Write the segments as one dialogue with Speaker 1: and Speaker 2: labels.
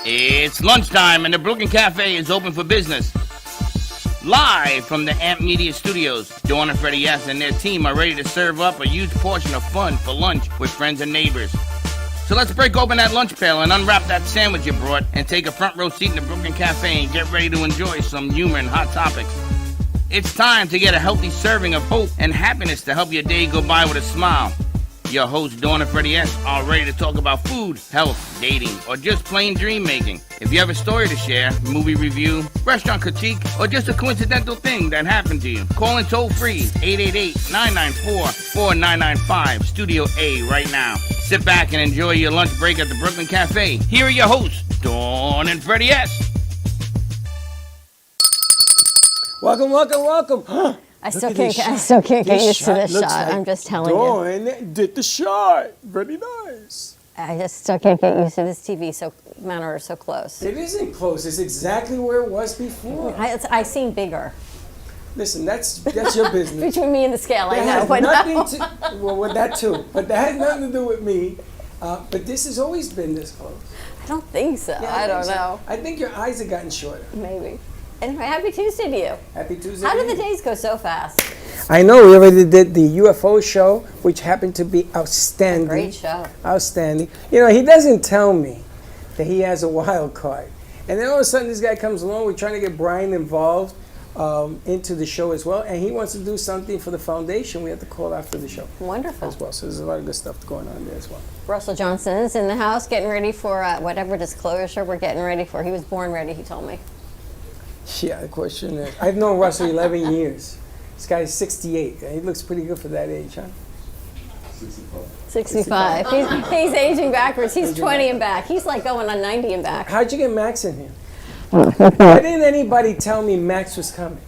Speaker 1: It's lunchtime and the Brooklyn Cafe is open for business. Live from the Amp Media Studios, Dawn and Freddy S. and their team are ready to serve up a huge portion of fun for lunch with friends and neighbors. So let's break open that lunch pail and unwrap that sandwich you brought and take a front row seat in the Brooklyn Cafe and get ready to enjoy some humor and hot topics. It's time to get a healthy serving of hope and happiness to help your day go by with a smile. Your hosts, Dawn and Freddy S., are ready to talk about food, health, dating, or just plain dream making. If you have a story to share, movie review, restaurant critique, or just a coincidental thing that happened to you, call in toll free 888-994-4995, Studio A right now. Sit back and enjoy your lunch break at the Brooklyn Cafe. Here are your hosts, Dawn and Freddy S.
Speaker 2: Welcome.
Speaker 3: I still can't get used to this shot. Like I'm just telling you.
Speaker 2: Dawn did the shot. Very nice.
Speaker 3: I just still can't get used to this TV monitor so close.
Speaker 2: It isn't close. It's exactly where it was before.
Speaker 3: I seem bigger.
Speaker 2: Listen, that's your business.
Speaker 3: Between me and the scale,
Speaker 2: that
Speaker 3: I know.
Speaker 2: Has nothing to, well, with that too. But that has nothing to do with me. But this has always been this close.
Speaker 3: I don't think so.
Speaker 2: Yeah,
Speaker 3: I don't know.
Speaker 2: I think your eyes have gotten shorter.
Speaker 3: Maybe. Anyway, happy Tuesday to you.
Speaker 2: Happy Tuesday.
Speaker 3: How did the days go so fast?
Speaker 2: I know, we already did the UFO show, which happened to be outstanding.
Speaker 3: Great show.
Speaker 2: Outstanding. You know, he doesn't tell me that he has a wild card. And then all of a sudden this guy comes along, we're trying to get Brian involved into the show as well. And he wants to do something for the foundation. We have to call after the show.
Speaker 3: Wonderful.
Speaker 2: As well. So there's a lot of good stuff going on there as well.
Speaker 3: Russell Johnson is in the house getting ready for whatever disclosure we're getting ready for. He was born ready, he told me.
Speaker 2: Yeah, the question is, I've known Russell 11 years. This guy is 68. He looks pretty good for that age, huh?
Speaker 3: 65. He's aging backwards. He's 20 and back. He's like going on 90 and back.
Speaker 2: How'd you get Max in here? Why didn't anybody tell me Max was coming?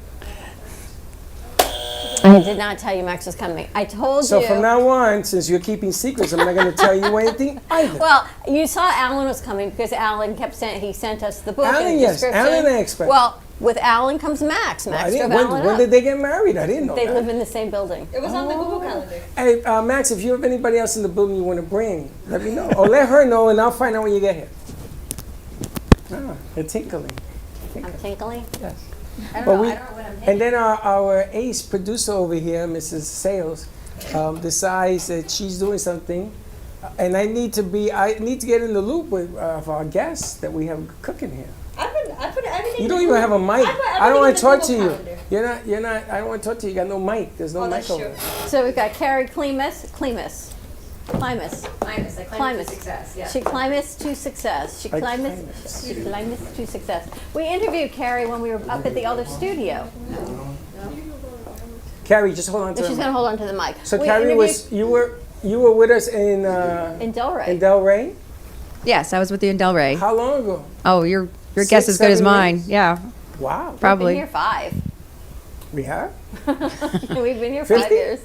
Speaker 3: I did not tell you Max was coming. I told you.
Speaker 2: So from now on, since you're keeping secrets, I'm not going to tell you anything either.
Speaker 3: Well, you saw Alan was coming because Alan kept saying he sent us the book
Speaker 2: Alan,
Speaker 3: and the
Speaker 2: yes.
Speaker 3: description.
Speaker 2: Alan, I expect.
Speaker 3: Well, with Alan comes Max. Max drove Alan
Speaker 2: when
Speaker 3: up.
Speaker 2: did they get married? I didn't know
Speaker 3: They
Speaker 2: that.
Speaker 3: live in the same building.
Speaker 4: It was on the Google Calendar.
Speaker 2: Hey, Max, if you have anybody else in the building you want to bring, let me know. Or let her know, and I'll find out when you get here. They're tinkling.
Speaker 3: I'm tinkling?
Speaker 2: Yes.
Speaker 4: I don't know what I'm thinking.
Speaker 2: And then our ace producer over here, Mrs. Sales, decides that she's doing something, and I need to get in the loop with of our guests that we have cooking here.
Speaker 4: I put everything.
Speaker 2: You don't even have a mic. I don't want to talk to you.
Speaker 4: Calendar.
Speaker 2: You're not. I don't want to talk to you. You got no mic. There's no mic over there.
Speaker 3: So we've got Carrie Klimas.
Speaker 4: Climbus, like climbus to success. Yeah.
Speaker 3: She climbs to success. She climbs to success. We interviewed Carrie when we were up at the other studio.
Speaker 2: Carrie, just hold on to
Speaker 3: She's
Speaker 2: the
Speaker 3: going to
Speaker 2: mic.
Speaker 3: hold on to the mic.
Speaker 2: So
Speaker 3: We
Speaker 2: Carrie
Speaker 3: interviewed-
Speaker 2: you were with us in
Speaker 3: Delray.
Speaker 2: In Delray?
Speaker 5: Yes, I was with you in Delray.
Speaker 2: How long ago?
Speaker 5: Oh, your guess
Speaker 2: 6,
Speaker 5: is as good as
Speaker 2: 7
Speaker 5: mine.
Speaker 2: years?
Speaker 5: Yeah,
Speaker 2: Wow.
Speaker 3: We've
Speaker 5: probably.
Speaker 3: been here 5.
Speaker 2: We have?
Speaker 3: We've been here
Speaker 2: 50?
Speaker 3: 5 years.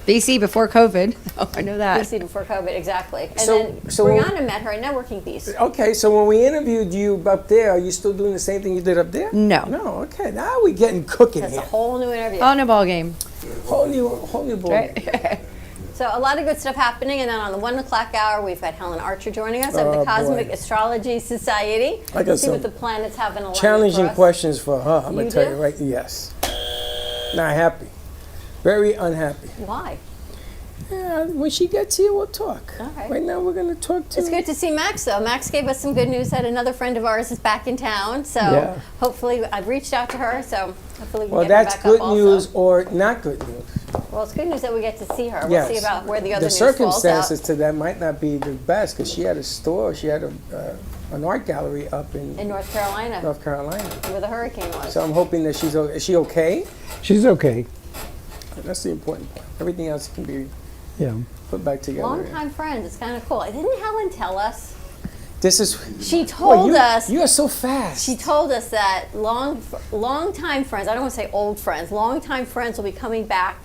Speaker 5: BC before COVID. Oh, I know that.
Speaker 3: BC before COVID, exactly. And
Speaker 2: So-
Speaker 3: then
Speaker 2: so-
Speaker 3: Brianna met her at networking piece.
Speaker 2: Okay, so when we interviewed you up there, are you still doing the same thing you did up there?
Speaker 5: No.
Speaker 2: No, okay. Now we're getting cooking
Speaker 3: That's a
Speaker 2: here.
Speaker 3: whole new interview.
Speaker 5: All in a ball game.
Speaker 2: Whole new boy.
Speaker 5: Right.
Speaker 3: So a lot of good stuff happening, and then on the 1 o'clock hour, we've got Helen Archer joining us of
Speaker 2: Oh,
Speaker 3: the Cosmic
Speaker 2: boy.
Speaker 3: Astrology Society.
Speaker 2: I got
Speaker 3: See
Speaker 2: some
Speaker 3: what the planets have in alignment
Speaker 2: Challenging
Speaker 3: for us.
Speaker 2: questions for her. I'm going
Speaker 3: You
Speaker 2: to tell
Speaker 3: do?
Speaker 2: you right. Yes. Not happy. Very unhappy.
Speaker 3: Why?
Speaker 2: Yeah, when she gets here, we'll talk.
Speaker 3: Okay.
Speaker 2: Right now, we're going to talk to
Speaker 3: It's good to see Max, though. Max gave us some good news that another friend of ours is back in town. So
Speaker 2: Yeah.
Speaker 3: hopefully, I've reached out to her, so hopefully we
Speaker 2: Well,
Speaker 3: can get her
Speaker 2: that's
Speaker 3: back
Speaker 2: good
Speaker 3: up also.
Speaker 2: news or not good news.
Speaker 3: Well, it's good news that we get to see her. We'll
Speaker 2: Yes.
Speaker 3: see about where the other
Speaker 2: The
Speaker 3: news falls out.
Speaker 2: circumstances to that might not be the best because she had a store, she had an art gallery up in
Speaker 3: In North Carolina,
Speaker 2: North Carolina.
Speaker 3: where the hurricane was.
Speaker 2: So I'm hoping that is she okay?
Speaker 6: She's okay.
Speaker 2: That's the important part. Everything else can be
Speaker 6: Yeah.
Speaker 2: put back together.
Speaker 3: Longtime friends. It's kind of cool. Didn't Helen tell us?
Speaker 2: This is.
Speaker 3: She told us.
Speaker 2: You are so fast.
Speaker 3: She told us that long-time friends, I don't want to say old friends, long-time friends will be coming back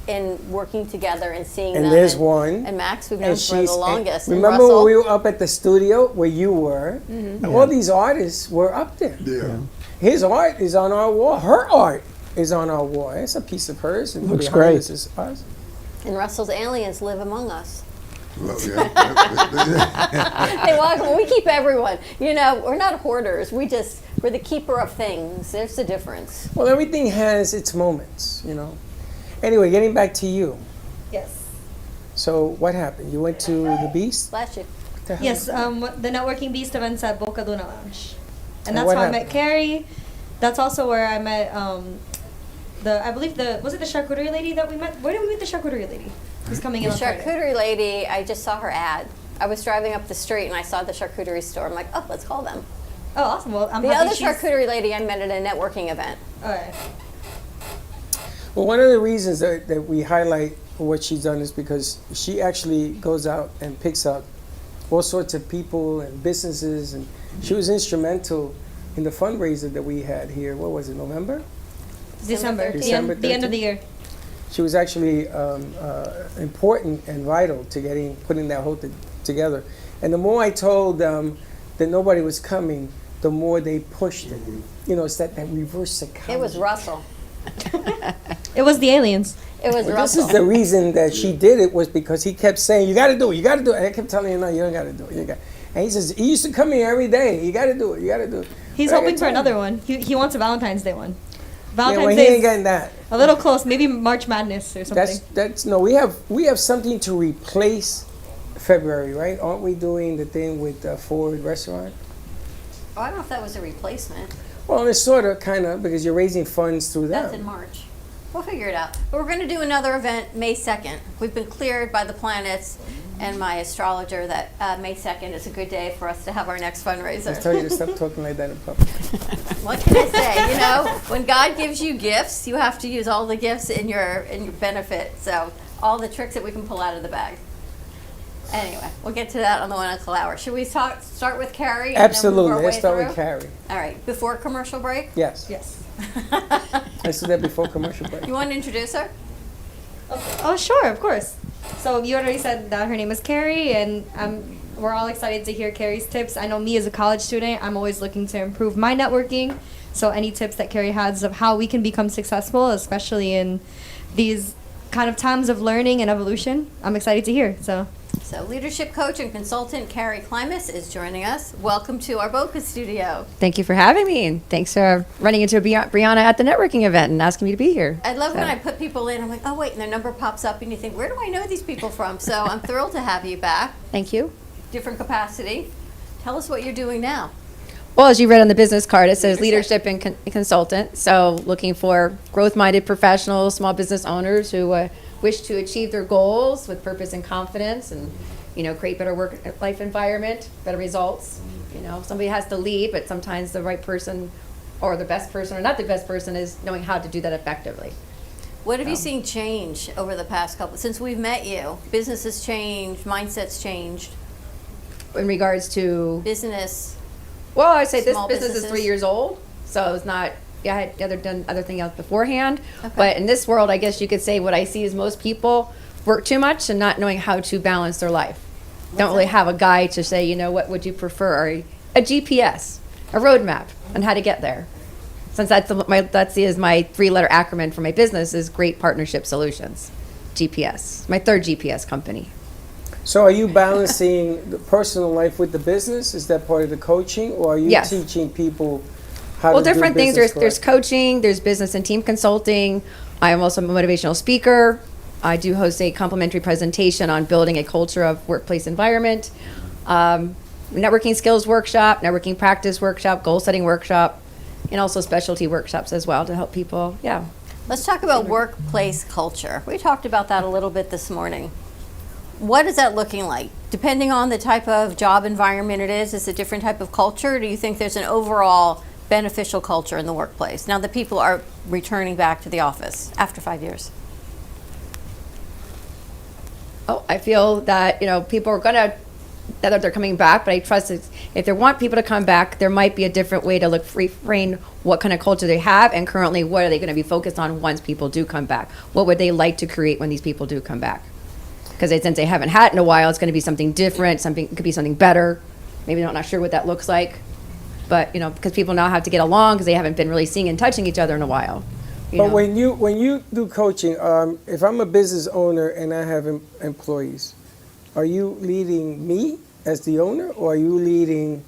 Speaker 3: and working together and seeing them.
Speaker 2: And there's one.
Speaker 3: And Max, we've known
Speaker 2: And
Speaker 3: for the
Speaker 2: she's.
Speaker 3: longest. And
Speaker 2: Remember when
Speaker 3: Russell.
Speaker 2: we were up at the studio where you were?
Speaker 3: Mm-hmm.
Speaker 2: And all these artists were up there.
Speaker 6: Yeah.
Speaker 2: His art is on our wall. Her art is on our wall. It's a piece of hers. And
Speaker 6: Looks
Speaker 2: behind
Speaker 6: great.
Speaker 2: us is ours.
Speaker 3: And Russell's aliens live among us.
Speaker 6: Well, yeah.
Speaker 3: They walk. Well, we keep everyone. You know, we're not hoarders. We're the keeper of things. There's the difference.
Speaker 2: Well, everything has its moments, you know. Anyway, getting back to you.
Speaker 7: Yes.
Speaker 2: So what happened? You went to the Beast?
Speaker 3: Bless you.
Speaker 2: What the hell
Speaker 7: Yes,
Speaker 2: is that?
Speaker 7: the Networking Beast event's at Boca Luna Lounge. And
Speaker 2: And
Speaker 7: that's
Speaker 2: what
Speaker 7: how I met
Speaker 2: happened?
Speaker 7: Carrie. That's also where I met was it the charcuterie lady that we met? Where did we meet the charcuterie lady? Who's coming in
Speaker 3: The
Speaker 7: on Friday?
Speaker 3: charcuterie lady, I just saw her ad. I was driving up the street and I saw the charcuterie store. I'm like, oh, let's call them.
Speaker 7: Oh, awesome. Well, I'm
Speaker 3: The
Speaker 7: happy
Speaker 3: other
Speaker 7: she's-
Speaker 3: charcuterie lady I met at a networking event.
Speaker 7: Okay.
Speaker 2: Well, one of the reasons that we highlight what she's done is because she actually goes out and picks up all sorts of people and businesses, and she was instrumental in the fundraiser that we had here. What was it, November?
Speaker 7: December.
Speaker 2: December
Speaker 7: The end of the
Speaker 2: 13th?
Speaker 7: year.
Speaker 2: She was actually important and vital to putting that whole thing together. And the more I told them that nobody was coming, the more they pushed it. You know, it's that reverse psychology.
Speaker 3: It was Russell.
Speaker 7: It was the aliens.
Speaker 3: It was
Speaker 2: Well, this
Speaker 3: Russell.
Speaker 2: is the reason that she did it, was because he kept saying, you got to do it, you got to do it. And I kept telling him, no, you don't got to do it. You got. And he says, he used to come here every day. You got to do it, you got to do it.
Speaker 7: He's
Speaker 2: But I
Speaker 7: hoping
Speaker 2: kept
Speaker 7: for
Speaker 2: telling
Speaker 7: another
Speaker 2: him.
Speaker 7: one. He wants a Valentine's Day one.
Speaker 2: Yeah,
Speaker 7: Valentine's
Speaker 2: well, he
Speaker 7: Day
Speaker 2: ain't
Speaker 7: is
Speaker 2: getting that.
Speaker 7: a little close. Maybe March Madness or something.
Speaker 2: That's no. We have something to replace February, right? Aren't we doing the thing with Ford Restaurant?
Speaker 3: Oh, I don't know if that was a replacement.
Speaker 2: Well, it's sort of, kind of, because you're raising funds through
Speaker 3: That's
Speaker 2: them.
Speaker 3: in March. We'll figure it out. But we're going to do another event May 2nd. We've been cleared by the planets and my astrologer that May 2nd is a good day for us to have our next fundraiser.
Speaker 2: I tell you to stop talking like that in public.
Speaker 3: What can I say? You know, when God gives you gifts, you have to use all the gifts in your benefit. So all the tricks that we can pull out of the bag. Anyway, we'll get to that on the 1 o'clock hour. Should we start with Carrie? And
Speaker 2: Absolutely.
Speaker 3: Then move our
Speaker 2: Let's
Speaker 3: way
Speaker 2: start
Speaker 3: through?
Speaker 2: with Carrie.
Speaker 3: All right. Before commercial break?
Speaker 2: Yes.
Speaker 7: Yes.
Speaker 2: Let's do that before commercial break.
Speaker 3: You want to introduce her?
Speaker 7: Oh, sure, of course. So you already said that her name is Carrie, and we're all excited to hear Carrie's tips. I know me as a college student, I'm always looking to improve my networking. So any tips that Carrie has of how we can become successful, especially in these kind of times of learning and evolution, I'm excited to hear.
Speaker 3: So leadership coach and consultant Carrie Klimas is joining us. Welcome to our Boca studio.
Speaker 5: Thank you for having me, and thanks for running into Brianna at the networking event and asking me to be here.
Speaker 3: I love when
Speaker 5: So-
Speaker 3: I put people in, I'm like, oh wait, and their number pops up and you think, where do I know these people from? So I'm thrilled to have you back.
Speaker 5: Thank you.
Speaker 3: Different capacity. Tell us what you're doing now.
Speaker 5: Well, as you read on the business card, it says leadership and consultant. So looking for growth-minded professionals, small business owners who wish to achieve their goals with purpose and confidence, and create better work-life environment, better results. Somebody has to lead, but sometimes the right person or the best person or not the best person is knowing how to do that effectively.
Speaker 3: What have you seen change over the past since we've met you? Business has changed, mindsets changed,
Speaker 5: In regards to,
Speaker 3: business.
Speaker 5: well, I'd say this
Speaker 3: Small
Speaker 5: business is
Speaker 3: businesses?
Speaker 5: 3 years old, so it's not. Yeah, I had done other thing else beforehand,
Speaker 3: Okay.
Speaker 5: but in this world, I guess you could say what I see is most people work too much and not knowing how to balance their life. Don't really have a guide to say, what would you prefer, or a GPS, a roadmap on how to get there. Since that's my 3-letter acronym for my business is Great Partnership Solutions, GPS. My 3rd GPS company.
Speaker 2: So are you balancing the personal life with the business? Is that part of the coaching? Or are you
Speaker 5: Yes.
Speaker 2: teaching people how
Speaker 5: Well,
Speaker 2: to do
Speaker 5: different things.
Speaker 2: business
Speaker 5: There's
Speaker 2: correctly?
Speaker 5: coaching, there's business and team consulting. I am also a motivational speaker. I do host a complimentary presentation on building a culture of workplace environment, networking skills workshop, networking practice workshop, goal setting workshop, and also specialty workshops as well to help people. Yeah.
Speaker 3: Let's talk about workplace culture. We talked about that a little bit this morning. What is that looking like? Depending on the type of job environment it is a different type of culture? Or do you think there's an overall beneficial culture in the workplace now that people are returning back to the office after 5 years?
Speaker 5: Oh, I feel that, people are that they're coming back, but I trust if they want people to come back, there might be a different way to refrain what kind of culture they have, and currently what are they going to be focused on once people do come back? What would they like to create when these people do come back? Because since they haven't had it in a while, it's going to be something different, it could be something better. Maybe they're not sure what that looks like. But, because people now have to get along because they haven't been really seeing and touching each other in a while.
Speaker 2: But when you do coaching, if I'm a business owner and I have employees, are you leading me as the owner, or are you leading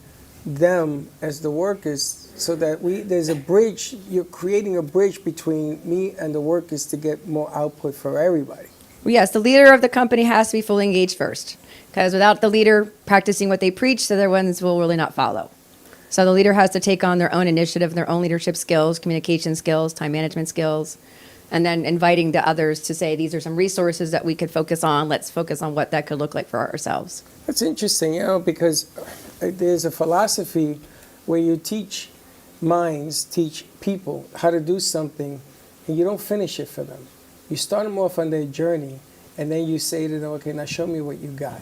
Speaker 2: them as the workers, so that there's a bridge, you're creating a bridge between me and the workers to get more output for everybody?
Speaker 5: Well, yes, the leader of the company has to be fully engaged first, because without the leader practicing what they preach, the other ones will really not follow. So the leader has to take on their own initiative, their own leadership skills, communication skills, time management skills, and then inviting the others to say, these are some resources that we could focus on. Let's focus on what that could look like for ourselves.
Speaker 2: That's interesting, because there's a philosophy where you teach minds, teach people how to do something, and you don't finish it for them. You start them off on their journey, and then you say to them, okay, now show me what you got.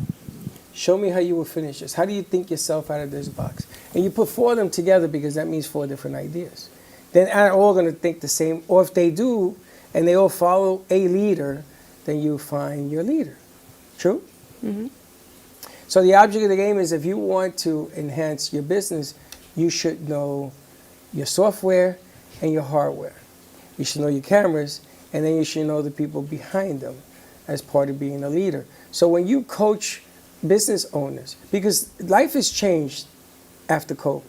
Speaker 2: Show me how you will finish this. How do you think yourself out of this box? And you put 4 of them together, because that means 4 different ideas. Then aren't all going to think the same, or if they do, and they all follow a leader, then you find your leader. True?
Speaker 5: Mm-hmm.
Speaker 2: So the object of the game is, if you want to enhance your business, you should know your software and your hardware. You should know your cameras, and then you should know the people behind them as part of being a leader. So when you coach business owners, because life has changed after COVID.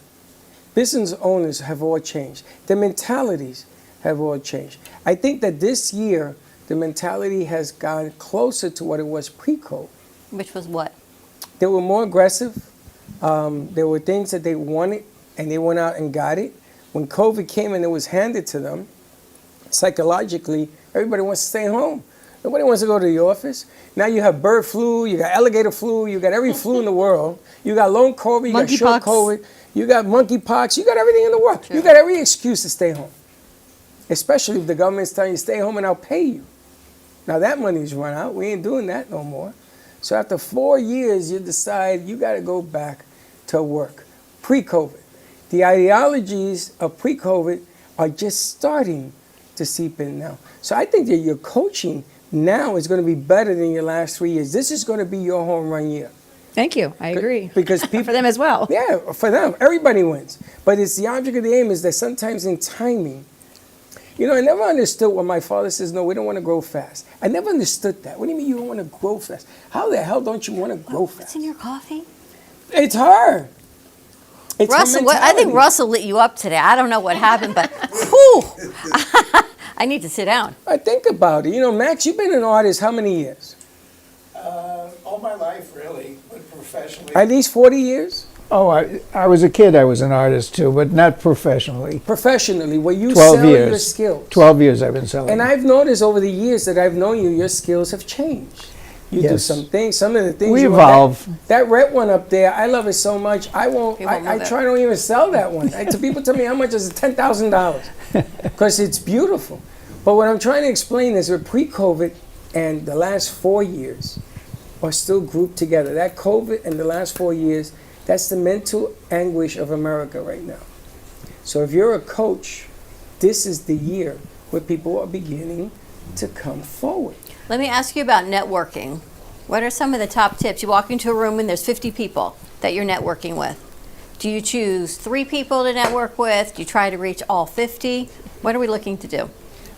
Speaker 2: Business owners have all changed. The mentalities have all changed. I think that this year, the mentality has gone closer to what it was pre-COVID.
Speaker 3: Which was what?
Speaker 2: They were more aggressive. There were things that they wanted, and they went out and got it. When COVID came and it was handed to them, psychologically, everybody wants to stay home. Nobody wants to go to the office. Now you have bird flu, you got alligator flu, you got every flu in the world. You got long COVID, you got short COVID, you got monkeypox, you got everything in the world. True. You got every excuse to stay home. Especially if the government's telling you stay home and I'll pay you. Now that money's run out. We ain't doing that no more. So after 4 years, you decide you got to go back to work. Pre-COVID. The ideologies of pre-COVID are just starting to seep in now. So I think that your coaching now is going to be better than your last 3 years. This is going to be your home run year.
Speaker 5: Thank you. I agree.
Speaker 2: Because people,
Speaker 5: for them as well.
Speaker 2: Yeah, for them. Everybody wins. But it's the object of the aim is that sometimes in timing, I never understood when my father says, no, we don't want to grow fast. I never understood that. What do you mean you don't want to grow fast? How the hell don't you want to grow fast?
Speaker 3: What's in your coffee?
Speaker 2: It's her. It's
Speaker 3: Russell,
Speaker 2: her
Speaker 3: I think Russell lit you up today. I don't know what happened, but whew, I need to sit down.
Speaker 2: I think about it. Max, you've been an artist how many years?
Speaker 8: All my life, really, but professionally.
Speaker 2: At least 40 years?
Speaker 8: Oh, I was a kid, I was an artist too, but not professionally.
Speaker 2: Professionally, where you
Speaker 8: 12
Speaker 2: sell
Speaker 8: years.
Speaker 2: your skills.
Speaker 8: 12 years I've been selling.
Speaker 2: And I've noticed over the years that I've known you, your skills have changed. You do
Speaker 8: Yes.
Speaker 2: some things, some of the things
Speaker 8: We
Speaker 2: you
Speaker 8: evolve.
Speaker 2: That red one up there, I love it so much. I try to even sell that one. To people tell me how much is it? $10,000. Because it's beautiful. But what I'm trying to explain is that pre-COVID and the last 4 years are still grouped together. That COVID and the last 4 years, that's the mental anguish of America right now. So if you're a coach, this is the year where people are beginning to come forward.
Speaker 3: Let me ask you about networking. What are some of the top tips? You walk into a room and there's 50 people that you're networking with. Do you choose 3 people to network with? Do you try to reach all 50? What are we looking to do?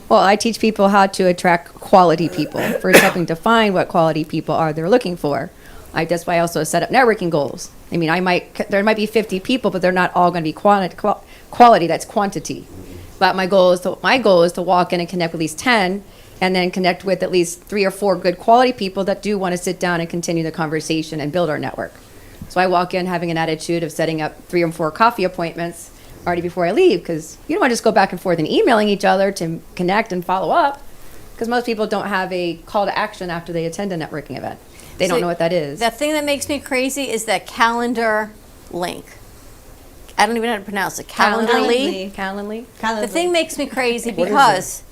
Speaker 5: Well, I teach people how to attract quality people. First, helping define what quality people are they're looking for. That's why I also set up networking goals. I mean, there might be 50 people, but they're not all going to be quality. That's quantity. But my goal is to walk in and connect with at least 10, and then connect with at least 3 or 4 good quality people that do want to sit down and continue the conversation and build our network. So I walk in having an attitude of setting up 3 or 4 coffee appointments already before I leave, because you don't want to just go back and forth and emailing each other to connect and follow up, because most people don't have a call to action after they attend a networking event. They don't know what that is.
Speaker 3: The thing that makes me crazy is that calendar link. I don't even know how to pronounce it. Calendly.
Speaker 5: Calendly.
Speaker 3: The thing makes me crazy because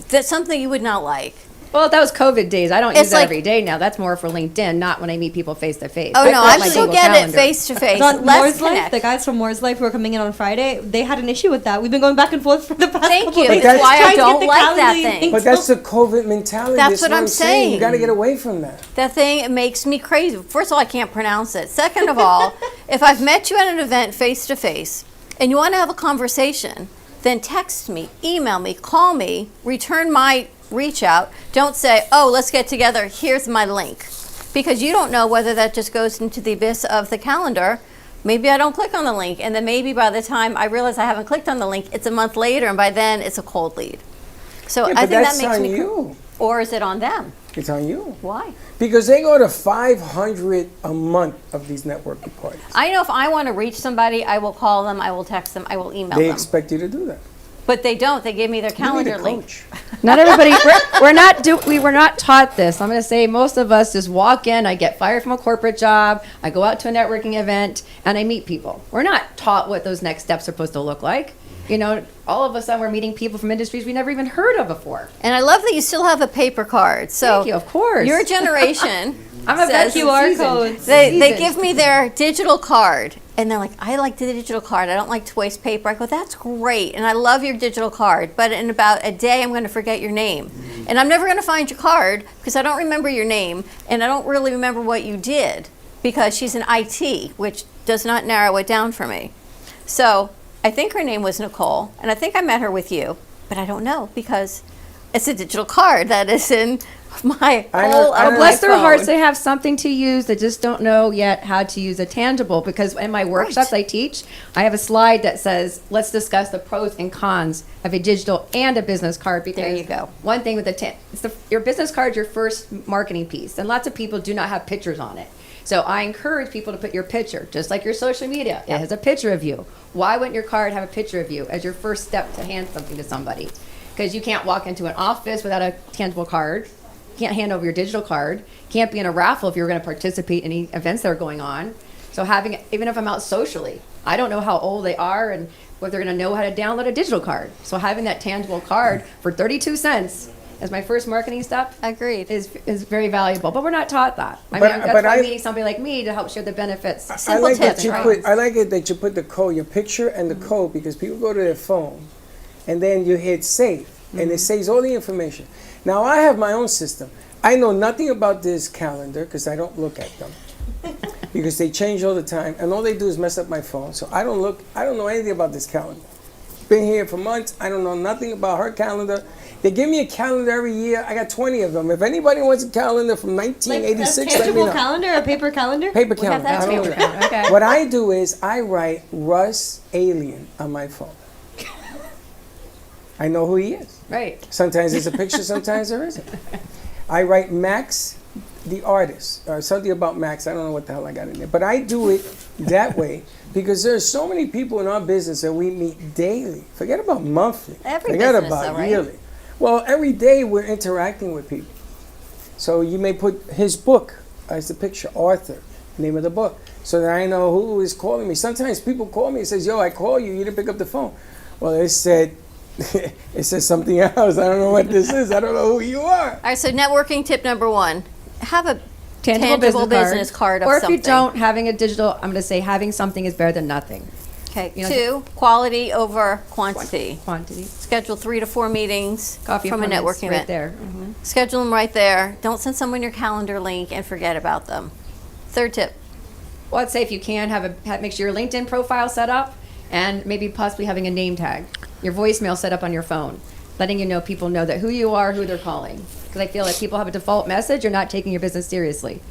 Speaker 3: that's something you would not like.
Speaker 5: Well, that was COVID days. I don't
Speaker 3: It's
Speaker 5: use that
Speaker 3: like-
Speaker 5: every day now. That's more for LinkedIn, not when I meet people face to face.
Speaker 3: Oh, no,
Speaker 5: That's
Speaker 3: I
Speaker 5: my
Speaker 3: still
Speaker 5: Google
Speaker 3: get it
Speaker 5: Calendar.
Speaker 3: face to face.
Speaker 7: On
Speaker 3: Let's
Speaker 7: Moore's Life,
Speaker 3: connect.
Speaker 7: the guys from Moore's Life who are coming in on Friday, they had an issue with that. We've been going back and forth for the past
Speaker 3: Thank
Speaker 7: couple
Speaker 3: you.
Speaker 7: days.
Speaker 3: That's why I
Speaker 7: trying to get
Speaker 3: don't
Speaker 7: the
Speaker 3: like that
Speaker 7: Calendly
Speaker 3: thing.
Speaker 7: thing.
Speaker 2: But that's the COVID mentality.
Speaker 3: That's what I'm
Speaker 2: You
Speaker 3: saying.
Speaker 2: got to get away from that.
Speaker 3: That thing, it makes me crazy. First of all, I can't pronounce it. Second of all, if I've met you at an event face to face and you want to have a conversation, then text me, email me, call me, return my reach out. Don't say, oh, let's get together. Here's my link. because you don't know whether that just goes into the abyss of the calendar. Maybe I don't click on the link, and then maybe by the time I realize I haven't clicked on the link, it's a month later, and by then it's a cold lead. So
Speaker 2: Yeah,
Speaker 3: I
Speaker 2: but
Speaker 3: think
Speaker 2: that's
Speaker 3: that makes
Speaker 2: on
Speaker 3: me.
Speaker 2: you.
Speaker 3: Or is it on them?
Speaker 2: It's on you.
Speaker 3: Why?
Speaker 2: Because they go to 500 a month of these networking parties.
Speaker 3: I know if I want to reach somebody, I will call them, I will text them, I will email
Speaker 2: They
Speaker 3: them.
Speaker 2: expect you to do that.
Speaker 3: But they don't. They give me their
Speaker 2: You need
Speaker 3: calendar
Speaker 2: a
Speaker 3: link.
Speaker 2: coach.
Speaker 5: Not everybody. We were not taught this. I'm going to say most of us just walk in. I get fired from a corporate job. I go out to a networking event and I meet people. We're not taught what those next steps are supposed to look like. You know, all of a sudden we're meeting people from industries we never even heard of before.
Speaker 3: And I love that you still have a paper card. So
Speaker 5: Thank you, of course.
Speaker 3: your generation
Speaker 5: I'm a
Speaker 3: says
Speaker 5: veteran,
Speaker 7: QR
Speaker 5: seasoned.
Speaker 7: codes.
Speaker 3: they give me their digital card. And they're like, I like the digital card. I don't like to waste paper. I go, that's great. And I love your digital card. But in about a day, I'm going to forget your name. And I'm never going to find your card because I don't remember your name. And I don't really remember what you did because she's in IT, which does not narrow it down for me. So I think her name was Nicole. And I think I met her with you. But I don't know because it's a digital card that is in my whole
Speaker 2: I
Speaker 3: of
Speaker 2: know.
Speaker 3: my
Speaker 5: Bless their hearts,
Speaker 3: phone.
Speaker 5: they have something to use. They just don't know yet how to use a tangible. Because in my workshops I teach, I have a slide that says, let's discuss the pros and cons of a digital and a business card. Because
Speaker 3: There you go.
Speaker 5: one thing with your business card is your first marketing piece. And lots of people do not have pictures on it. So I encourage people to put your picture, just like your social media. It has a picture of you. Why wouldn't your card have a picture of you as your first step to hand something to somebody? Because you can't walk into an office without a tangible card. Can't hand over your digital card. Can't be in a raffle if you're going to participate in any events that are going on. So having, even if I'm out socially, I don't know how old they are and whether they're going to know how to download a digital card. So having that tangible card for 32 cents as my first marketing step
Speaker 3: Agreed.
Speaker 5: is very valuable. But we're not taught that. I
Speaker 2: But-
Speaker 5: mean, that's
Speaker 2: but
Speaker 5: why
Speaker 2: I-
Speaker 5: meeting somebody like me to help share the benefits.
Speaker 2: I
Speaker 3: Simple
Speaker 2: like
Speaker 3: tips,
Speaker 2: that you
Speaker 3: right?
Speaker 2: put. I like it that you put the code, your picture and the code, because people go to their phone, and then you hit save, and it saves all the information. Now I have my own system. I know nothing about this calendar because I don't look at them, because they change all the time, and all they do is mess up my phone. So I don't look. I don't know anything about this calendar. Been here for months. I don't know nothing about her calendar. They give me a calendar every year. I got 20 of them. If anybody wants a calendar from
Speaker 7: Like a
Speaker 2: 1986, let me
Speaker 7: tangible
Speaker 2: know.
Speaker 7: calendar, a paper calendar?
Speaker 2: Paper
Speaker 3: We have
Speaker 2: calendar.
Speaker 3: that
Speaker 2: I don't
Speaker 3: too.
Speaker 2: know that.
Speaker 5: Okay.
Speaker 2: What I do is I write Russ Alien on my phone. I know who he is.
Speaker 5: Right.
Speaker 2: Sometimes there's a picture, sometimes there isn't. I write Max, the artist, or something about Max. I don't know what the hell I got in there. But I do it that way because there's so many people in our business that we meet daily. Forget about monthly.
Speaker 3: Every
Speaker 2: Forget
Speaker 3: business,
Speaker 2: about
Speaker 3: though, right?
Speaker 2: yearly. Well, every day we're interacting with people. So you may put his book as the picture, Arthur, name of the book, so that I know who is calling me. Sometimes people call me and says, yo, I call you, you didn't pick up the phone. Well, it said something else. I don't know what this is. I don't know who you are.
Speaker 3: All right, so networking tip number one, have a
Speaker 5: Tangible,
Speaker 3: business card of
Speaker 5: or if
Speaker 3: something.
Speaker 5: you don't, having a digital, I'm going to say having something is better than nothing.
Speaker 3: Okay,
Speaker 5: you know,
Speaker 3: two, quality over quantity.
Speaker 5: Quantity.
Speaker 3: Schedule 3 to 4 meetings
Speaker 5: Coffee
Speaker 3: from a
Speaker 5: appointments
Speaker 3: networking
Speaker 5: right
Speaker 3: event.
Speaker 5: there.
Speaker 3: Schedule them right there. Don't send someone your calendar link and forget about them. Third tip,
Speaker 5: Well, I'd say if you can make sure your LinkedIn profile set up and maybe possibly having a name tag, your voicemail set up on your phone, letting people know that who you are, who they're calling. Because I feel like people have a default message, you're not taking your business seriously.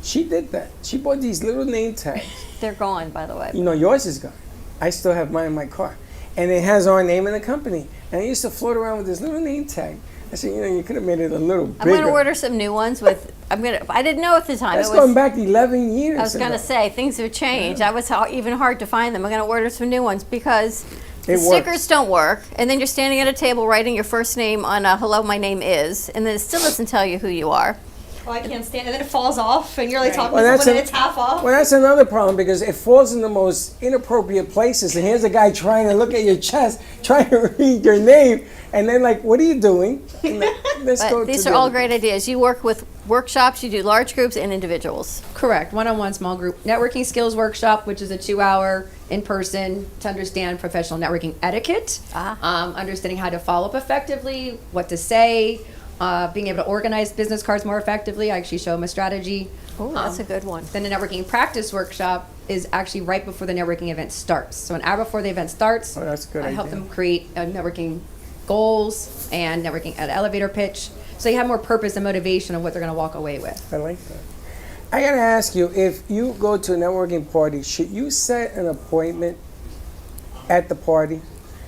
Speaker 2: She did that. She bought these little name tags.
Speaker 3: they're gone, by the way.
Speaker 2: You know, yours is gone. I still have mine in my car. And it has our name and the company. And I used to float around with this little name tag. I said, you could have made it a little bigger.
Speaker 3: I'm going to order some new ones with, I didn't know at the time.
Speaker 2: That's
Speaker 3: it was,
Speaker 2: going back 11 years
Speaker 3: I was going to
Speaker 2: ago.
Speaker 3: say, things have changed. I was even hard to find them. I'm going to order some new ones because the
Speaker 2: It works.
Speaker 3: stickers don't work. And then you're standing at a table writing your first name on a hello, my name is, and then it still doesn't tell you who you are.
Speaker 7: Oh, I can't stand it. And then it falls off, and you're like talking
Speaker 2: Well,
Speaker 7: to
Speaker 2: that's
Speaker 7: someone,
Speaker 2: a-
Speaker 7: and it's half off.
Speaker 2: Well, that's another problem because it falls in the most inappropriate places. And here's a guy trying to look at your chest, trying to read your name. And then, like, what are you doing? And let's go
Speaker 3: But these
Speaker 2: to
Speaker 3: are
Speaker 2: the
Speaker 3: all
Speaker 2: other-
Speaker 3: great ideas. You work with workshops, you do large groups and individuals.
Speaker 5: Correct. One-on-one small group networking skills workshop, which is a 2-hour in-person to understand professional networking etiquette, understanding how to follow up effectively, what to say, being able to organize business cards more effectively. I actually show them a strategy.
Speaker 3: Oh, that's a good one.
Speaker 5: Then the networking practice workshop is actually right before the networking event starts. So an hour before the event starts,
Speaker 2: Oh, that's a good
Speaker 5: I help
Speaker 2: idea.
Speaker 5: them create a networking goals and networking an elevator pitch. So you have more purpose and motivation of what they're going to walk away with.
Speaker 2: I like that. I gotta ask you, if you go to a networking party, should you set an appointment at the party?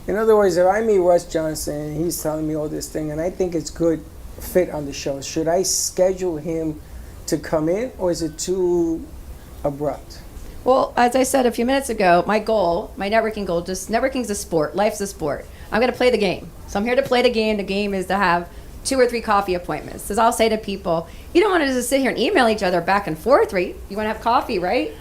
Speaker 2: In other words, if I meet Russ Johnson and he's telling me all this thing and I think it's good fit on the show, should I schedule him to come in, or is it too abrupt?
Speaker 5: Well, as I said a few minutes ago, my networking goal, just networking is a sport. Life's a sport. I'm going to play the game. So I'm here to play the game. The game is to have 2 or 3 coffee appointments. As I'll say to people, you don't want to just sit here and email each other back and forth, right? You want to have coffee, right?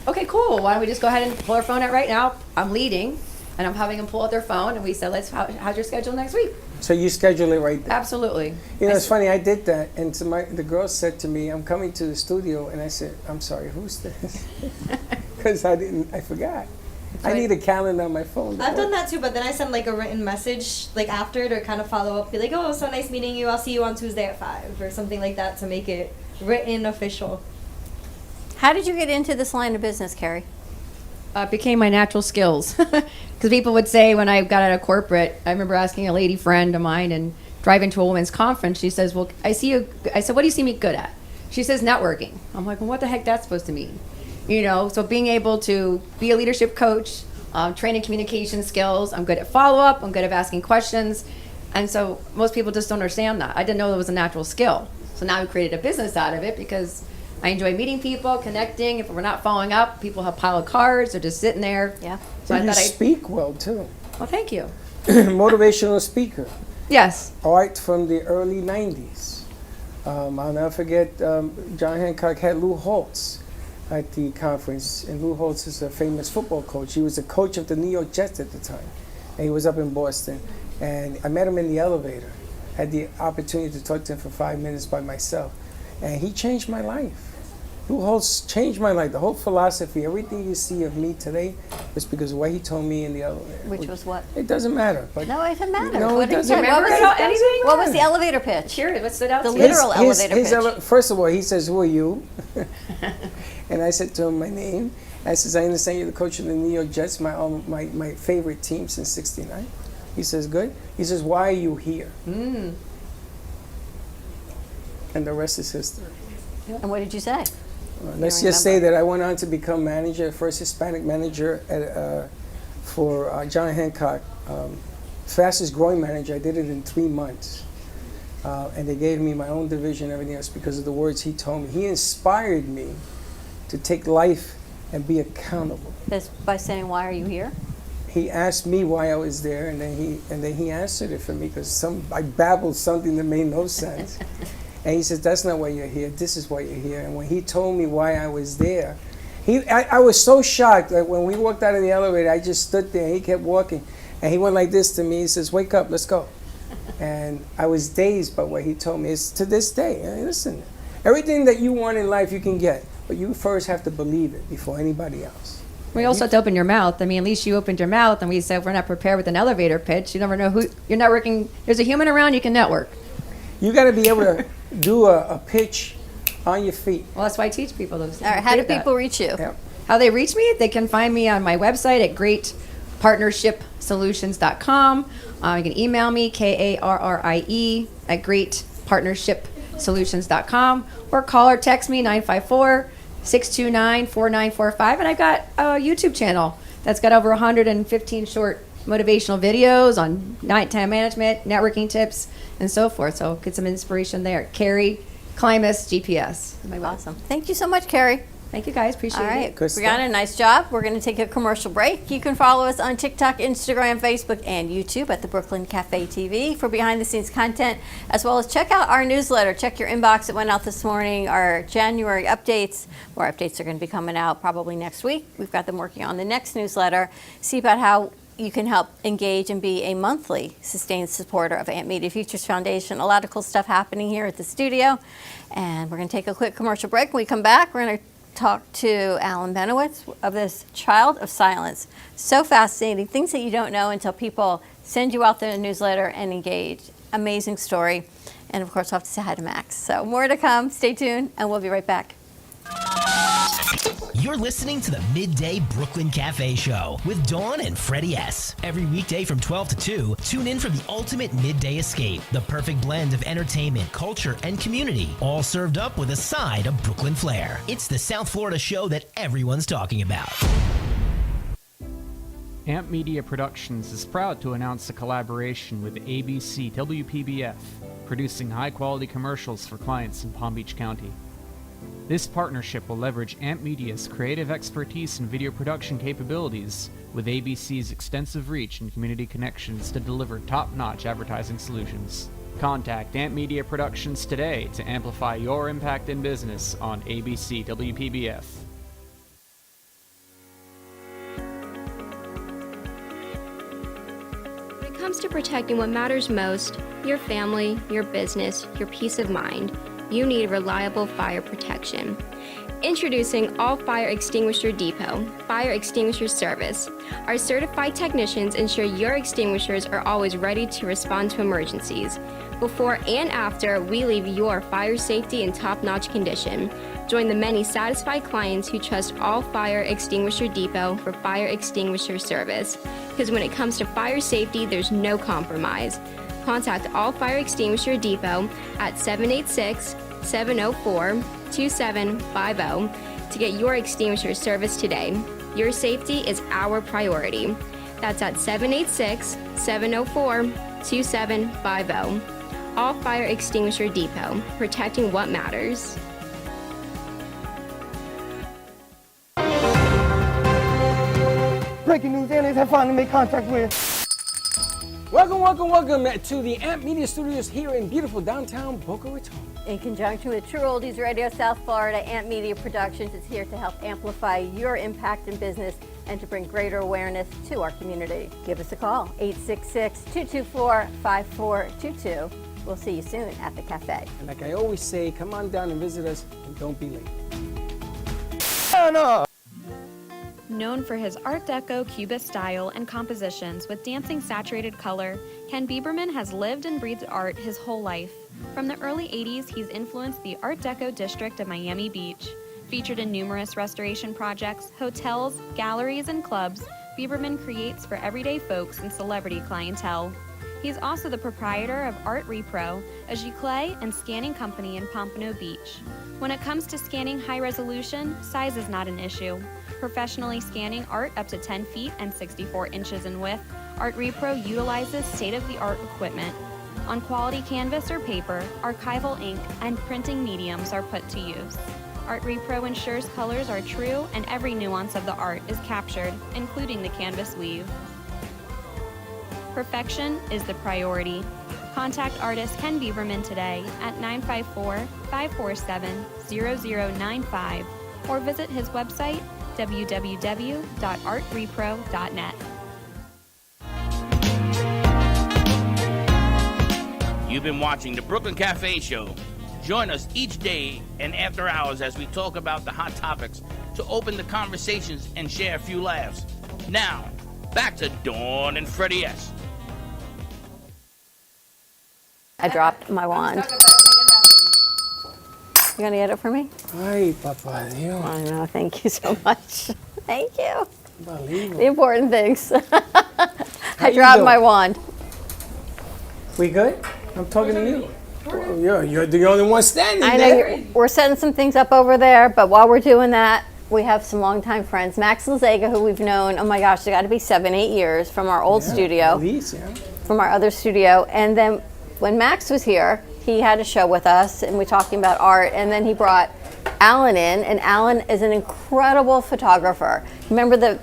Speaker 5: Okay, cool. Why don't we just go ahead and pull our phone out right now? I'm leading, and I'm having them pull out their phone, and we said, how's your schedule next week?
Speaker 2: So you schedule it right there?
Speaker 5: Absolutely.
Speaker 2: You know, it's funny, I did that, and the girl said to me, I'm coming to the studio, and I said, I'm sorry, who's this? Because I forgot. I need a calendar on my phone.
Speaker 7: I've done that too, but then I send like a written message like after to kind of follow up, be like, oh, so nice meeting you. I'll see you on Tuesday at 5 or something like that to make it written official.
Speaker 3: How did you get into this line of business, Carrie?
Speaker 5: It became my natural skills. Because people would say when I got out of corporate, I remember asking a lady friend of mine and driving to a women's conference, she says, well, I said, what do you see me good at? She says, networking. I'm like, well, what the heck that's supposed to mean? You know, so being able to be a leadership coach, training communication skills, I'm good at follow-up, I'm good at asking questions. And so most people just don't understand that. I didn't know it was a natural skill. So now we created a business out of it because I enjoy meeting people, connecting. If we're not following up, people have a pile of cards, they're just sitting there.
Speaker 3: Yeah.
Speaker 5: So I
Speaker 2: You
Speaker 5: thought
Speaker 2: speak well, too.
Speaker 5: well, thank you.
Speaker 2: Motivational speaker.
Speaker 5: Yes.
Speaker 2: Art from the early 90s. I'll never forget, John Hancock had Lou Holtz at the conference, and Lou Holtz is a famous football coach. He was the coach of the New York Jets at the time, and he was up in Boston. And I met him in the elevator. Had the opportunity to talk to him for 5 minutes by myself, and he changed my life. Lou Holtz changed my life. The whole philosophy, everything you see of me today was because of what he told me in the elevator.
Speaker 3: Which was what?
Speaker 2: It doesn't matter. But
Speaker 3: No, it doesn't matter.
Speaker 2: No,
Speaker 3: What
Speaker 2: it
Speaker 3: did you-
Speaker 2: doesn't
Speaker 3: what
Speaker 2: matter.
Speaker 3: was-
Speaker 5: Anything?
Speaker 3: What was the elevator pitch?
Speaker 5: Sure, what stood out
Speaker 3: The
Speaker 5: to you?
Speaker 3: literal elevator pitch.
Speaker 2: First of all, he says, who are you? And I said to him my name. I says, I understand you're the coach of the New York Jets, my favorite team since '69. He says, good. He says, why are you here? And the rest is history.
Speaker 3: And what did you say?
Speaker 2: Let's just say that I went on to become manager, first Hispanic manager for John Hancock. Fastest growing manager. I did it in 3 months. And they gave me my own division and everything else because of the words he told me. He inspired me to take life and be accountable.
Speaker 3: This by saying, why are you here?
Speaker 2: He asked me why I was there, and then he answered it for me because I babbled something that made no sense. And he says, that's not why you're here. This is why you're here. And when he told me why I was there, I was so shocked that when we walked out of the elevator, I just stood there and he kept walking. And he went like this to me. He says, wake up, let's go. And I was dazed by what he told me. It's to this day. Listen, everything that you want in life you can get, but you first have to believe it before anybody else.
Speaker 5: We also have to open your mouth. I mean, at least you opened your mouth, and we said we're not prepared with an elevator pitch. You never know who you're networking. There's a human around, you can network.
Speaker 2: You got to be able to do a pitch on your feet.
Speaker 5: Well, that's why I teach people those.
Speaker 3: All right, how do people reach you?
Speaker 2: Yep.
Speaker 5: How they reach me? They can find me on my website at greatpartnershipsolutions.com. You can email me, KARRIE, at greatpartnershipsolutions.com, or call or text me, 954-629-4945. And I've got a YouTube channel that's got over 115 short motivational videos on nighttime management, networking tips, and so forth. So get some inspiration there. Carrie Climas GPS.
Speaker 3: Awesome. Thank you so much, Carrie.
Speaker 5: Thank you guys. Appreciate
Speaker 3: All right,
Speaker 5: it.
Speaker 2: Good stuff.
Speaker 3: Brianna, nice job. We're going to take a commercial break. You can follow us on TikTok, Instagram, Facebook, and YouTube at the Brooklyn Cafe TV for behind-the-scenes content, as well as check out our newsletter. Check your inbox. It went out this morning, our January updates. More updates are going to be coming out probably next week. We've got them working on the next newsletter. See about how you can help engage and be a monthly sustained supporter of Amp Media Futures Foundation. A lot of cool stuff happening here at the studio. And we're going to take a quick commercial break. When we come back, we're going to talk to Alan Benowitz of this Child of Silence. So fascinating. Things that you don't know until people send you out the newsletter and engage. Amazing story. And of course, we'll have to say hi to Max. So more to come. Stay tuned, and we'll be right back.
Speaker 9: You're listening to the Midday Brooklyn Cafe Show with Dawn and Freddie S. Every weekday from 12 to 2, tune in for the ultimate midday escape. The perfect blend of entertainment, culture, and community, all served up with a side of Brooklyn flair. It's the South Florida show that everyone's talking about.
Speaker 10: Amp Media Productions is proud to announce a collaboration with ABC WPBF, producing high-quality commercials for clients in Palm Beach County. This partnership will leverage Amp Media's creative expertise and video production capabilities with ABC's extensive reach and community connections to deliver top-notch advertising solutions. Contact Amp Media Productions today to amplify your impact in business on ABC WPBF.
Speaker 11: When it comes to protecting what matters most, your family, your business, your peace of mind, you need reliable fire protection. Introducing All Fire Extinguisher Depot, Fire Extinguisher Service. Our certified technicians ensure your extinguishers are always ready to respond to emergencies. Before and after, we leave your fire safety in top-notch condition. Join the many satisfied clients who trust All Fire Extinguisher Depot for fire extinguisher service. Because when it comes to fire safety, there's no compromise. Contact All Fire Extinguisher Depot at 786-704-2750 to get your extinguisher service today. Your safety is our priority. That's at 786-704-2750. All Fire Extinguisher Depot, protecting what matters.
Speaker 12: Breaking news, aliens have finally made contact with.
Speaker 2: Welcome to the Amp Media Studios here in beautiful downtown Boca Raton.
Speaker 3: In conjunction with True Oldies Radio South Florida, Amp Media Productions is here to help amplify your impact in business and to bring greater awareness to our community. Give us a call, 866-224-5422. We'll see you soon at the cafe.
Speaker 2: And like I always say, come on down and visit us and don't be late.
Speaker 13: Known for his Art Deco Cubist style and compositions with dancing saturated color, Ken Bieberman has lived and breathed art his whole life. From the early 80s, he's influenced the Art Deco district of Miami Beach. Featured in numerous restoration projects, hotels, galleries, and clubs, Bieberman creates for everyday folks and celebrity clientele. He's also the proprietor of Art Repro, a giclée and scanning company in Pompano Beach. When it comes to scanning high resolution, size is not an issue. Professionally scanning art up to 10 feet and 64 inches in width, Art Repro utilizes state-of-the-art equipment. On quality canvas or paper, archival ink and printing mediums are put to use. Art Repro ensures colors are true and every nuance of the art is captured, including the canvas weave. Perfection is the priority. Contact artist Ken Bieberman today at 954-547-0095 or visit his website www.artrepro.net.
Speaker 1: You've been watching the Brooklyn Cafe Show. Join us each day and after hours as we talk about the hot topics to open the conversations and share a few laughs. Now, back to Dawn and Freddie S.
Speaker 3: I dropped my wand. You gonna get it for me?
Speaker 2: Ay, Papa Dios.
Speaker 3: Oh, no, thank you so much. Thank you.
Speaker 2: Unbelievable.
Speaker 3: The important things.
Speaker 2: How
Speaker 3: I
Speaker 2: you
Speaker 3: dropped
Speaker 2: doing?
Speaker 3: my wand.
Speaker 2: We good? I'm talking to you. Well, you're the only one standing
Speaker 3: I know
Speaker 2: there.
Speaker 3: we're setting some things up over there, but while we're doing that, we have some longtime friends. Max Lazega, who we've known, oh my gosh, they got to be 7-8 years from our old studio.
Speaker 2: At least, yeah.
Speaker 3: From our other studio. And then when Max was here, he had a show with us, and we're talking about art, and then he brought Alan in, and Alan is an incredible photographer. Remember the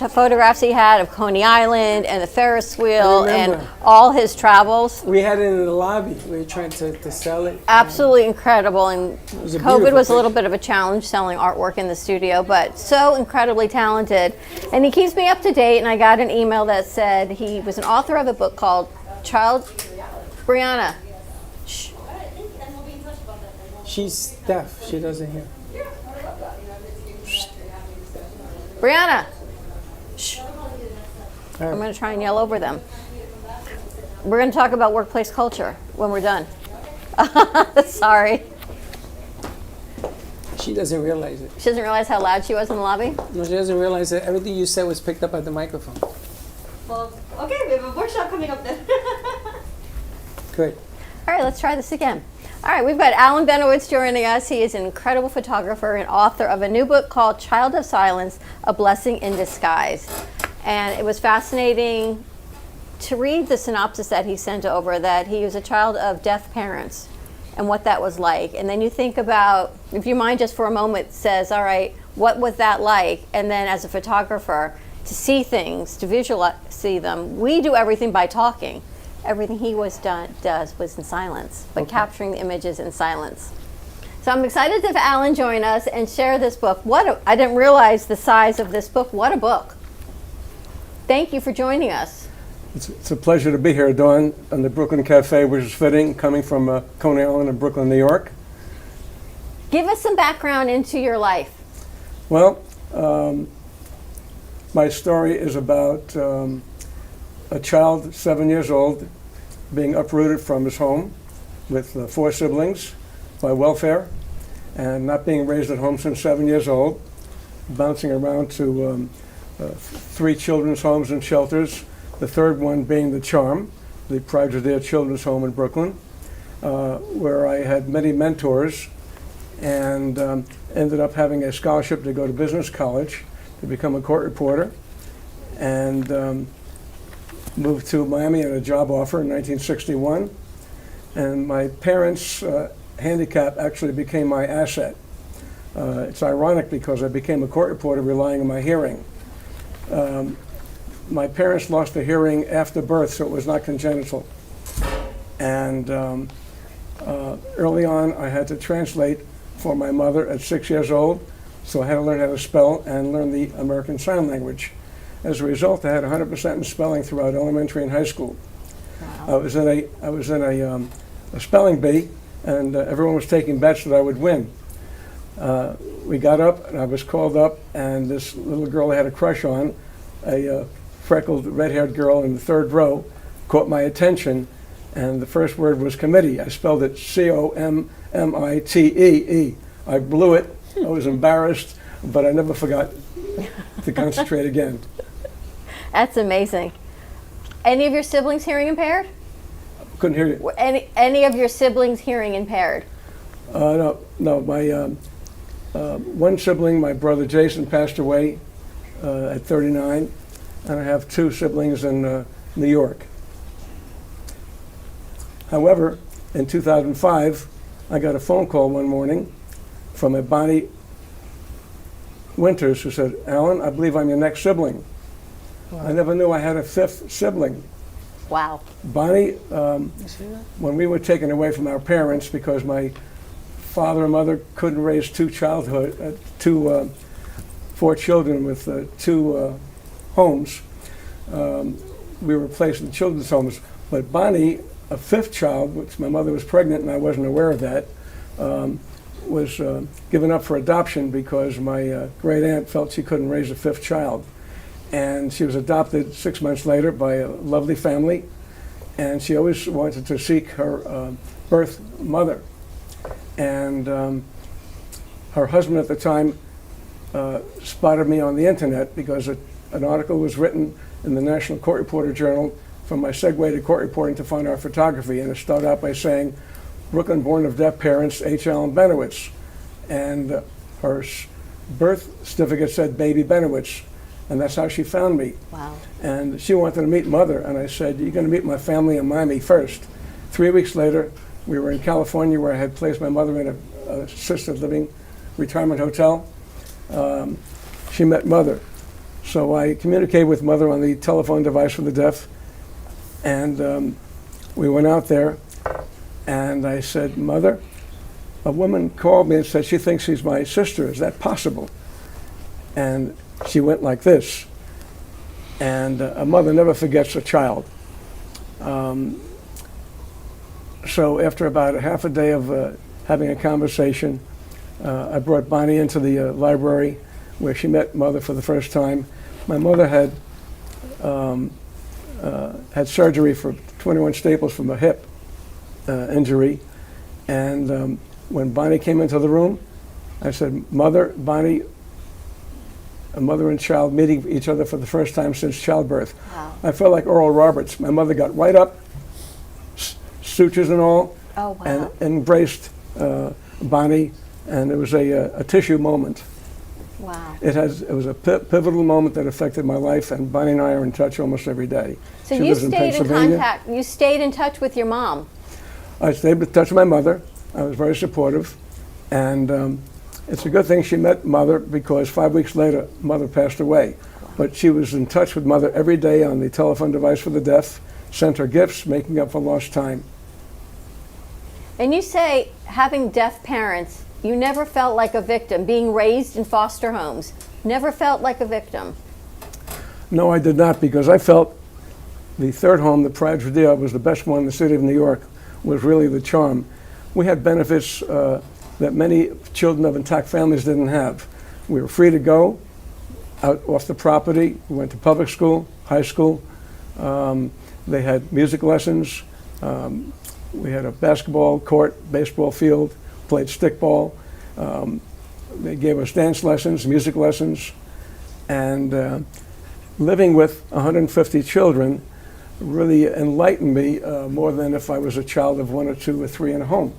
Speaker 3: photographs he had of Coney Island and the Ferris wheel and all his travels?
Speaker 2: We had it in the lobby. We were trying to sell it.
Speaker 3: Absolutely incredible, and
Speaker 2: was a
Speaker 3: COVID
Speaker 2: beautiful
Speaker 3: was a little
Speaker 2: thing.
Speaker 3: bit of a challenge selling artwork in the studio, but so incredibly talented. And he keeps me up to date, and I got an email that said he was an author of a book called Brianna. Shh.
Speaker 2: She's deaf. She doesn't hear.
Speaker 3: Brianna. Shh. I'm going to try and yell over them. We're going to talk about workplace culture when we're done. Sorry.
Speaker 2: She doesn't realize it.
Speaker 3: She doesn't realize how loud she was in the lobby?
Speaker 2: No, she doesn't realize that everything you said was picked up at the microphone.
Speaker 7: Well, okay, we have a workshop coming up then.
Speaker 2: Good.
Speaker 3: All right, let's try this again. All right, we've got Alan Benowitz joining us. He is an incredible photographer and author of a new book called Child of Silence, A Blessing in Disguise. And it was fascinating to read the synopsis that he sent over, that he was a child of deaf parents and what that was like. And then you think about, if your mind just for a moment says, all right, what was that like? And then as a photographer, to see things, to visualize, see them. We do everything by talking. Everything he does was in silence, but capturing the images in silence. So I'm excited to have Alan join us and share this book. I didn't realize the size of this book. What a book. Thank you for joining us.
Speaker 14: It's a pleasure to be here, Dawn, on the Brooklyn Cafe, which is fitting, coming from Coney Island in Brooklyn, New York.
Speaker 3: Give us some background into your life.
Speaker 14: Well, my story is about a child, 7 years old, being uprooted from his home with 4 siblings by welfare and not being raised at home since 7 years old, bouncing around to 3 children's homes and shelters, the third one being the Charm, the Pride Children's Home in Brooklyn, where I had many mentors and ended up having a scholarship to go to business college to become a court reporter, and moved to Miami on a job offer in 1961. And my parents' handicap actually became my asset. It's ironic because I became a court reporter relying on my hearing. My parents lost their hearing after birth, so it was not congenital. And early on, I had to translate for my mother at 6 years old, so I had to learn how to spell and learn the American Sign Language. As a result, I had 100% in spelling throughout elementary and high school. Wow. I was in a spelling bee, and everyone was taking bets that I would win. We got up, and I was called up, and this little girl I had a crush on, a freckled, red-haired girl in the third row, caught my attention, and the first word was committee. I spelled it Commitee. I blew it. I was embarrassed, but I never forgot to concentrate again.
Speaker 3: That's amazing. Any of your siblings hearing impaired?
Speaker 14: Couldn't hear you.
Speaker 3: Any of your siblings hearing impaired?
Speaker 14: No. My one sibling, my brother Jason, passed away at 39, and I have 2 siblings in New York. However, in 2005, I got a phone call one morning from a Bonnie Winters who said, "Alan, I believe I'm your next sibling." Wow. I never knew I had a 5th sibling.
Speaker 3: Wow.
Speaker 14: Bonnie, when we were taken away from our parents because my father and mother couldn't raise 4 children with 2 homes, we were placed in children's homes. But Bonnie, a 5th child, which my mother was pregnant and I wasn't aware of that, was given up for adoption because my great aunt felt she couldn't raise a 5th child. And she was adopted 6 months later by a lovely family, and she always wanted to seek her birth mother. And her husband at the time spotted me on the internet because an article was written in the National Court Reporter Journal from my segue to court reporting to fine art photography, and it started out by saying, "Brooklyn born of deaf parents, H. Allen Benowitz." And her birth certificate said Baby Benowitz, and that's how she found me.
Speaker 3: Wow.
Speaker 14: And she wanted to meet Mother, and I said, "You're going to meet my family in Miami first." 3 weeks later, we were in California where I had placed my mother in a assisted living retirement hotel. She met Mother. So I communicated with Mother on the telephone device for the deaf, and we went out there, and I said, "Mother, a woman called me and said she thinks she's my sister. Is that possible?" And she went like this. And a mother never forgets a child. So after about half a day of having a conversation, I brought Bonnie into the library where she met Mother for the first time. My mother had surgery for 21 staples from a hip injury, and when Bonnie came into the room, I said, Mother, Bonnie, a mother and child meeting each other for the first time since childbirth.
Speaker 3: Wow.
Speaker 14: I felt like Oral Roberts. My mother got right up, sutures and all,
Speaker 3: Oh, wow.
Speaker 14: and embraced Bonnie, and it was a tissue moment.
Speaker 3: Wow.
Speaker 14: It was a pivotal moment that affected my life, and Bonnie and I are in touch almost every day.
Speaker 3: So
Speaker 14: She
Speaker 3: you
Speaker 14: lives in
Speaker 3: stayed in
Speaker 14: Pennsylvania.
Speaker 3: contact, you stayed in touch with your mom.
Speaker 14: I stayed in touch with my mother. I was very supportive, and it's a good thing she met Mother, because 5 weeks later, Mother passed away. But she was in touch with Mother every day on the telephone device for the deaf, sent her gifts, making up for lost time.
Speaker 3: And you say, having deaf parents, you never felt like a victim, being raised in foster homes, never felt like a victim.
Speaker 14: No, I did not, because I felt the third home, the Pride Rodeo, was the best one in the city of New York, was really the charm. We had benefits that many children of intact families didn't have. We were free to go out off the property. We went to public school, high school. They had music lessons. We had a basketball court, baseball field, played stickball. They gave us dance lessons, music lessons, and living with 150 children really enlightened me more than if I was a child of 1 or 2 or 3 in a home,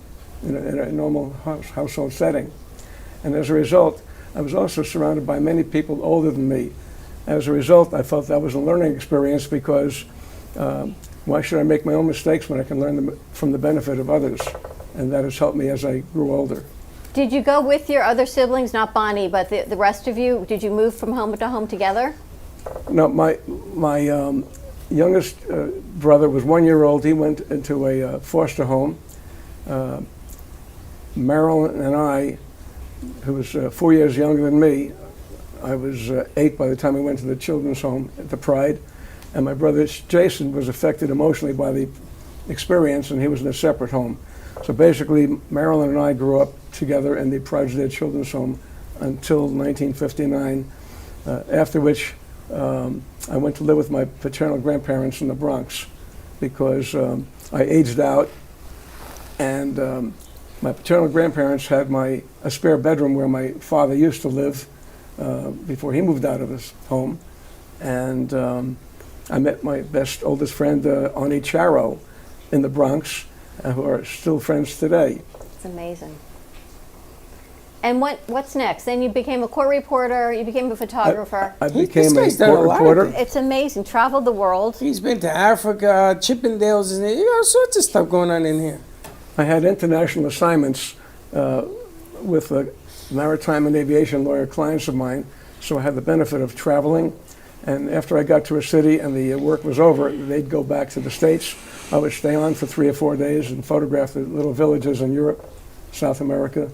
Speaker 14: in a normal household setting. And as a result, I was also surrounded by many people older than me. As a result, I felt that was a learning experience, because why should I make my own mistakes when I can learn them from the benefit of others? And that has helped me as I grew older.
Speaker 3: Did you go with your other siblings, not Bonnie, but the rest of you? Did you move from home to home together?
Speaker 14: No, my youngest brother was 1 year old. He went into a foster home. Marilyn and I, who was 4 years younger than me, I was 8 by the time we went to the children's home at the Pride, and my brother Jason was affected emotionally by the experience, and he was in a separate home. So basically, Marilyn and I grew up together in the Pride Children's Home until 1959, after which I went to live with my paternal grandparents in the Bronx, because I aged out, and my paternal grandparents had a spare bedroom where my father used to live before he moved out of his home. And I met my oldest friend, Ani Charo, in the Bronx, who are still friends today.
Speaker 3: It's amazing. And what's next? Then you became a court reporter, you became a photographer.
Speaker 14: I became a court reporter.
Speaker 3: It's amazing. Traveled the world.
Speaker 2: He's been to Africa, Chippendales, and all sorts of stuff going on in here.
Speaker 14: I had international assignments with maritime and aviation lawyer clients of mine, so I had the benefit of traveling. And after I got to a city and the work was over, they'd go back to the States. I would stay on for 3 or 4 days and photograph the little villages in Europe, South America.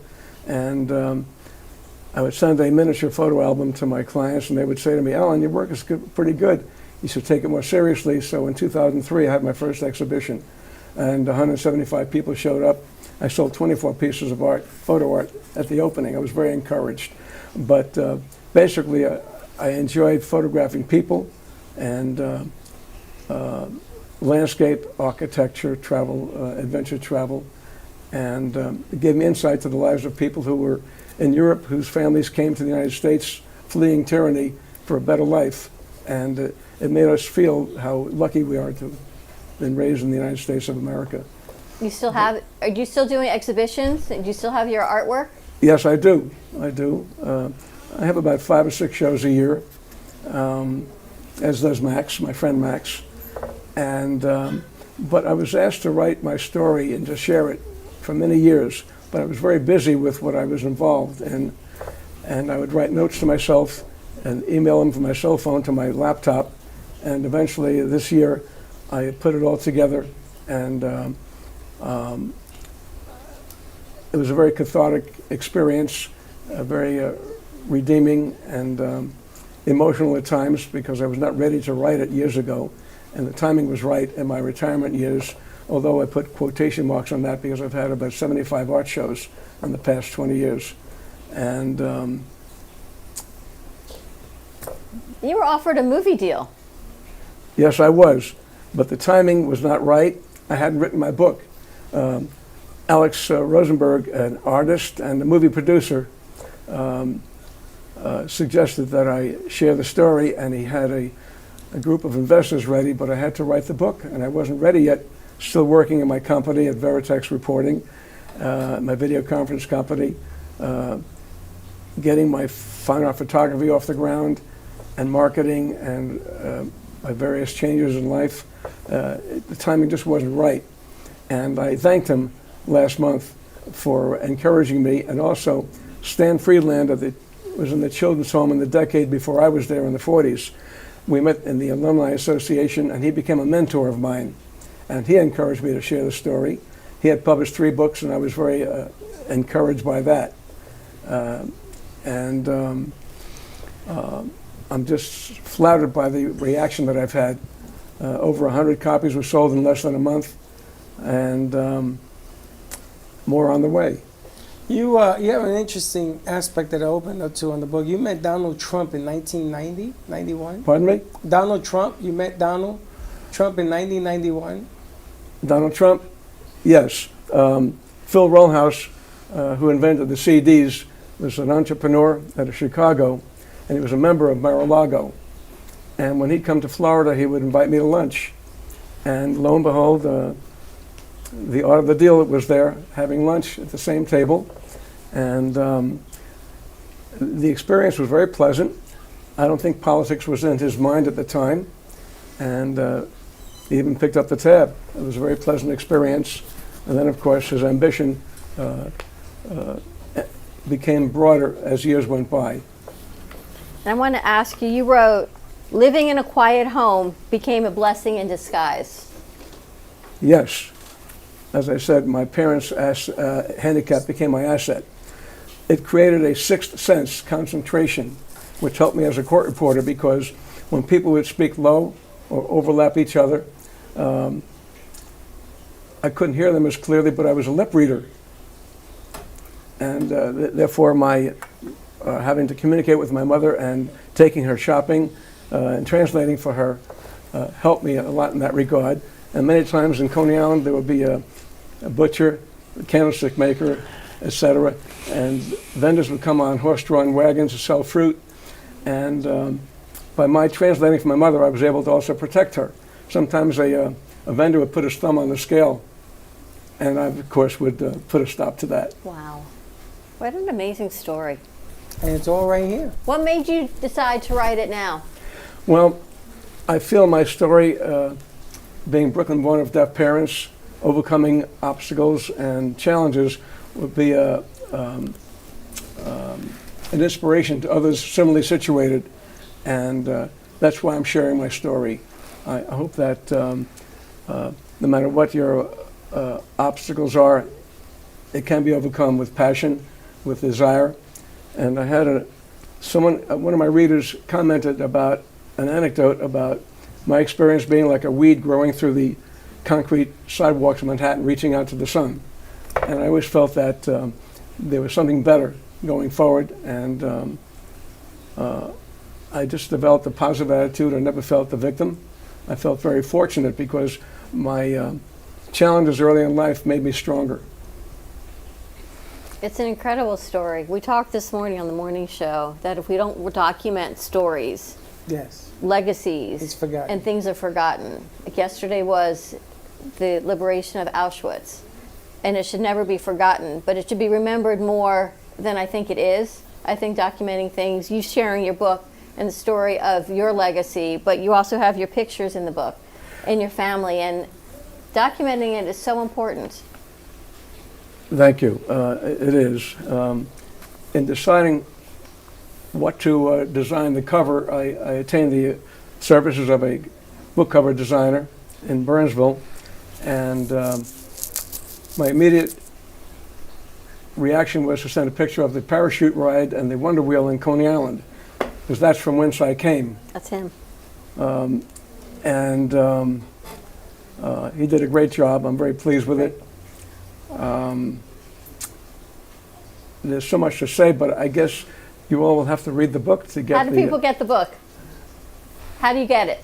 Speaker 14: And I would send a miniature photo album to my clients, and they would say to me, Alan, your work is pretty good. You should take it more seriously. So in 2003, I had my first exhibition, and 175 people showed up. I sold 24 pieces of art, photo art, at the opening. I was very encouraged. But basically, I enjoyed photographing people and landscape, architecture, travel, adventure travel, and it gave me insight to the lives of people who were in Europe, whose families came to the United States fleeing tyranny for a better life. And it made us feel how lucky we are to have been raised in the United States of America.
Speaker 3: You still have, are you still doing exhibitions? Do you still have your artwork?
Speaker 14: Yes, I do. I do. I have about 5 or 6 shows a year, as does Max, my friend Max. And but I was asked to write my story and to share it for many years, but I was very busy with what I was involved in, and I would write notes to myself and email them from my cell phone to my laptop, and eventually this year I put it all together, and it was a very cathartic experience, very redeeming and emotional at times, because I was not ready to write it years ago, and the timing was right in my retirement years, although I put quotation marks on that because I've had about 75 art shows in the past 20 years. And
Speaker 3: you were offered a movie deal.
Speaker 14: Yes, I was, but the timing was not right. I hadn't written my book. Alex Rosenberg, an artist and a movie producer, suggested that I share the story, and he had a group of investors ready, but I had to write the book, and I wasn't ready yet. Still working in my company at Veritex Reporting, my video conference company, getting my fine art photography off the ground, and marketing, and my various changes in life. The timing just wasn't right. And I thanked him last month for encouraging me, and also Stan Friedlander, that was in the children's home in the decade before I was there in the 40s. We met in the Alumni Association, and he became a mentor of mine. And he encouraged me to share the story. He had published 3 books, and I was very encouraged by that. I'm just flattered by the reaction that I've had. Over 100 copies were sold in less than a month, and more on the way.
Speaker 2: You have an interesting aspect that I opened up to on the book. You met Donald Trump in 1990, 91?
Speaker 14: Pardon me?
Speaker 2: Donald Trump, you met Donald Trump in 1991?
Speaker 14: Donald Trump? Yes. Phil Rollhouse, who invented the CDs, was an entrepreneur out of Chicago, and he was a member of Mar-a-Lago. And when he'd come to Florida, he would invite me to lunch. And lo and behold, the art of the deal was there, having lunch at the same table. And the experience was very pleasant. I don't think politics was in his mind at the time. And he even picked up the tab. It was a very pleasant experience. And then, of course, his ambition became broader as years went by.
Speaker 3: I want to ask you, you wrote, living in a quiet home became a blessing in disguise.
Speaker 14: Yes. As I said, my parents' handicap became my asset. It created a sixth sense concentration, which helped me as a court reporter, because when people would speak low or overlap each other, I couldn't hear them as clearly, but I was a lip reader. And therefore, my having to communicate with my mother and taking her shopping and translating for her helped me a lot in that regard. And many times in Coney Island, there would be a butcher, a candlestick maker, etc. And vendors would come on horse-drawn wagons to sell fruit. And by my translating for my mother, I was able to also protect her. Sometimes a vendor would put his thumb on the scale, and I, of course, would put a stop to that.
Speaker 3: Wow. What an amazing story.
Speaker 2: And it's all right here.
Speaker 3: What made you decide to write it now?
Speaker 14: Well, I feel my story, being Brooklyn-born of deaf parents, overcoming obstacles and challenges, would be an inspiration to others similarly situated, and that's why I'm sharing my story. I hope that no matter what your obstacles are, it can be overcome with passion, with desire. And I had one of my readers commented about an anecdote about my experience being like a weed growing through the concrete sidewalks of Manhattan, reaching out to the sun. And I always felt that there was something better going forward, and I just developed a positive attitude. I never felt the victim. I felt very fortunate because my challenges early in life made me stronger.
Speaker 3: It's an incredible story. We talked this morning on the morning show that if we don't document stories,
Speaker 2: yes,
Speaker 3: legacies,
Speaker 2: it's forgotten.
Speaker 3: And things are forgotten. Like yesterday was the liberation of Auschwitz, and it should never be forgotten, but it should be remembered more than I think it is. I think documenting things, you sharing your book and the story of your legacy, but you also have your pictures in the book and your family, and documenting it is so important.
Speaker 14: Thank you. It is. In deciding what to design the cover, I attained the services of a book cover designer in Burnsville, and my immediate reaction was to send a picture of the parachute ride and the Wonder Wheel in Coney Island, because that's from whence I came.
Speaker 3: That's him.
Speaker 14: He did a great job. I'm very pleased with it. There's so much to say, but I guess you all will have to read the book to get.
Speaker 3: How do people get the book? How do you get it?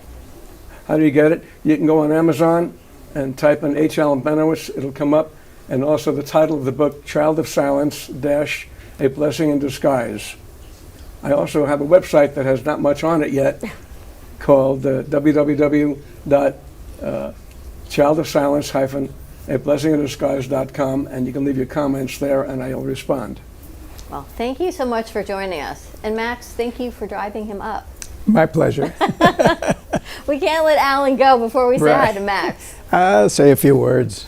Speaker 14: How do you get it? You can go on Amazon and type in H. Allen Benowitz. It'll come up, and also the title of the book, Child of Silence a blessing in disguise. I also have a website that has not much on it yet called www.childofsilence-a-blessingindisguise.com, and you can leave your comments there and I'll respond.
Speaker 3: Well, thank you so much for joining us. And Max, thank you for driving him up.
Speaker 8: My pleasure.
Speaker 3: We can't let Alan go before we say hi to Max.
Speaker 8: I'll say a few words.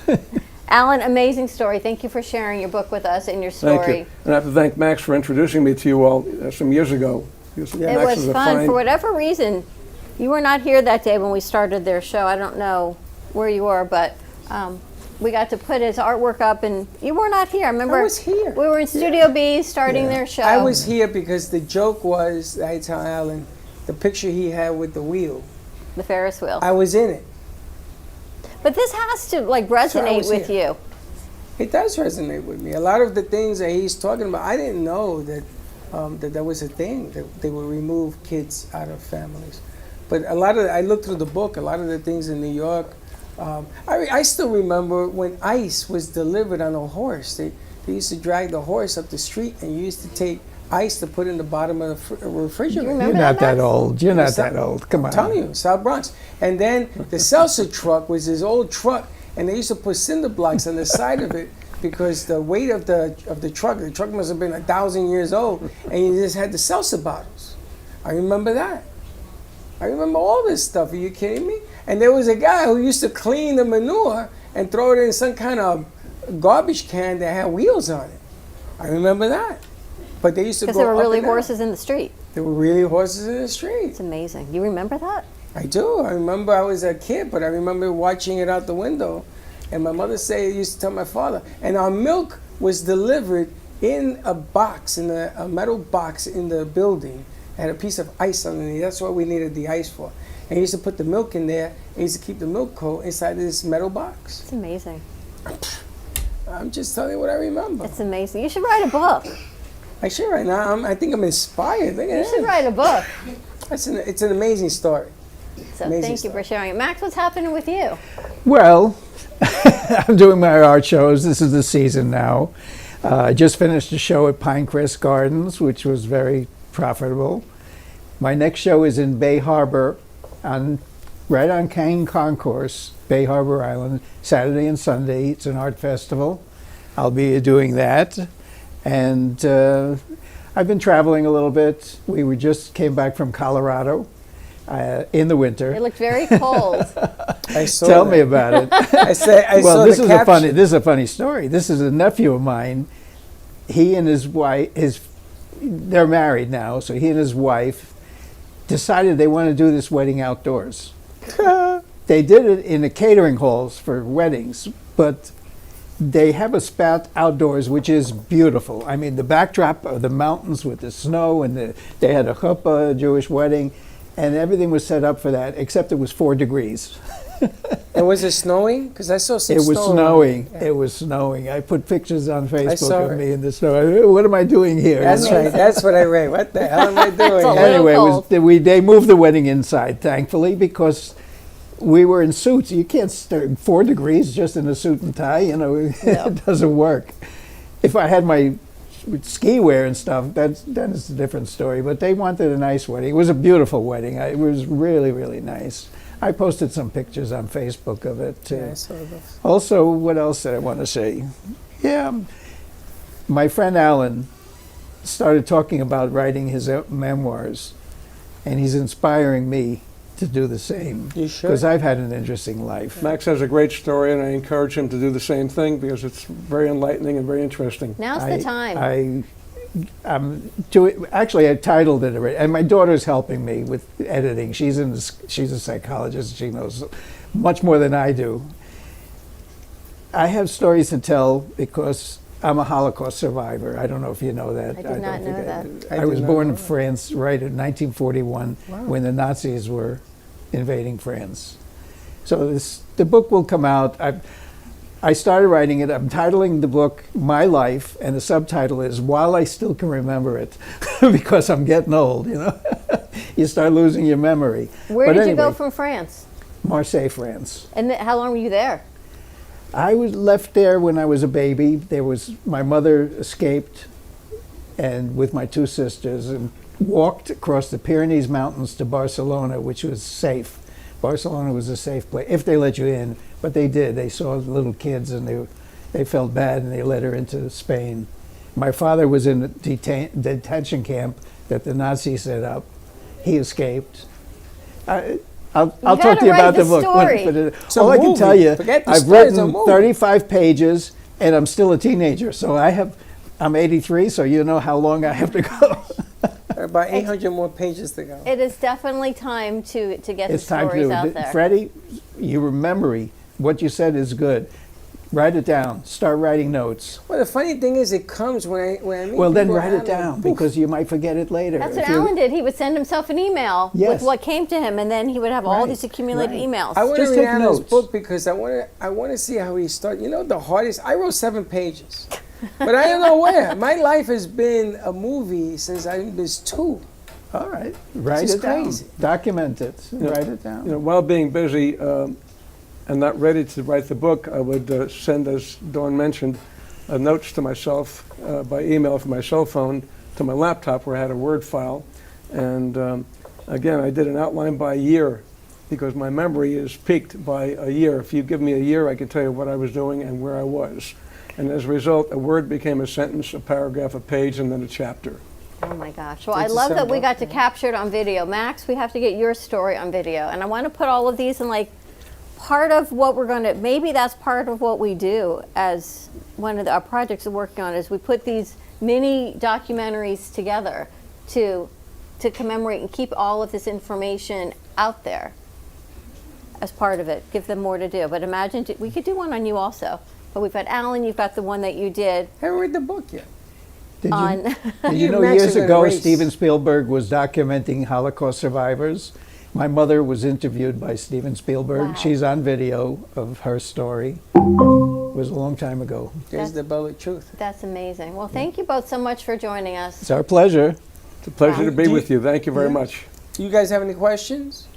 Speaker 3: Alan, amazing story. Thank you for sharing your book with us and your story.
Speaker 14: Thank you. And I have to thank Max for introducing me to you all some years ago.
Speaker 3: It was fun. For whatever reason, you were not here that day when we started their show. I don't know where you were, but we got to put his artwork up, and you were not here. I remember
Speaker 2: I was here.
Speaker 3: We were in Studio B starting their show.
Speaker 2: I was here because the joke was, I tell Alan, the picture he had with the wheel.
Speaker 3: The Ferris wheel.
Speaker 2: I was in it.
Speaker 3: But this has to resonate with you.
Speaker 2: It does resonate with me. A lot of the things that he's talking about, I didn't know that that was a thing, that they would remove kids out of families. But I looked through the book, a lot of the things in New York. I still remember when ice was delivered on a horse. They used to drag the horse up the street, and you used to take ice to put in the bottom of the refrigerator.
Speaker 8: You're not that old. You're not that old. Come on.
Speaker 2: I'm telling you, South Bronx. And then the seltzer truck was his old truck, and they used to put cinder blocks on the side of it because the weight of the truck must have been 1,000 years old, and you just had the seltzer bottles. I remember that. I remember all this stuff. Are you kidding me? And there was a guy who used to clean the manure and throw it in some kind of garbage can that had wheels on it. I remember that. But they used to go
Speaker 3: because there were
Speaker 2: up
Speaker 3: really
Speaker 2: and down.
Speaker 3: horses in the street.
Speaker 2: There were really horses in the street.
Speaker 3: It's amazing. You remember that?
Speaker 2: I do. I remember I was a kid, but I remember watching it out the window. And my mother used to tell my father. And our milk was delivered in a box, a metal box in the building. It had a piece of ice underneath. That's what we needed the ice for. And he used to put the milk in there. And he used to keep the milk cold inside this metal box.
Speaker 3: It's amazing.
Speaker 2: I'm just telling you what I remember.
Speaker 3: It's amazing. You should write a book.
Speaker 2: I should right now. I think I'm inspired.
Speaker 3: You should write a book.
Speaker 2: It's an amazing story.
Speaker 3: So thank you for sharing it. Max, what's happening with you?
Speaker 8: Well, I'm doing my art shows. This is the season now. I just finished a show at Pinecrest Gardens, which was very profitable. My next show is in Bay Harbor, right on Kane Concourse, Bay Harbor Island, Saturday and Sunday. It's an art festival. I'll be doing that. And I've been traveling a little bit. We just came back from Colorado in the winter.
Speaker 3: It looked very cold.
Speaker 2: I saw
Speaker 8: Tell
Speaker 2: that.
Speaker 8: me about it.
Speaker 2: I
Speaker 8: well,
Speaker 2: saw
Speaker 8: this
Speaker 2: the
Speaker 8: is
Speaker 2: caption.
Speaker 8: this is a funny story. This is a nephew of mine. He and his wife, they're married now, so he and his wife decided they want to do this wedding outdoors. They did it in the catering halls for weddings, but they have a spout outdoors, which is beautiful. I mean, the backdrop of the mountains with the snow, and they had a chuppah, a Jewish wedding, and everything was set up for that, except it was 4 degrees.
Speaker 2: And was it snowing? Because I saw some
Speaker 8: It
Speaker 2: snow.
Speaker 8: was snowing.
Speaker 2: Yeah.
Speaker 8: It was snowing. I put pictures on Facebook
Speaker 2: saw
Speaker 8: of
Speaker 2: it.
Speaker 8: me in the snow. What am I doing here?
Speaker 2: That's right. That's what I read. What the hell am I doing?
Speaker 8: Anyway, they moved the wedding inside, thankfully, because we were in suits. You can't start 4 degrees just in a suit and tie. You know, it doesn't work. If I had my ski wear and stuff, then it's a different story. But they wanted a nice wedding. It was a beautiful wedding. It was really, really nice. I posted some pictures on Facebook of it too.
Speaker 2: Yeah, I saw those.
Speaker 8: Also, what else did I want to say? Yeah, my friend Alan started talking about writing his memoirs, and he's inspiring me to do the same.
Speaker 2: You should.
Speaker 8: Because I've had an interesting life.
Speaker 14: Max has a great story, and I encourage him to do the same thing because it's very enlightening and very interesting.
Speaker 3: Now's the time.
Speaker 8: Actually, I titled it already, and my daughter's helping me with editing. She's a psychologist. She knows much more than I do. I have stories to tell because I'm a Holocaust survivor. I don't know if you know that.
Speaker 3: I did not know that.
Speaker 8: I was born in France right in 1941 when the Nazis were invading France. So the book will come out. I started writing it. I'm titling the book My Life, and the subtitle is While I Still Can Remember It, because I'm getting old, you know. You start losing your memory.
Speaker 3: Where did you go from France?
Speaker 8: Marseille, France.
Speaker 3: And how long were you there?
Speaker 8: I was left there when I was a baby. My mother escaped and with my two sisters, and walked across the Pyrenees Mountains to Barcelona, which was safe. Barcelona was a safe place, if they let you in, but they did. They saw little kids and they felt bad and they let her into Spain. My father was in a detention camp that the Nazis set up. He escaped. I'll talk to you about the book. All I can tell you, I've written 35 pages and I'm still a teenager. So I'm 83, so you know how long I have to go.
Speaker 2: About 800 more pages to go.
Speaker 3: It is definitely time to get
Speaker 8: It's
Speaker 3: the
Speaker 8: time
Speaker 3: stories
Speaker 8: to,
Speaker 3: out there.
Speaker 8: Freddie, you remember what you said is good. Write it down. Start writing notes.
Speaker 2: Well, the funny thing is, it comes when I meet
Speaker 8: Well, then
Speaker 2: people
Speaker 8: write it
Speaker 2: around
Speaker 8: down
Speaker 2: me.
Speaker 8: because you might forget it later.
Speaker 3: That's what Alan did. He would send himself an email
Speaker 8: Yes.
Speaker 3: with what came to him, and then he would have all
Speaker 8: Right,
Speaker 3: these accumulated
Speaker 8: right.
Speaker 3: emails.
Speaker 2: I want to
Speaker 8: Just
Speaker 2: read
Speaker 8: take
Speaker 2: Alan's
Speaker 8: notes.
Speaker 2: book because I want to see how he started. You know, the hardest. I wrote 7 pages, but I don't know where. My life has been a movie since I was 2.
Speaker 8: All right. Write
Speaker 2: This
Speaker 8: it
Speaker 2: is
Speaker 8: down.
Speaker 2: crazy.
Speaker 8: Document it. Write it down.
Speaker 14: You know, while being busy and not ready to write the book, I would send, as Dawn mentioned, notes to myself by email from my cell phone to my laptop where I had a Word file. And again, I did an outline by year because my memory is peaked by a year. If you give me a year, I can tell you what I was doing and where I was. And as a result, a word became a sentence, a paragraph, a page, and then a chapter.
Speaker 3: Oh my gosh. Well, I love that we got to capture it on video. Max, we have to get your story on video. And I want to put all of these in part of what we're going to, maybe that's part of what we do as one of our projects we're working on is we put these mini documentaries together to commemorate and keep all of this information out there as part of it. Give them more to do. But imagine, we could do one on you also. But we've got Alan, you've got the one that you did.
Speaker 2: I haven't read the book yet.
Speaker 8: Did
Speaker 2: You
Speaker 8: you know
Speaker 2: Max
Speaker 8: years
Speaker 2: are gonna
Speaker 8: ago
Speaker 2: race.
Speaker 8: Steven Spielberg was documenting Holocaust survivors? My mother was interviewed by Steven Spielberg.
Speaker 3: Wow.
Speaker 8: She's on video of her story. It was a long time ago.
Speaker 2: There's the bullet truth.
Speaker 3: That's amazing. Well, thank you both so much for joining us.
Speaker 8: It's our pleasure.
Speaker 14: It's a pleasure to be
Speaker 2: Do you-
Speaker 14: with you. Thank you very much.
Speaker 2: Do you guys have any questions?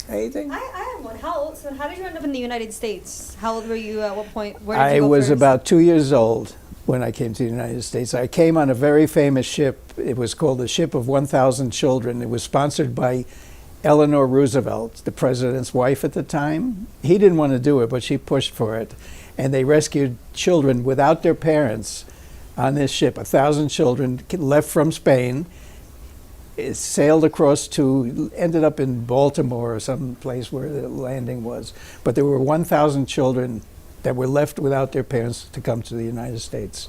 Speaker 2: Anything?
Speaker 7: I have one. How did you end up in the United States? How old were you at what point? Where did
Speaker 8: I
Speaker 7: you go
Speaker 8: was
Speaker 7: first?
Speaker 8: about 2 years old when I came to the United States. I came on a very famous ship. It was called the Ship of 1,000 Children. It was sponsored by Eleanor Roosevelt, the president's wife at the time. He didn't want to do it, but she pushed for it. And they rescued children without their parents on this ship. 1,000 children left from Spain. It sailed across ended up in Baltimore or some place where the landing was. But there were 1,000 children that were left without their parents to come to the United States.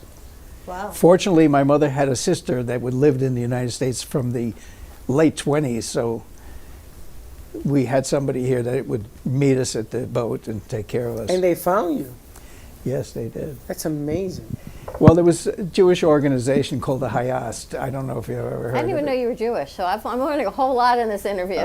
Speaker 7: Wow.
Speaker 8: Fortunately, my mother had a sister that lived in the United States from the late 20s, so we had somebody here that would meet us at the boat and take care of us.
Speaker 2: And they found you.
Speaker 8: Yes, they did.
Speaker 2: That's amazing.
Speaker 8: Well, there was a Jewish organization called the Hayast. I don't know if you've ever heard of it.
Speaker 3: I didn't even know you were Jewish, so I'm learning a whole lot in this interview.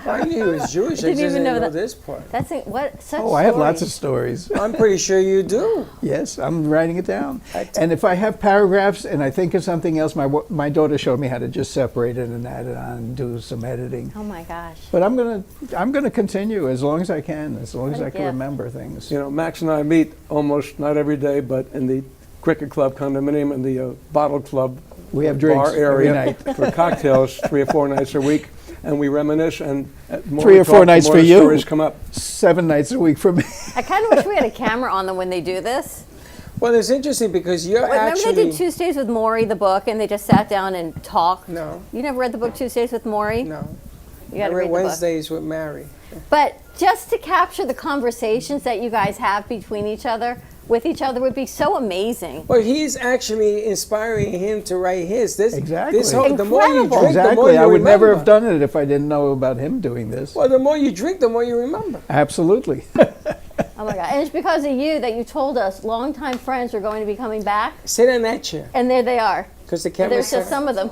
Speaker 2: I knew he was Jewish. I
Speaker 3: Didn't
Speaker 2: just
Speaker 3: even
Speaker 2: didn't
Speaker 3: know
Speaker 2: know
Speaker 3: that.
Speaker 2: this part.
Speaker 3: That's such
Speaker 8: Oh, I have lots of stories.
Speaker 2: I'm pretty sure you do.
Speaker 8: Yes, I'm writing it down. And if I have paragraphs and I think of something else, my daughter showed me how to just separate it and add it on and do some editing.
Speaker 3: Oh my gosh.
Speaker 8: But I'm gonna continue as long as I can, as long as I can
Speaker 3: gift.
Speaker 8: remember things.
Speaker 14: You know, Max and I meet almost not every day, but in the Cricket Club condominium and the Bottle Club
Speaker 8: We have
Speaker 14: bar
Speaker 8: drinks every
Speaker 14: area
Speaker 8: night.
Speaker 14: for cocktails 3 or 4 nights a week, and we reminisce. And more
Speaker 8: 3
Speaker 14: we
Speaker 8: or
Speaker 14: talk,
Speaker 8: 4
Speaker 14: the
Speaker 8: nights
Speaker 14: more
Speaker 8: for
Speaker 14: the
Speaker 8: you.
Speaker 14: Stories come up.
Speaker 8: 7 nights a week for me.
Speaker 3: I kind of wish we had a camera on them when they do this.
Speaker 2: Well, it's interesting because you're
Speaker 3: Remember
Speaker 2: actually...
Speaker 3: they did Tuesdays with Maury, the book, and they just sat down and talked?
Speaker 2: No.
Speaker 3: You never read the book Tuesdays with Maury?
Speaker 2: No.
Speaker 3: You got
Speaker 2: I
Speaker 3: to
Speaker 2: read
Speaker 3: read the book.
Speaker 2: Wednesdays with Mary.
Speaker 3: But just to capture the conversations that you guys have between each other, with each other, would be so amazing.
Speaker 2: Well, he's actually inspiring him to write his.
Speaker 8: Exactly.
Speaker 2: The more you drink, the more
Speaker 8: Exactly.
Speaker 2: you
Speaker 8: I would never
Speaker 2: remember.
Speaker 8: have done it if I didn't know about him doing this.
Speaker 2: Well, the more you drink, the more you remember.
Speaker 8: Absolutely.
Speaker 3: Oh my God. And it's because of you that you told us longtime friends are going to be coming back.
Speaker 2: Sit in that chair.
Speaker 3: And there they are.
Speaker 2: Because the
Speaker 3: And
Speaker 2: camera
Speaker 3: there's just some of them.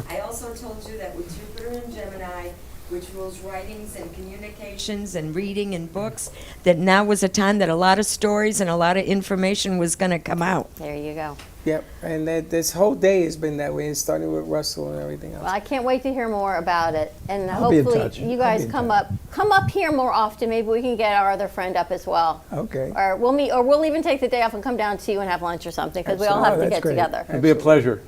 Speaker 15: I also told you that with Jupiter and Gemini, which rules writings and communications and reading and books, that now was a time that a lot of stories and a lot of information was going to come out.
Speaker 3: There you go.
Speaker 2: Yep, and this whole day has been that way. It started with Russell and everything else.
Speaker 3: Well, I can't wait to hear more about it, and
Speaker 8: I'll be in
Speaker 3: hopefully
Speaker 8: touch.
Speaker 3: you
Speaker 8: I'll
Speaker 3: guys
Speaker 8: be in
Speaker 3: come up here more often. Maybe we can get our other friend up as well.
Speaker 8: Okay.
Speaker 3: Or we'll meet, or we'll even take the day off and come down to you and have lunch or something, because we all have to
Speaker 8: That's
Speaker 3: get
Speaker 8: great.
Speaker 3: together.
Speaker 14: It'd be a pleasure.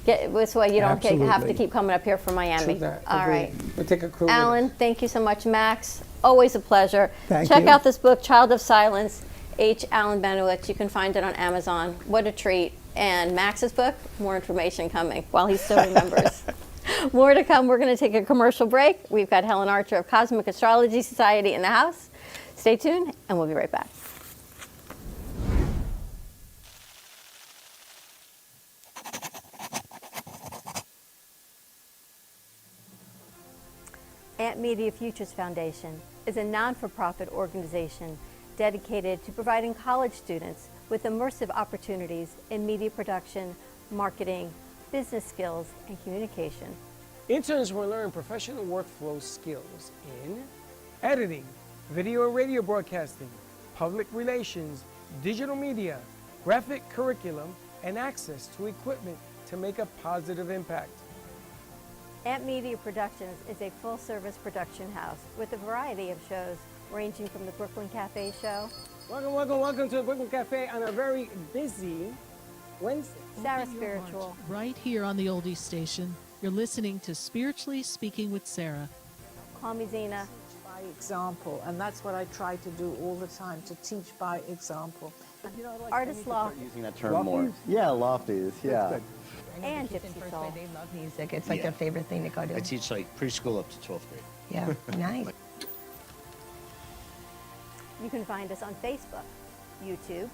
Speaker 3: This way you don't have
Speaker 8: Absolutely.
Speaker 3: to keep coming up here from Miami.
Speaker 2: True that.
Speaker 3: All
Speaker 2: Agreed.
Speaker 3: right.
Speaker 2: We'll take a crew with us.
Speaker 3: Alan, thank you so much. Max, always a pleasure.
Speaker 8: Thank
Speaker 3: Check
Speaker 8: you.
Speaker 3: out this book, Child of Silence, H. Alan Benowitz. You can find it on Amazon. What a treat. And Max's book, more information coming while he still remembers. More to come. We're going to take a commercial break. We've got Helen Archer of Cosmic Astrology Society in the house. Stay tuned, and we'll be right back. Ant Media Futures Foundation is a non-for-profit organization dedicated to providing college students with immersive opportunities in media production, marketing, business skills, and communication.
Speaker 2: Interns will learn professional workflow skills in editing, video and radio broadcasting, public relations, digital media, graphic curriculum, and access to equipment to make a positive impact.
Speaker 3: Ant Media Productions is a full-service production house with a variety of shows ranging from the Brooklyn Cafe show.
Speaker 2: Welcome to the Brooklyn Cafe on a very busy Wednesday.
Speaker 3: Sarah Spiritual.
Speaker 16: Right here on the Oldies station, you're listening to Spiritually Speaking with Sarah.
Speaker 3: Call me Zena.
Speaker 17: By example, and that's what I try to do all the time, to teach by example.
Speaker 3: Artist Law.
Speaker 18: Using that term more. Yeah, lofties, yeah.
Speaker 3: And Gypsy Soul.
Speaker 19: They love music. It's like their favorite thing to go to.
Speaker 18: I teach like preschool up to 12th grade.
Speaker 19: Yeah, nice.
Speaker 3: You can find us on Facebook, YouTube,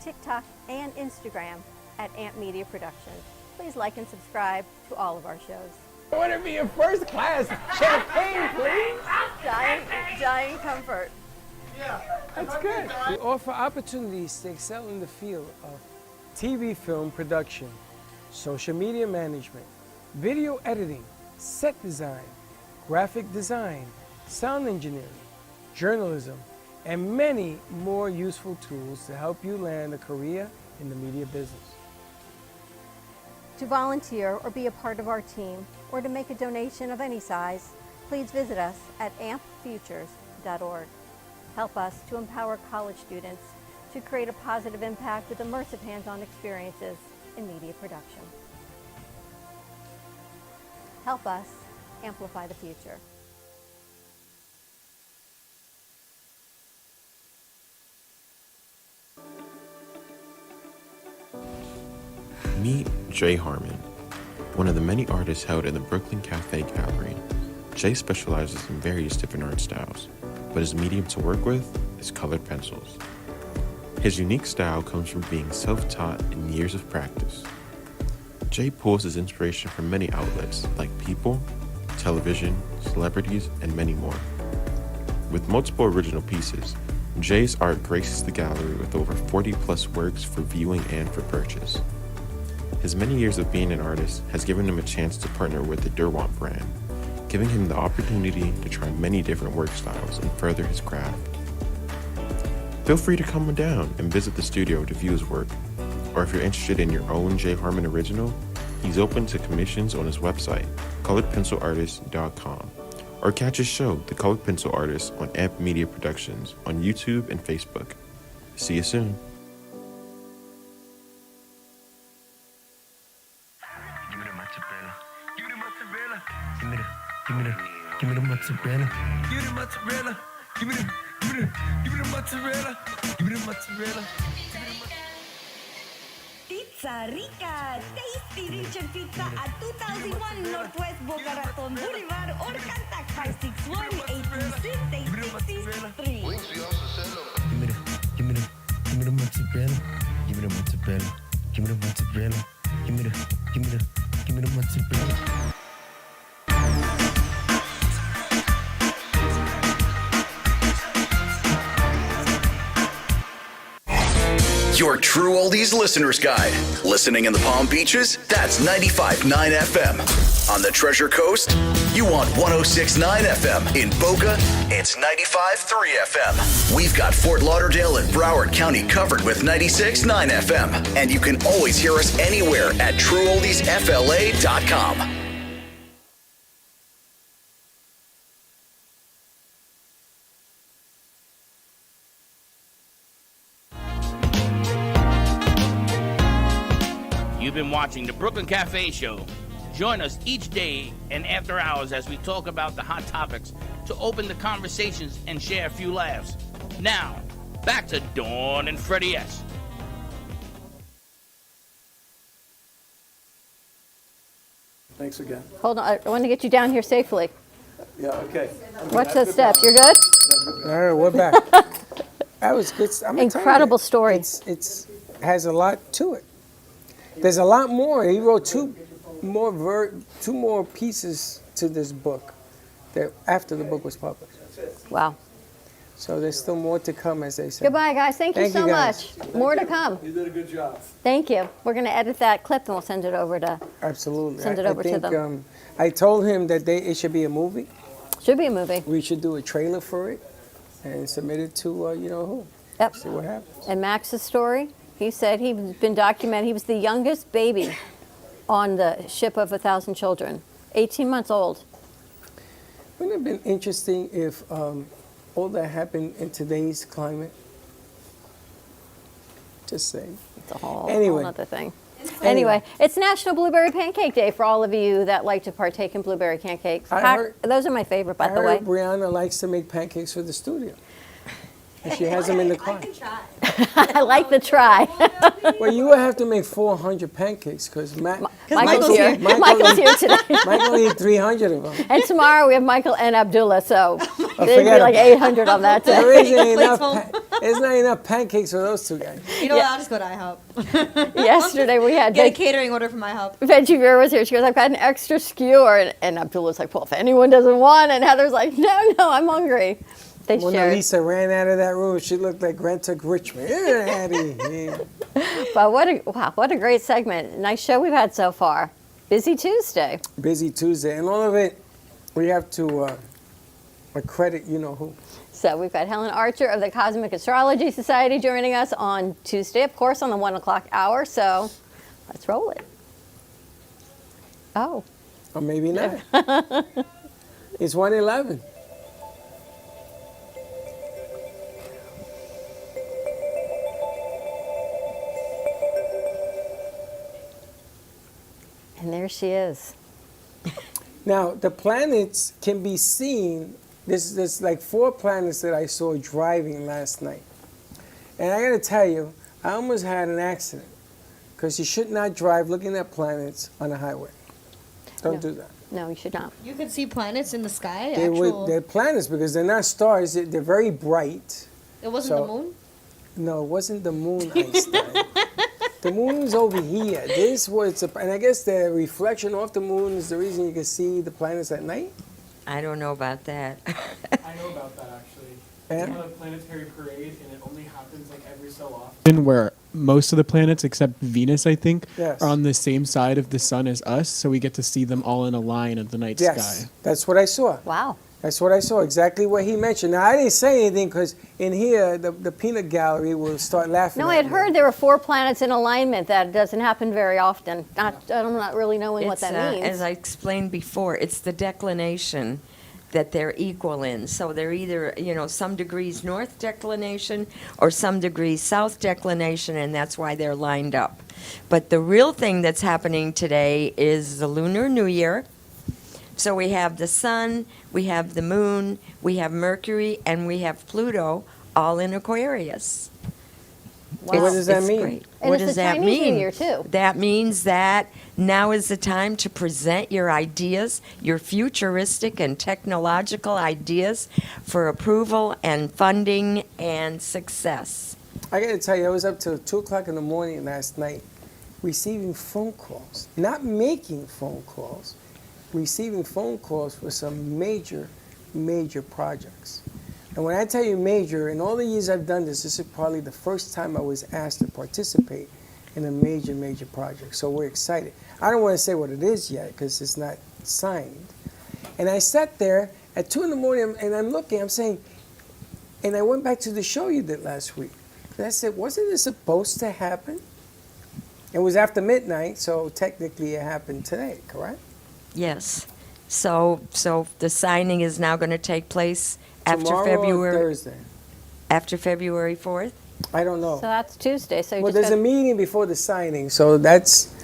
Speaker 3: TikTok, and Instagram at Ant Media Productions. Please like and subscribe to all of our shows.
Speaker 2: I want to be in first class. Champagne, please.
Speaker 3: Giant comfort.
Speaker 2: That's good. We offer opportunities to excel in the field of TV film production, social media management, video editing, set design, graphic design, sound engineering, journalism, and many more useful tools to help you land a career in the media business.
Speaker 3: To volunteer or be a part of our team, or to make a donation of any size, please visit us at ampfutures.org. Help us to empower college students to create a positive impact with immersive hands-on experiences in media production. Help us amplify the future.
Speaker 20: Meet Jay Harmon, one of the many artists held in the Brooklyn Cafe Gallery. Jay specializes in various different art styles, but his medium to work with is colored pencils. His unique style comes from being self-taught and years of practice. Jay pulls his inspiration from many outlets like people, television, celebrities, and many more. With multiple original pieces, Jay's art graces the gallery with over 40 plus works for viewing and for purchase. His many years of being an artist has given him a chance to partner with the Derwent brand, giving him the opportunity to try many different work styles and further his craft. Feel free to come on down and visit the studio to view his work, or if you're interested in your own Jay Harmon original, he's open to commissions on his website, coloredpencilartist.com, or catch his show, The Colored Pencil Artist, on Amp Media Productions on YouTube and Facebook. See you soon.
Speaker 21: Give me the mozzarella. Give me the mozzarella. Give me the mozzarella. Give me the mozzarella.
Speaker 22: Pizza Rica, tasty Richard Pizza at 2001 Northwest Boca Raton Boulevard or contact 561-826-8663.
Speaker 21: Give me the mozzarella. Give me the mozzarella. Give me the mozzarella. Give me the mozzarella.
Speaker 4: Your True Oldies Listener's Guide. Listening in the Palm Beaches? That's 95.9 FM. On the Treasure Coast? You want 106.9 FM. In Boca? It's 95.3 FM. We've got Fort Lauderdale and Broward County covered with 96.9 FM. And you can always hear us anywhere at TrueOldiesFLA.com.
Speaker 1: You've been watching the Brooklyn Cafe Show. Join us each day and after hours as we talk about the hot topics to open the conversations and share a few laughs. Now, back to Dawn and Freddy S.
Speaker 14: Thanks again.
Speaker 3: Hold on, I want to get you down here safely.
Speaker 14: Yeah, okay.
Speaker 3: Watch those steps. You're good?
Speaker 2: All right, we're back. That was good. I'm gonna tell you,
Speaker 3: Incredible story.
Speaker 2: It's has a lot to it. There's a lot more. He wrote two more pieces to this book that after the book was published.
Speaker 3: Wow.
Speaker 2: So there's still more to come, as they say.
Speaker 3: Goodbye, guys. Thank you so
Speaker 2: guys.
Speaker 3: much. More to come.
Speaker 14: You did a good job.
Speaker 3: Thank you. We're going to edit that clip and we'll send it over to.
Speaker 2: Absolutely.
Speaker 3: Send it over
Speaker 2: I think,
Speaker 3: to them.
Speaker 2: I told him that it should be a movie.
Speaker 3: Should be a movie.
Speaker 2: We should do a trailer for it and submit it to you know who.
Speaker 3: Yep.
Speaker 2: See what happens.
Speaker 3: And Max's story, he said he's been documented. He was the youngest baby on the ship of 1,000 children, 18 months old.
Speaker 2: Wouldn't it have been interesting if all that happened in today's climate? Just saying.
Speaker 3: It's a whole other thing.
Speaker 2: Anyway,
Speaker 3: it's National Blueberry Pancake Day for all of you that like to partake in blueberry pancakes. Those are my favorite, by the way.
Speaker 2: I heard Brianna likes to make pancakes for the studio. And she has them in the car.
Speaker 3: I like the try.
Speaker 2: Well, you would have to make 400 pancakes because
Speaker 3: Michael's here. Michael's here today.
Speaker 2: Michael eat 300 of them.
Speaker 3: And tomorrow we have Michael and Abdullah, so there'd be
Speaker 2: forget
Speaker 3: like
Speaker 2: it.
Speaker 3: 800 on that day.
Speaker 2: There isn't enough. There's not enough pancakes for those two guys.
Speaker 7: You know what? I'll just go to IHOP.
Speaker 3: Yesterday we had
Speaker 7: Get a catering order from IHOP.
Speaker 3: Veggie Vera was here. She goes, I've got an extra skewer. And Abdullah's like, well, if anyone doesn't want, and Heather's like, no, I'm hungry. They
Speaker 2: When
Speaker 3: shared.
Speaker 2: Lisa ran out of that room, she looked like Greta Richmond. Yeah.
Speaker 3: But what a great segment. Nice show we've had so far. Busy Tuesday.
Speaker 2: Busy Tuesday. And all of it, we have to accredit you know who.
Speaker 3: So we've got Helen Archer of the Cosmic Astrology Society joining us on Tuesday, of course, on the 1 o'clock hour. So let's roll it. Oh.
Speaker 2: Or maybe not. It's 1:11.
Speaker 3: And there she is.
Speaker 2: Now, the planets can be seen. There's like 4 planets that I saw driving last night. And I got to tell you, I almost had an accident because you should not drive looking at planets on a highway. Don't do that.
Speaker 3: No, you should not.
Speaker 7: You could see planets in the sky.
Speaker 2: They're planets because they're not stars. They're very bright.
Speaker 7: It wasn't the moon?
Speaker 2: No, it wasn't the moon, Einstein. The moon's over here. This was, and I guess the reflection off the moon is the reason you can see the planets at night.
Speaker 6: I don't know about that.
Speaker 23: I know about that actually.
Speaker 2: Yeah?
Speaker 23: It's on a planetary parade, and it only happens like every so often. Where most of the planets, except Venus, I think,
Speaker 2: Yes.
Speaker 23: are on the same side of the sun as us, so we get to see them all in a line of the night
Speaker 2: Yes,
Speaker 23: sky.
Speaker 2: that's what I saw.
Speaker 3: Wow.
Speaker 2: That's what I saw, exactly what he mentioned. Now, I didn't say anything because in here, the peanut gallery will start laughing.
Speaker 3: No, I had heard there were 4 planets in alignment. That doesn't happen very often. I'm not really knowing what that means.
Speaker 6: As I explained before, it's the declination that they're equal in. So they're either, some degrees north declination or some degrees south declination, and that's why they're lined up. But the real thing that's happening today is the Lunar New Year. So we have the sun, we have the moon, we have Mercury, and we have Pluto all in Aquarius.
Speaker 2: Wow. What does that mean?
Speaker 6: Great.
Speaker 3: And
Speaker 6: What
Speaker 3: it's
Speaker 6: does
Speaker 3: the
Speaker 6: that
Speaker 3: Chinese New
Speaker 6: mean?
Speaker 3: Year, too.
Speaker 6: That means that now is the time to present your ideas, your futuristic and technological ideas for approval and funding and success.
Speaker 2: I got to tell you, I was up till 2 o'clock in the morning last night receiving phone calls, not making phone calls, receiving phone calls for some major, major projects. And when I tell you major, in all the years I've done this, this is probably the first time I was asked to participate in a major project. So we're excited. I don't want to say what it is yet because it's not signed. And I sat there at 2 in the morning and I'm looking, I'm saying, and I went back to the show you did last week. And I said, wasn't this supposed to happen? It was after midnight, so technically it happened today, correct?
Speaker 6: Yes. So the signing is now going to take place after
Speaker 2: Tomorrow
Speaker 6: February.
Speaker 2: or Thursday?
Speaker 6: After February 4th?
Speaker 2: I don't know.
Speaker 3: So that's Tuesday. So you
Speaker 2: Well,
Speaker 3: just
Speaker 2: there's a
Speaker 3: got-
Speaker 2: meeting before the signing, so that's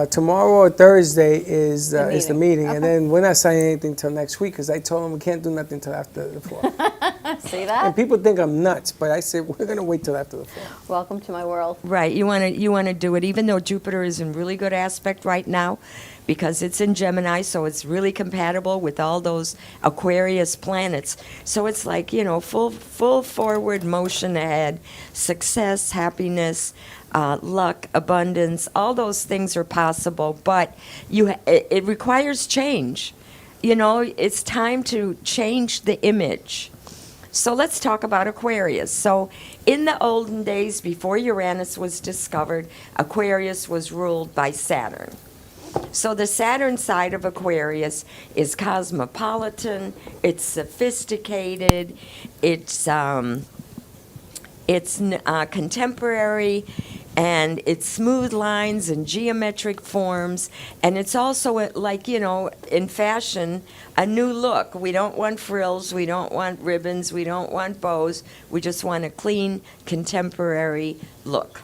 Speaker 2: tomorrow or Thursday is the meeting, and then we're not signing anything till next week because I told them we can't do nothing till after the 4th.
Speaker 3: See that?
Speaker 2: And people think I'm nuts, but I said we're gonna wait till after the 4th.
Speaker 3: Welcome to my world.
Speaker 6: Right. You want to do it, even though Jupiter is in really good aspect right now, because it's in Gemini, so it's really compatible with all those Aquarius planets. So it's like, full forward motion ahead, success, happiness, luck, abundance, all those things are possible, but it requires change. It's time to change the image. So let's talk about Aquarius. So in the olden days, before Uranus was discovered, Aquarius was ruled by Saturn. So the Saturn side of Aquarius is cosmopolitan, it's sophisticated, it's contemporary, and it's smooth lines and geometric forms, and it's also in fashion, a new look. We don't want frills, we don't want ribbons, we don't want bows, we just want a clean, contemporary look.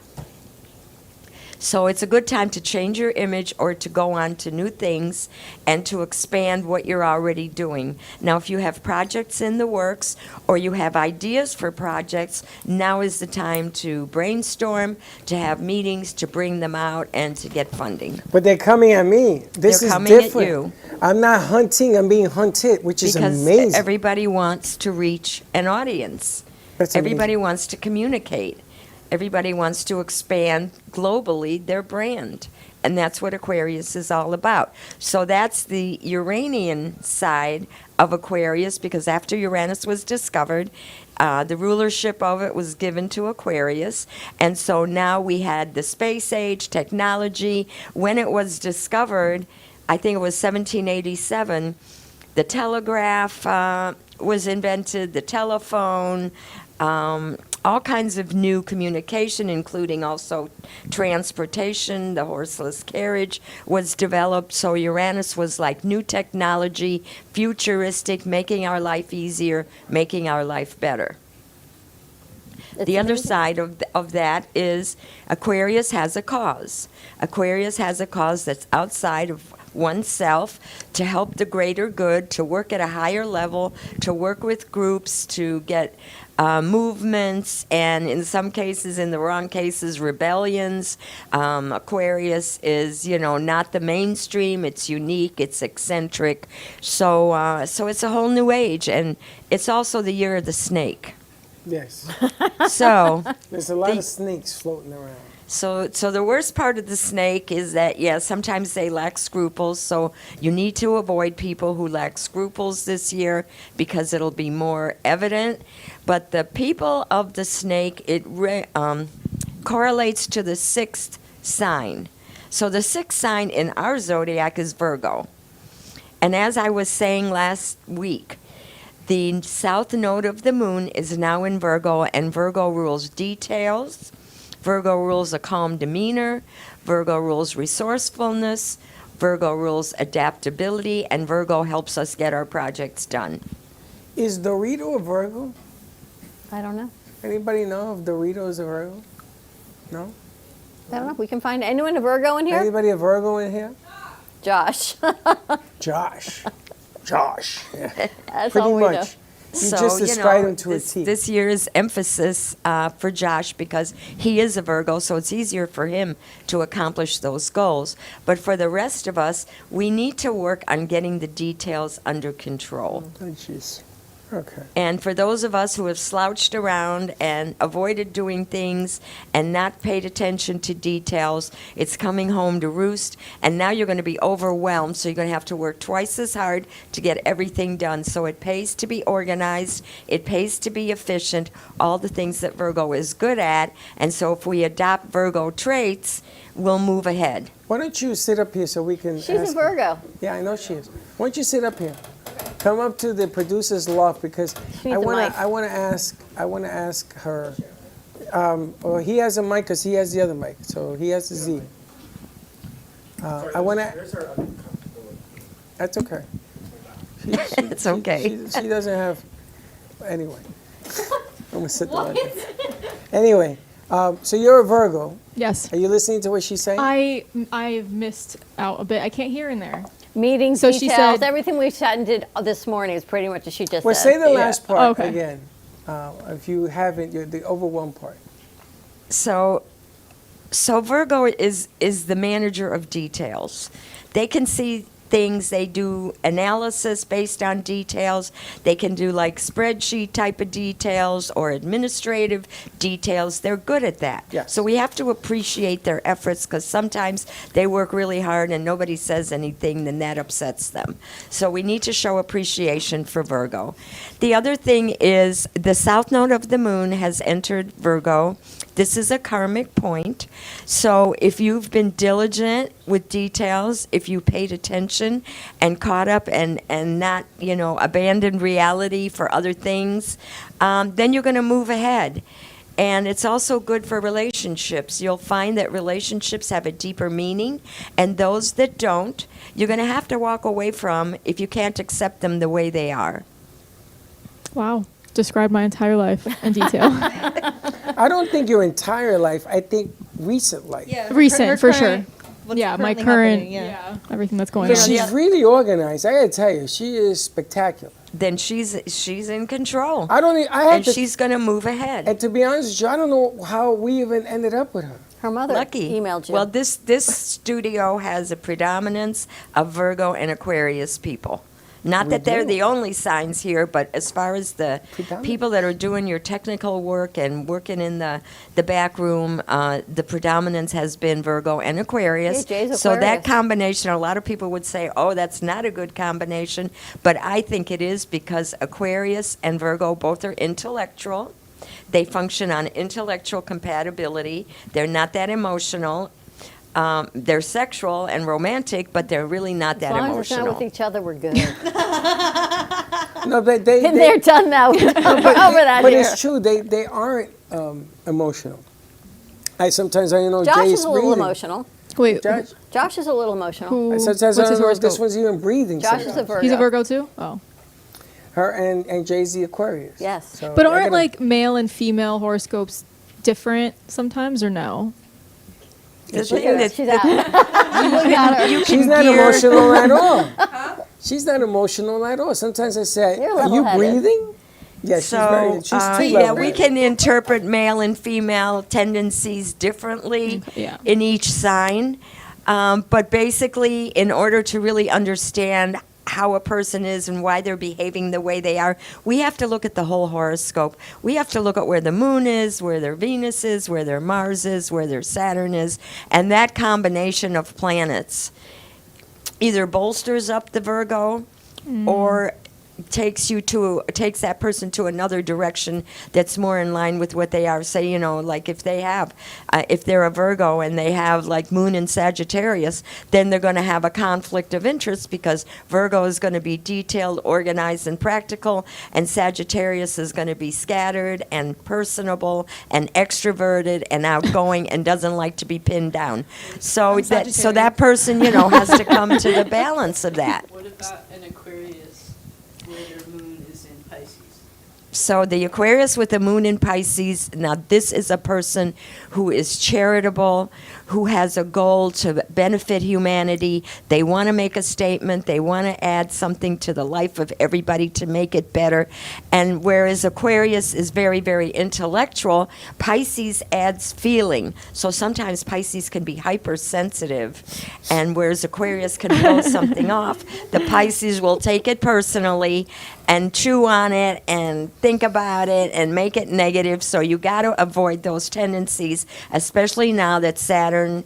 Speaker 6: So it's a good time to change your image or to go on to new things and to expand what you're already doing. Now, if you have projects in the works or you have ideas for projects, now is the time to brainstorm, to have meetings, to bring them out, and to get funding.
Speaker 2: But they're coming at me. This
Speaker 6: They're
Speaker 2: is
Speaker 6: coming at
Speaker 2: different.
Speaker 6: you.
Speaker 2: I'm not hunting, I'm being hunted, which is
Speaker 6: Because
Speaker 2: amazing.
Speaker 6: everybody wants to reach an audience.
Speaker 2: That's
Speaker 6: Everybody
Speaker 2: amazing.
Speaker 6: wants to communicate. Everybody wants to expand globally their brand. And that's what Aquarius is all about. So that's the Uranian side of Aquarius, because after Uranus was discovered, the rulership of it was given to Aquarius. And so now we had the space age, technology. When it was discovered, I think it was 1787, the telegraph was invented, the telephone, all kinds of new communication, including also transportation. The horseless carriage was developed. So Uranus was like new technology, futuristic, making our life easier, making our life better. The other side of that is Aquarius has a cause. Aquarius has a cause that's outside of oneself, to help the greater good, to work at a higher level, to work with groups, to get movements, and in some cases, in the wrong cases, rebellions. Aquarius is, not the mainstream. It's unique. It's eccentric. So it's a whole new age, and it's also the year of the snake.
Speaker 2: Yes.
Speaker 6: So
Speaker 2: There's a lot of snakes floating around.
Speaker 6: So the worst part of the snake is that, sometimes they lack scruples, so you need to avoid people who lack scruples this year because it'll be more evident. But the people of the snake, it correlates to the sixth sign. So the sixth sign in our zodiac is Virgo. And as I was saying last week, the south node of the moon is now in Virgo, and Virgo rules details. Virgo rules a calm demeanor, Virgo rules resourcefulness, Virgo rules adaptability, and Virgo helps us get our projects done.
Speaker 2: Is Dorito a Virgo?
Speaker 3: I don't know.
Speaker 2: Anybody know if Dorito is a Virgo? No?
Speaker 3: I don't know. We can find anyone a Virgo in here?
Speaker 2: Anybody a Virgo in here?
Speaker 3: Josh.
Speaker 2: Josh. Yeah.
Speaker 3: That's
Speaker 2: Pretty
Speaker 3: all we
Speaker 2: much.
Speaker 3: know.
Speaker 2: You just described him to a
Speaker 6: this,
Speaker 2: T.
Speaker 6: this year's emphasis for Josh, because he is a Virgo, so it's easier for him to accomplish those goals. But for the rest of us, we need to work on getting the details under control.
Speaker 2: Oh, jeez. Okay.
Speaker 6: And for those of us who have slouched around and avoided doing things and not paid attention to details, it's coming home to roost. And now you're going to be overwhelmed, so you're going to have to work twice as hard to get everything done. So it pays to be organized. It pays to be efficient, all the things that Virgo is good at. And so if we adopt Virgo traits, we'll move ahead.
Speaker 2: Why don't you sit up here so we can
Speaker 3: She's
Speaker 2: ask
Speaker 3: a Virgo.
Speaker 2: her. Yeah, I know she is. Why don't you sit up here? Come up to the producer's loft because
Speaker 3: She needs a mic.
Speaker 2: I want to ask her. Well, he has a mic because he has the other mic, so he has the Z. I want to. That's okay.
Speaker 6: It's okay.
Speaker 2: She doesn't have. Anyway, I'm gonna sit there. Anyway, so you're a Virgo.
Speaker 5: Yes.
Speaker 2: Are you listening to what she's saying?
Speaker 5: I've missed out a bit. I can't hear in there.
Speaker 3: Meetings,
Speaker 5: So
Speaker 3: details,
Speaker 5: she said-
Speaker 3: everything we sat and did this morning is pretty much what she just
Speaker 2: Well,
Speaker 3: said.
Speaker 2: say the last part
Speaker 5: Okay.
Speaker 2: again. If you haven't, the overwhelmed part.
Speaker 6: So Virgo is the manager of details. They can see things. They do analysis based on details. They can do like spreadsheet type of details or administrative details. They're good at that.
Speaker 2: Yes.
Speaker 6: So we have to appreciate their efforts because sometimes they work really hard and nobody says anything, then that upsets them. So we need to show appreciation for Virgo. The other thing is the south node of the moon has entered Virgo. This is a karmic point. So if you've been diligent with details, if you paid attention and caught up and not, abandoned reality for other things, then you're going to move ahead. And it's also good for relationships. You'll find that relationships have a deeper meaning, and those that don't, you're going to have to walk away from if you can't accept them the way they are.
Speaker 5: Wow. Describe my entire life in detail.
Speaker 2: I don't think your entire life. I think recent life.
Speaker 7: Yeah,
Speaker 5: Recent, for sure.
Speaker 7: what's
Speaker 5: Yeah, my
Speaker 7: currently
Speaker 5: current,
Speaker 7: happening, yeah.
Speaker 5: everything that's going
Speaker 2: But
Speaker 5: on.
Speaker 2: she's really organized. I gotta tell you, she is spectacular.
Speaker 6: Then she's in control.
Speaker 2: I have
Speaker 6: and
Speaker 2: to,
Speaker 6: she's going to move ahead.
Speaker 2: And to be honest with you, I don't know how we even ended up with her.
Speaker 3: Her mother
Speaker 6: Lucky.
Speaker 3: emailed you.
Speaker 6: Well, this studio has a predominance of Virgo and Aquarius people. Not
Speaker 2: We
Speaker 6: that they're
Speaker 2: do.
Speaker 6: the only signs here, but as far as the people that are doing your technical work and working in the back room, the predominance has been Virgo and Aquarius.
Speaker 3: Hey, Jay's
Speaker 6: So that
Speaker 3: Aquarius.
Speaker 6: combination, a lot of people would say, oh, that's not a good combination, but I think it is because Aquarius and Virgo both are intellectual. They function on intellectual compatibility. They're not that emotional. They're sexual and romantic, but they're really not that
Speaker 3: as long as it's not
Speaker 6: emotional.
Speaker 3: with each other, we're good.
Speaker 2: No, but they
Speaker 3: Been there, done that. Over that
Speaker 2: but
Speaker 3: here.
Speaker 2: it's true. They aren't emotional. Sometimes I know
Speaker 3: Josh
Speaker 2: Jay's
Speaker 3: is a little
Speaker 2: breathing.
Speaker 3: emotional.
Speaker 5: Wait,
Speaker 3: Josh is a little emotional.
Speaker 2: Sometimes
Speaker 5: what's
Speaker 2: I
Speaker 5: his
Speaker 2: don't know if this
Speaker 5: horoscope?
Speaker 2: one's even breathing.
Speaker 3: Josh is a
Speaker 2: sometimes.
Speaker 3: Virgo.
Speaker 5: He's a Virgo too? Oh.
Speaker 2: Her and Jay's the Aquarius.
Speaker 3: Yes.
Speaker 2: So
Speaker 5: But
Speaker 2: I
Speaker 5: aren't
Speaker 2: gotta-
Speaker 5: like male and female horoscopes different sometimes or no?
Speaker 6: The thing that
Speaker 3: She's out. Look at her.
Speaker 6: you
Speaker 2: She's
Speaker 6: can
Speaker 2: not
Speaker 6: gear-
Speaker 2: emotional at all. She's not emotional at all. Sometimes I say,
Speaker 3: You're
Speaker 2: "Are you
Speaker 3: level-headed."
Speaker 2: breathing?" Yeah, she's very. She's too
Speaker 6: yeah, we
Speaker 2: level-headed.
Speaker 6: can interpret male and female tendencies differently
Speaker 5: Yeah.
Speaker 6: in each sign. But basically, in order to really understand how a person is and why they're behaving the way they are, we have to look at the whole horoscope. We have to look at where the moon is, where their Venus is, where their Mars is, where their Saturn is, and that combination of planets either bolsters up the Virgo or takes that person to another direction that's more in line with what they are. Say, like if they're a Virgo and they have like Moon in Sagittarius, then they're going to have a conflict of interest because Virgo is going to be detailed, organized, and practical, and Sagittarius is going to be scattered and personable and extroverted and outgoing and doesn't like to be pinned down. So that person, has to come to the balance of that.
Speaker 9: What about an Aquarius where their moon is in Pisces?
Speaker 6: So the Aquarius with the moon in Pisces, now this is a person who is charitable, who has a goal to benefit humanity. They want to make a statement. They want to add something to the life of everybody to make it better. And whereas Aquarius is very, very intellectual, Pisces adds feeling. So sometimes Pisces can be hypersensitive, and whereas Aquarius can blow something off, the Pisces will take it personally and chew on it and think about it and make it negative. So you got to avoid those tendencies, especially now that Saturn,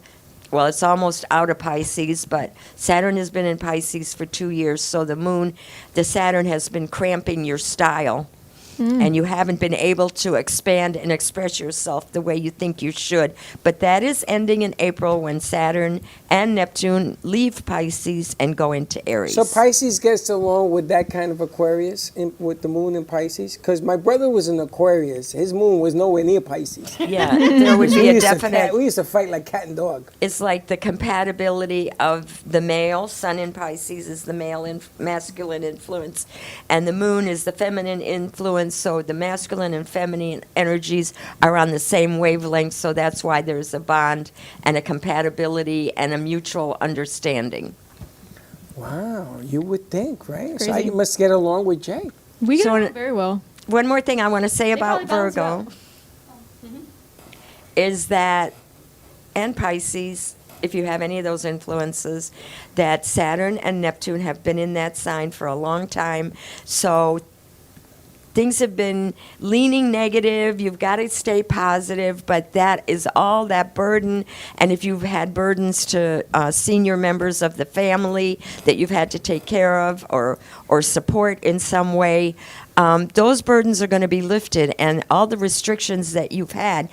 Speaker 6: well, it's almost out of Pisces, but Saturn has been in Pisces for 2 years. So the Saturn has been cramping your style. And you haven't been able to expand and express yourself the way you think you should. But that is ending in April when Saturn and Neptune leave Pisces and go into Aries.
Speaker 2: So Pisces gets along with that kind of Aquarius, with the moon in Pisces? Because my brother was in Aquarius. His moon was nowhere near Pisces.
Speaker 6: Yeah, there would be a definite...
Speaker 2: We used to fight like cat and dog.
Speaker 6: It's like the compatibility of the male. Sun in Pisces is the male masculine influence, and the moon is the feminine influence. So the masculine and feminine energies are on the same wavelength, so that's why there's a bond and a compatibility and a mutual understanding.
Speaker 2: Wow, you would think, right? So
Speaker 5: Crazy.
Speaker 2: you must get along with Jay.
Speaker 5: We get
Speaker 6: So
Speaker 5: along very well.
Speaker 6: One more thing I want to say about
Speaker 7: probably balance
Speaker 6: Virgo is that, and Pisces, if you have any of those influences, that Saturn and Neptune have been in that sign for a long time. So things have been leaning negative. You've got to stay positive, but that is all that burden. And if you've had burdens to senior members of the family that you've had to take care of or support in some way, those burdens are going to be lifted. And all the restrictions that you've had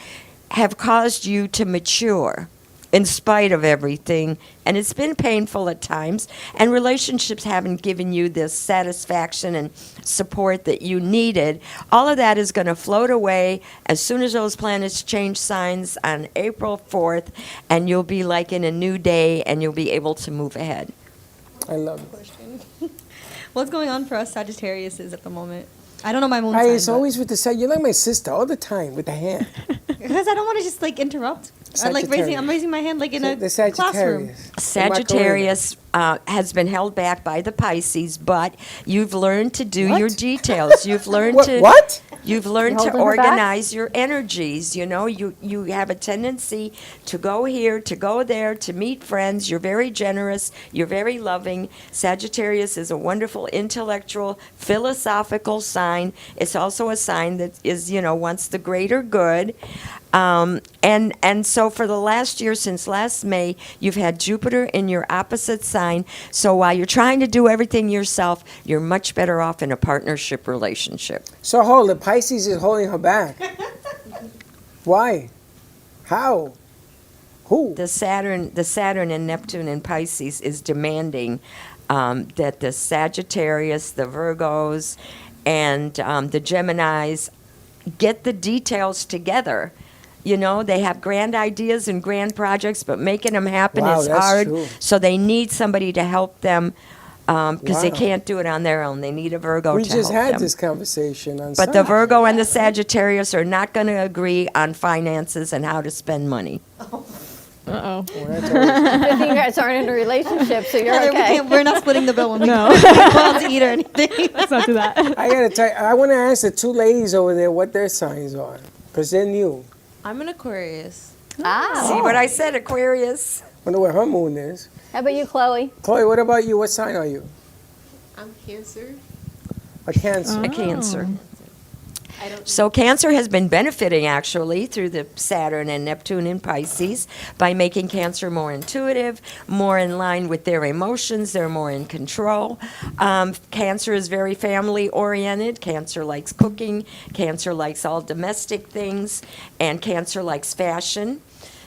Speaker 6: have caused you to mature in spite of everything. And it's been painful at times. And relationships haven't given you this satisfaction and support that you needed. All of that is going to float away as soon as those planets change signs on April 4th. And you'll be like in a new day, and you'll be able to move ahead.
Speaker 2: I love it.
Speaker 7: Question. What's going on for us Sagittarius at the moment? I don't know my moon
Speaker 2: It's
Speaker 7: sign.
Speaker 2: always with the Sag. You're like my sister all the time with the hand.
Speaker 7: Because I don't want to just like interrupt. I'm raising my hand like in a
Speaker 2: The
Speaker 7: classroom.
Speaker 6: Sagittarius has been held back by the Pisces, but you've learned to do your details. You've learned You've learned to organize your energies. You know, you have a tendency to go here, to go there, to meet friends. You're very generous. You're very loving. Sagittarius is a wonderful intellectual, philosophical sign. It's also a sign that is, wants the greater good. And so for the last year, since last May, you've had Jupiter in your opposite sign. So while you're trying to do everything yourself, you're much better off in a partnership relationship.
Speaker 2: So hold it. Pisces is holding her back. Why? How? Who?
Speaker 6: The Saturn and Neptune in Pisces is demanding that the Sagittarius, the Virgos, and the Geminis get the details together. They have grand ideas and grand projects, but making them happen is
Speaker 2: that's
Speaker 6: hard.
Speaker 2: true.
Speaker 6: So they need somebody to help them because they can't do it on their own. They need a Virgo
Speaker 2: We
Speaker 6: to help
Speaker 2: just had
Speaker 6: them.
Speaker 2: this conversation on
Speaker 6: But the Virgo and the Sagittarius are not going to agree on finances and how to spend money.
Speaker 5: Uh-oh.
Speaker 3: Good thing you guys aren't in a relationship, so you're
Speaker 7: Heather,
Speaker 3: okay.
Speaker 7: we're not splitting the bill when we
Speaker 5: No.
Speaker 7: go out to eat or anything.
Speaker 5: Let's not do that.
Speaker 2: I gotta tell you, I want to ask the two ladies over there what their signs are, because they're new.
Speaker 9: I'm an Aquarius.
Speaker 6: See what I said, Aquarius?
Speaker 2: Wonder where her moon is.
Speaker 3: How about you, Chloe?
Speaker 2: Chloe, what about you? What sign are you?
Speaker 9: I'm Cancer.
Speaker 2: A Cancer.
Speaker 6: A Cancer. So Cancer has been benefiting, actually, through the Saturn and Neptune in Pisces by making Cancer more intuitive, more in line with their emotions. They're more in control. Cancer is very family-oriented. Cancer likes cooking. Cancer likes all domestic things. And Cancer likes fashion.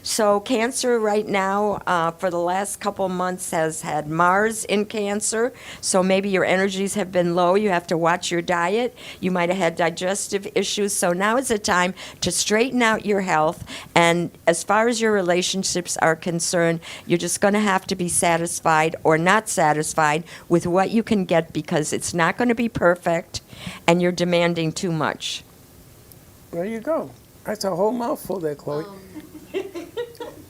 Speaker 6: So Cancer right now, for the last couple months, has had Mars in Cancer. So maybe your energies have been low. You have to watch your diet. You might have had digestive issues. So now is the time to straighten out your health. And as far as your relationships are concerned, you're just going to have to be satisfied or not satisfied with what you can get, because it's not going to be perfect and you're demanding too much.
Speaker 2: There you go. That's a whole mouthful there, Chloe.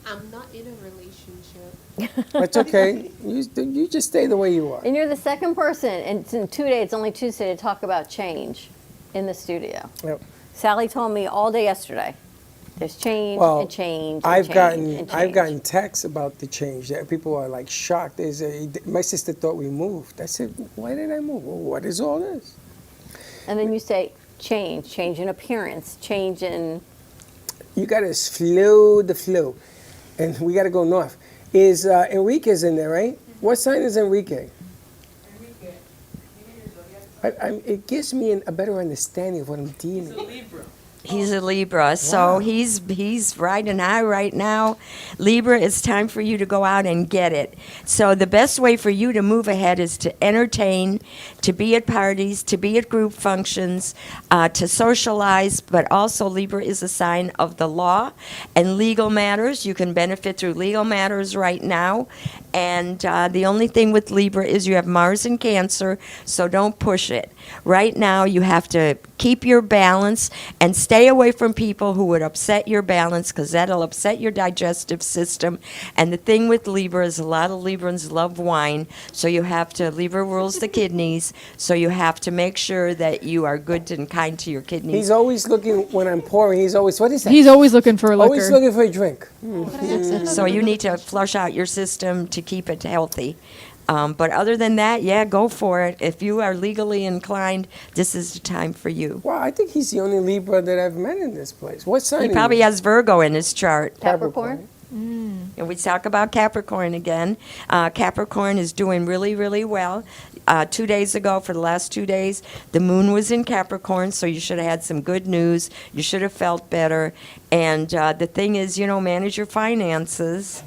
Speaker 9: I'm not in a
Speaker 2: That's okay. You just stay the way you are.
Speaker 3: And you're the second person, and it's in 2 days, it's only Tuesday, to talk about change in the studio.
Speaker 2: Yep.
Speaker 3: Sally told me all day yesterday, there's change
Speaker 2: Well,
Speaker 3: and change and
Speaker 2: I've
Speaker 3: change
Speaker 2: gotten
Speaker 3: and
Speaker 2: I've
Speaker 3: change.
Speaker 2: gotten texts about the change that people are like shocked. They say my sister thought we moved. I said, why did I move? Well, what is all this?
Speaker 3: And then you say change in appearance, change in...
Speaker 2: You got to slow the flow, and we got to go north. Is Enrique's in there, right? What sign is Enrique? It gives me a better understanding of what I'm dealing with.
Speaker 6: He's a Libra, so he's riding high right now. Libra, it's time for you to go out and get it. So the best way for you to move ahead is to entertain, to be at parties, to be at group functions, to socialize, but also Libra is a sign of the law and legal matters. You can benefit through legal matters right now. And the only thing with Libra is you have Mars in Cancer, so don't push it. Right now, you have to keep your balance and stay away from people who would upset your balance, because that'll upset your digestive system. And the thing with Libra is a lot of Librans love wine, so you have to, Libra rules the kidneys, so you have to make sure that you are good and kind to your kidneys.
Speaker 2: He's always looking, when I'm pouring, he's always, what is that?
Speaker 5: He's always looking for a liquor.
Speaker 2: Always looking for a drink.
Speaker 6: So you need to flush out your system to keep it healthy. But other than that, yeah, go for it. If you are legally inclined, this is the time for you.
Speaker 2: Wow, I think he's the only Libra that I've met in this place. What sign?
Speaker 6: He probably has Virgo in his chart.
Speaker 3: Capricorn?
Speaker 6: And we talk about Capricorn again. Capricorn is doing really, really well. 2 days ago, for the last 2 days, the moon was in Capricorn, so you should have had some good news. You should have felt better. And the thing is, manage your finances.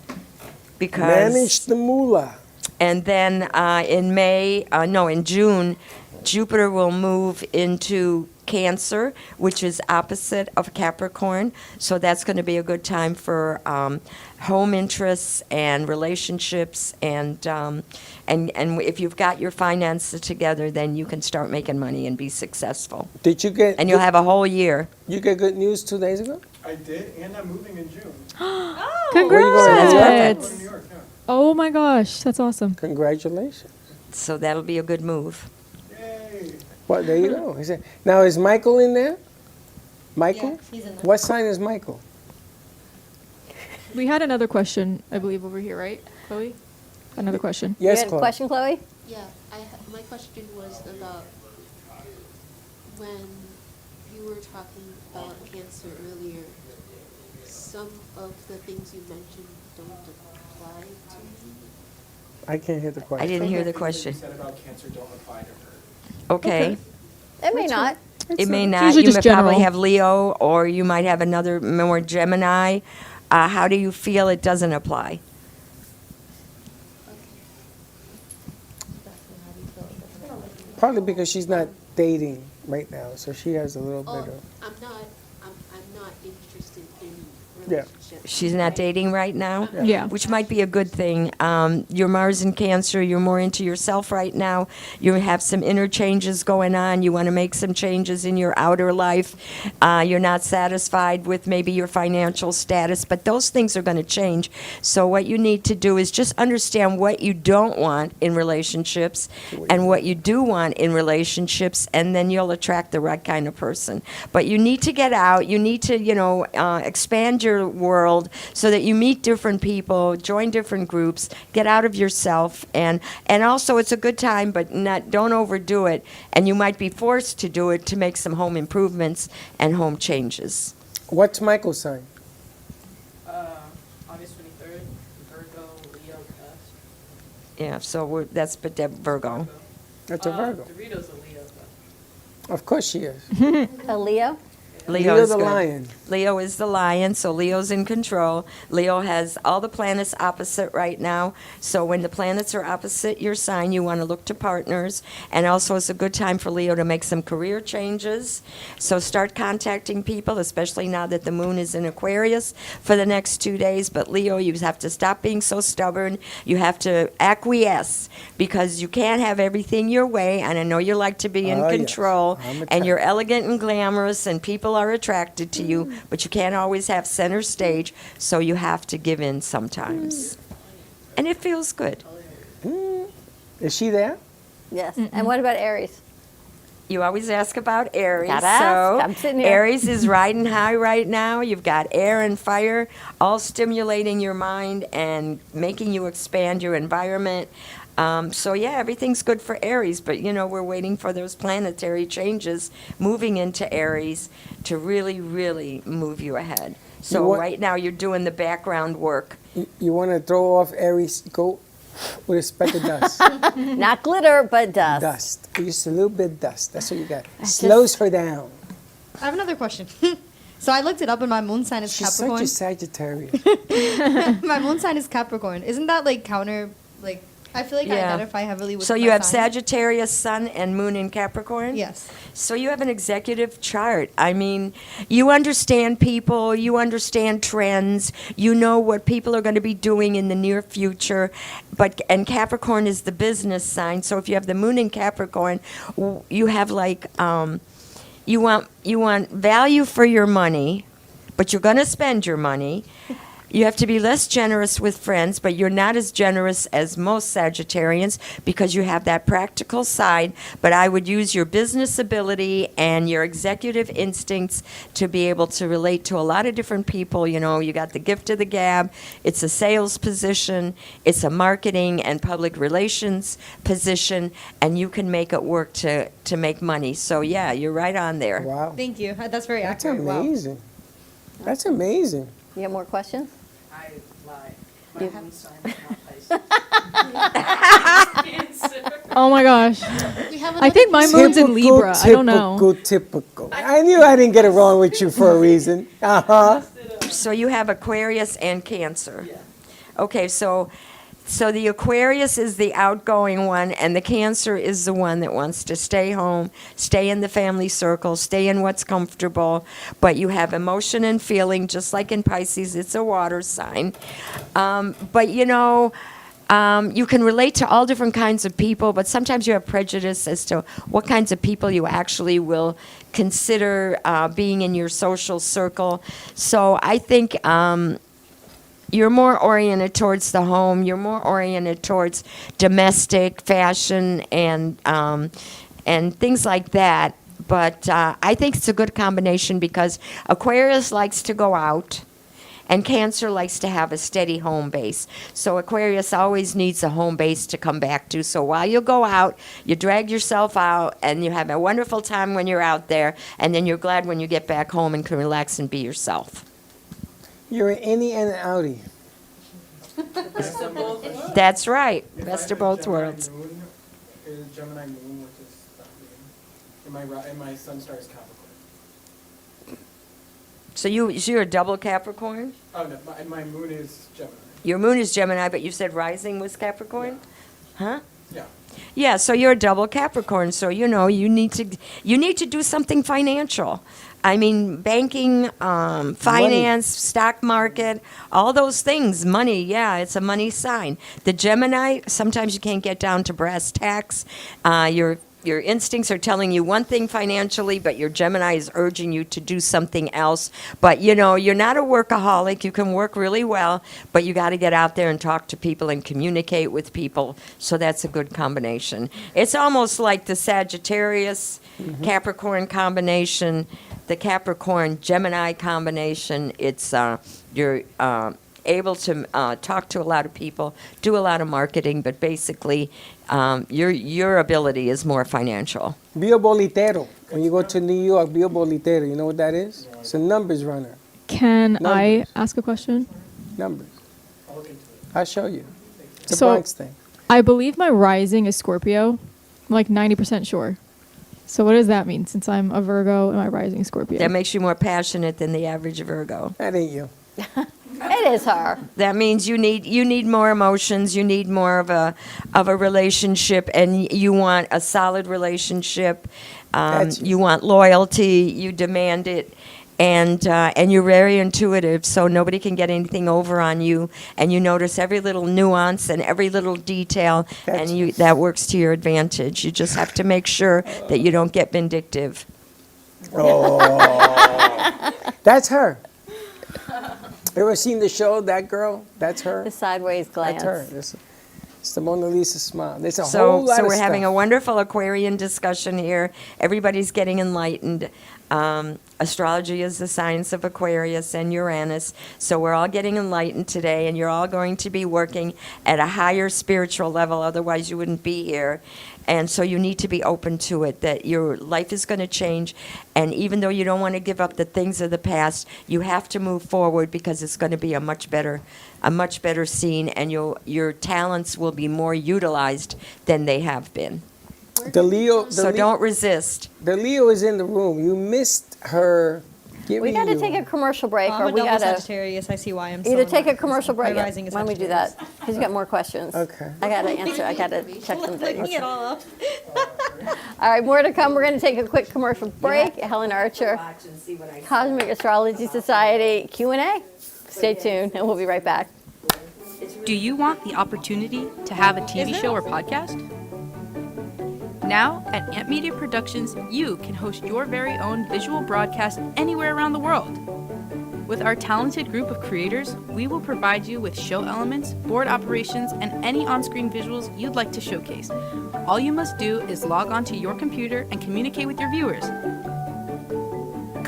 Speaker 6: Because
Speaker 2: manage the moolah.
Speaker 6: And then in June, Jupiter will move into Cancer, which is opposite of Capricorn. So that's going to be a good time for home interests and relationships. And if you've got your finances together, then you can start making money and be successful.
Speaker 2: Did you get?
Speaker 6: And you'll have a whole year.
Speaker 2: You get good news 2 days ago?
Speaker 23: I did, and I'm moving in June.
Speaker 5: Congrats! Oh my gosh, that's awesome.
Speaker 2: Congratulations.
Speaker 6: So that'll be a good move.
Speaker 2: Well, there you go. Now, is Michael in there? Michael?
Speaker 7: Yeah, he's in there.
Speaker 2: What sign is Michael?
Speaker 5: We had another question, I believe, over here, right, Chloe? Another question.
Speaker 2: Yes,
Speaker 3: you had a question, Chloe?
Speaker 9: Yeah, my question was about when you were talking about Cancer earlier, some of the things you mentioned don't apply to me.
Speaker 2: I can't hear the question.
Speaker 6: I didn't hear the question.
Speaker 23: Said about Cancer don't apply to her.
Speaker 6: Okay.
Speaker 3: It may not.
Speaker 6: It may
Speaker 5: It's
Speaker 6: not.
Speaker 5: usually
Speaker 6: You
Speaker 5: just
Speaker 6: may probably
Speaker 5: general.
Speaker 6: have Leo, or you might have another more Gemini. How do you feel it doesn't apply?
Speaker 2: Probably because she's not dating right now, so she has a little bit of.
Speaker 9: I'm not interested in
Speaker 2: Yeah.
Speaker 9: relationships.
Speaker 6: She's not dating right now?
Speaker 5: Yeah.
Speaker 6: Which might be a good thing. Your Mars in Cancer, you're more into yourself right now. You have some inner changes going on. You want to make some changes in your outer life. You're not satisfied with maybe your financial status, but those things are going to change. So what you need to do is just understand what you don't want in relationships and what you do want in relationships, and then you'll attract the right kind of person. But you need to get out. You need to, expand your world so that you meet different people, join different groups, get out of yourself, and also it's a good time, but don't overdo it. And you might be forced to do it to make some home improvements and home changes.
Speaker 2: What's Michael's sign?
Speaker 9: August 23rd, Virgo, Leo, Cusp.
Speaker 6: Yeah, so that's Virgo.
Speaker 2: That's a Virgo.
Speaker 9: Dorito's a Leo, though.
Speaker 2: Of course she is.
Speaker 3: A Leo?
Speaker 2: Leo
Speaker 6: is
Speaker 2: the
Speaker 6: good.
Speaker 2: lion.
Speaker 6: Leo is the lion, so Leo's in control. Leo has all the planets opposite right now. So when the planets are opposite your sign, you want to look to partners. And also it's a good time for Leo to make some career changes. So start contacting people, especially now that the moon is in Aquarius for the next 2 days. But Leo, you have to stop being so stubborn. You have to acquiesce, because you can't have everything your way. And I know you like to be in
Speaker 2: Oh, yes.
Speaker 6: control.
Speaker 2: I'm a
Speaker 6: And you're
Speaker 2: type.
Speaker 6: elegant and glamorous, and people are attracted to you, but you can't always have center stage, so you have to give in sometimes. and it feels good.
Speaker 2: Is she there?
Speaker 3: Yes. And what about Aries?
Speaker 6: You always ask about Aries.
Speaker 3: Gotta ask.
Speaker 6: So
Speaker 3: I'm sitting here.
Speaker 6: Aries is riding high right now. You've got air and fire all stimulating your mind and making you expand your environment. So yeah, everything's good for Aries, but we're waiting for those planetary changes moving into Aries to really, really move you ahead. So right now you're doing the background work.
Speaker 2: You want to throw off Aries, go with a speck of dust.
Speaker 3: Not glitter, but dust.
Speaker 2: Dust. Just a little bit of dust. That's what you got. Slows her down.
Speaker 7: I have another question. So I looked it up, and my moon sign is
Speaker 2: She's
Speaker 7: Capricorn.
Speaker 2: such a Sagittarius.
Speaker 7: My moon sign is Capricorn. Isn't that counter? I feel like I identify heavily with.
Speaker 6: So
Speaker 7: my
Speaker 6: you have
Speaker 7: sign.
Speaker 6: Sagittarius, Sun, and Moon in Capricorn?
Speaker 7: Yes.
Speaker 6: So you have an executive chart. I mean, you understand people, you understand trends, you know what people are going to be doing in the near future. And Capricorn is the business sign. So if you have the Moon in Capricorn, you have you want value for your money, but you're going to spend your money. You have to be less generous with friends, but you're not as generous as most Sagittarians because you have that practical side. But I would use your business ability and your executive instincts to be able to relate to a lot of different people. You got the gift of the gab. It's a sales position. It's a marketing and public relations position, and you can make it work to make money. So, yeah, you're right on there.
Speaker 2: Wow.
Speaker 7: Thank you. That's very
Speaker 2: That's
Speaker 7: accurate.
Speaker 2: amazing.
Speaker 7: Wow.
Speaker 2: That's amazing.
Speaker 3: You have more questions?
Speaker 17: I lied.
Speaker 3: You-
Speaker 17: My moon sign is not Pisces.
Speaker 5: Oh my gosh. I think my moon's in Libra. I don't know.
Speaker 2: Typical. I knew I didn't get it wrong with you for a reason. Uh-huh.
Speaker 6: So you have Aquarius and Cancer. Okay, so the Aquarius is the outgoing one, and the Cancer is the one that wants to stay home, stay in the family circle, stay in what's comfortable. But you have emotion and feeling, just like in Pisces. It's a water sign. But you can relate to all different kinds of people, but sometimes you have prejudice as to what kinds of people you actually will consider being in your social circle. So I think you're more oriented towards the home. You're more oriented towards domestic fashion and things like that. But I think it's a good combination because Aquarius likes to go out, and Cancer likes to have a steady home base. So Aquarius always needs a home base to come back to. So while you go out, you drag yourself out, and you have a wonderful time when you're out there, and then you're glad when you get back home and can relax and be yourself.
Speaker 2: You're an innie and an outie.
Speaker 6: That's right.
Speaker 23: If
Speaker 6: Best
Speaker 23: I
Speaker 6: of
Speaker 23: have a
Speaker 6: both
Speaker 23: Gemini
Speaker 6: worlds.
Speaker 23: Moon, is Gemini moon, which is that moon, and my sun star is Capricorn.
Speaker 6: So you're a double Capricorn?
Speaker 23: Oh no, my moon is Gemini.
Speaker 6: Your moon is Gemini, but you said rising was Capricorn? Huh?
Speaker 23: Yeah.
Speaker 6: Yeah, so you're a double Capricorn, so you need to do something financial. I mean, banking, finance, stock market, all those things, money, yeah, it's a money sign. The Gemini, sometimes you can't get down to brass tacks. Your instincts are telling you one thing financially, but your Gemini is urging you to do something else. But, you're not a workaholic. You can work really well, but you got to get out there and talk to people and communicate with people. So that's a good combination. It's almost like the Sagittarius Capricorn combination, the Capricorn Gemini combination. It's you're able to talk to a lot of people, do a lot of marketing, but basically your ability is more financial.
Speaker 2: Be a bolitero. When you go to New York, be a bolitero. You know what that is? It's a numbers runner.
Speaker 5: Can I ask a question?
Speaker 2: Numbers. I'll show you. It's a
Speaker 5: So-
Speaker 2: Bronx thing.
Speaker 5: I believe my rising is Scorpio. I'm like 90% sure. So what does that mean? Since I'm a Virgo and my rising is Scorpio.
Speaker 6: That makes you more passionate than the average Virgo.
Speaker 2: That ain't you.
Speaker 3: It is her.
Speaker 6: That means you need more emotions. You need more of a relationship, and you want a solid relationship. You want loyalty. You demand it, and you're very intuitive. So nobody can get anything over on you, and you notice every little nuance and every little detail, and that works to your advantage. You just have to make sure that you don't get vindictive.
Speaker 2: Oh, that's her. ever seen the show, That Girl? That's her?
Speaker 3: The sideways glance.
Speaker 2: That's her. It's the Mona Lisa smile. There's a whole
Speaker 6: So
Speaker 2: lot of
Speaker 6: we're
Speaker 2: stuff.
Speaker 6: having a wonderful Aquarian discussion here. Everybody's getting enlightened. Astrology is the science of Aquarius and Uranus. So we're all getting enlightened today, and you're all going to be working at a higher spiritual level. Otherwise, you wouldn't be here. And so you need to be open to it, that your life is going to change. And even though you don't want to give up the things of the past, you have to move forward because it's going to be a much better scene, and your talents will be more utilized than they have been. So don't resist.
Speaker 2: The Leo is in the room. You missed her.
Speaker 3: We got to take a commercial break,
Speaker 7: I'm
Speaker 3: or
Speaker 7: a
Speaker 3: we
Speaker 7: double
Speaker 3: got to
Speaker 7: Sagittarius. I see why I'm
Speaker 3: either
Speaker 7: so
Speaker 3: take a
Speaker 7: not-
Speaker 3: commercial break.
Speaker 7: My rising is
Speaker 3: Why don't we do that? Because you got more questions.
Speaker 2: Okay.
Speaker 3: I got to answer. I got to check some things.
Speaker 7: Looking it all up.
Speaker 3: All right, more to come. We're going to take a quick commercial break. Helen Archer, Cosmic Astrology Society Q&A. Stay tuned, and we'll be right back.
Speaker 10: Do you want the opportunity to have a TV show or podcast? Now, at Amp Media Productions, you can host your very own visual broadcast anywhere around the world. With our talented group of creators, we will provide you with show elements, board operations, and any on-screen visuals you'd like to showcase. All you must do is log onto your computer and communicate with your viewers.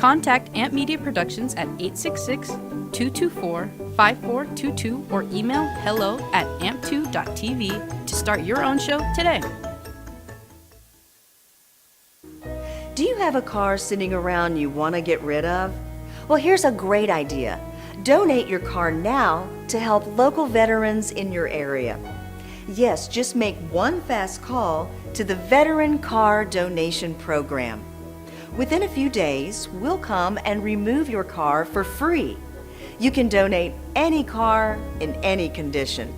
Speaker 10: Contact Amp Media Productions at 866-224-5422 or email hello@amp2.tv to start your own show today.
Speaker 11: Do you have a car sitting around you want to get rid of? Well, here's a great idea. Donate your car now to help local veterans in your area. Yes, just make one fast call to the Veteran Car Donation Program. Within a few days, we'll come and remove your car for free. You can donate any car in any condition.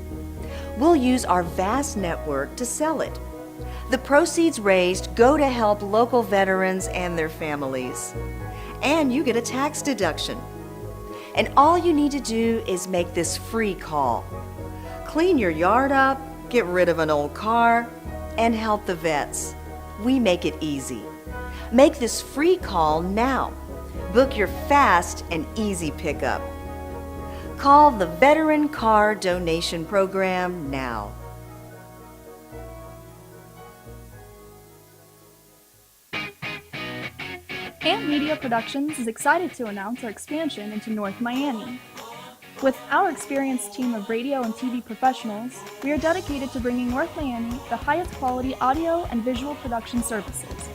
Speaker 11: We'll use our vast network to sell it. The proceeds raised go to help local veterans and their families. And you get a tax deduction. And all you need to do is make this free call. Clean your yard up, get rid of an old car, and help the vets. We make it easy. Make this free call now. Book your fast and easy pickup. Call the Veteran Car Donation Program now.
Speaker 12: Amp Media Productions is excited to announce our expansion into North Miami. With our experienced team of radio and TV professionals, we are dedicated to bringing North Miami the highest quality audio and visual production services.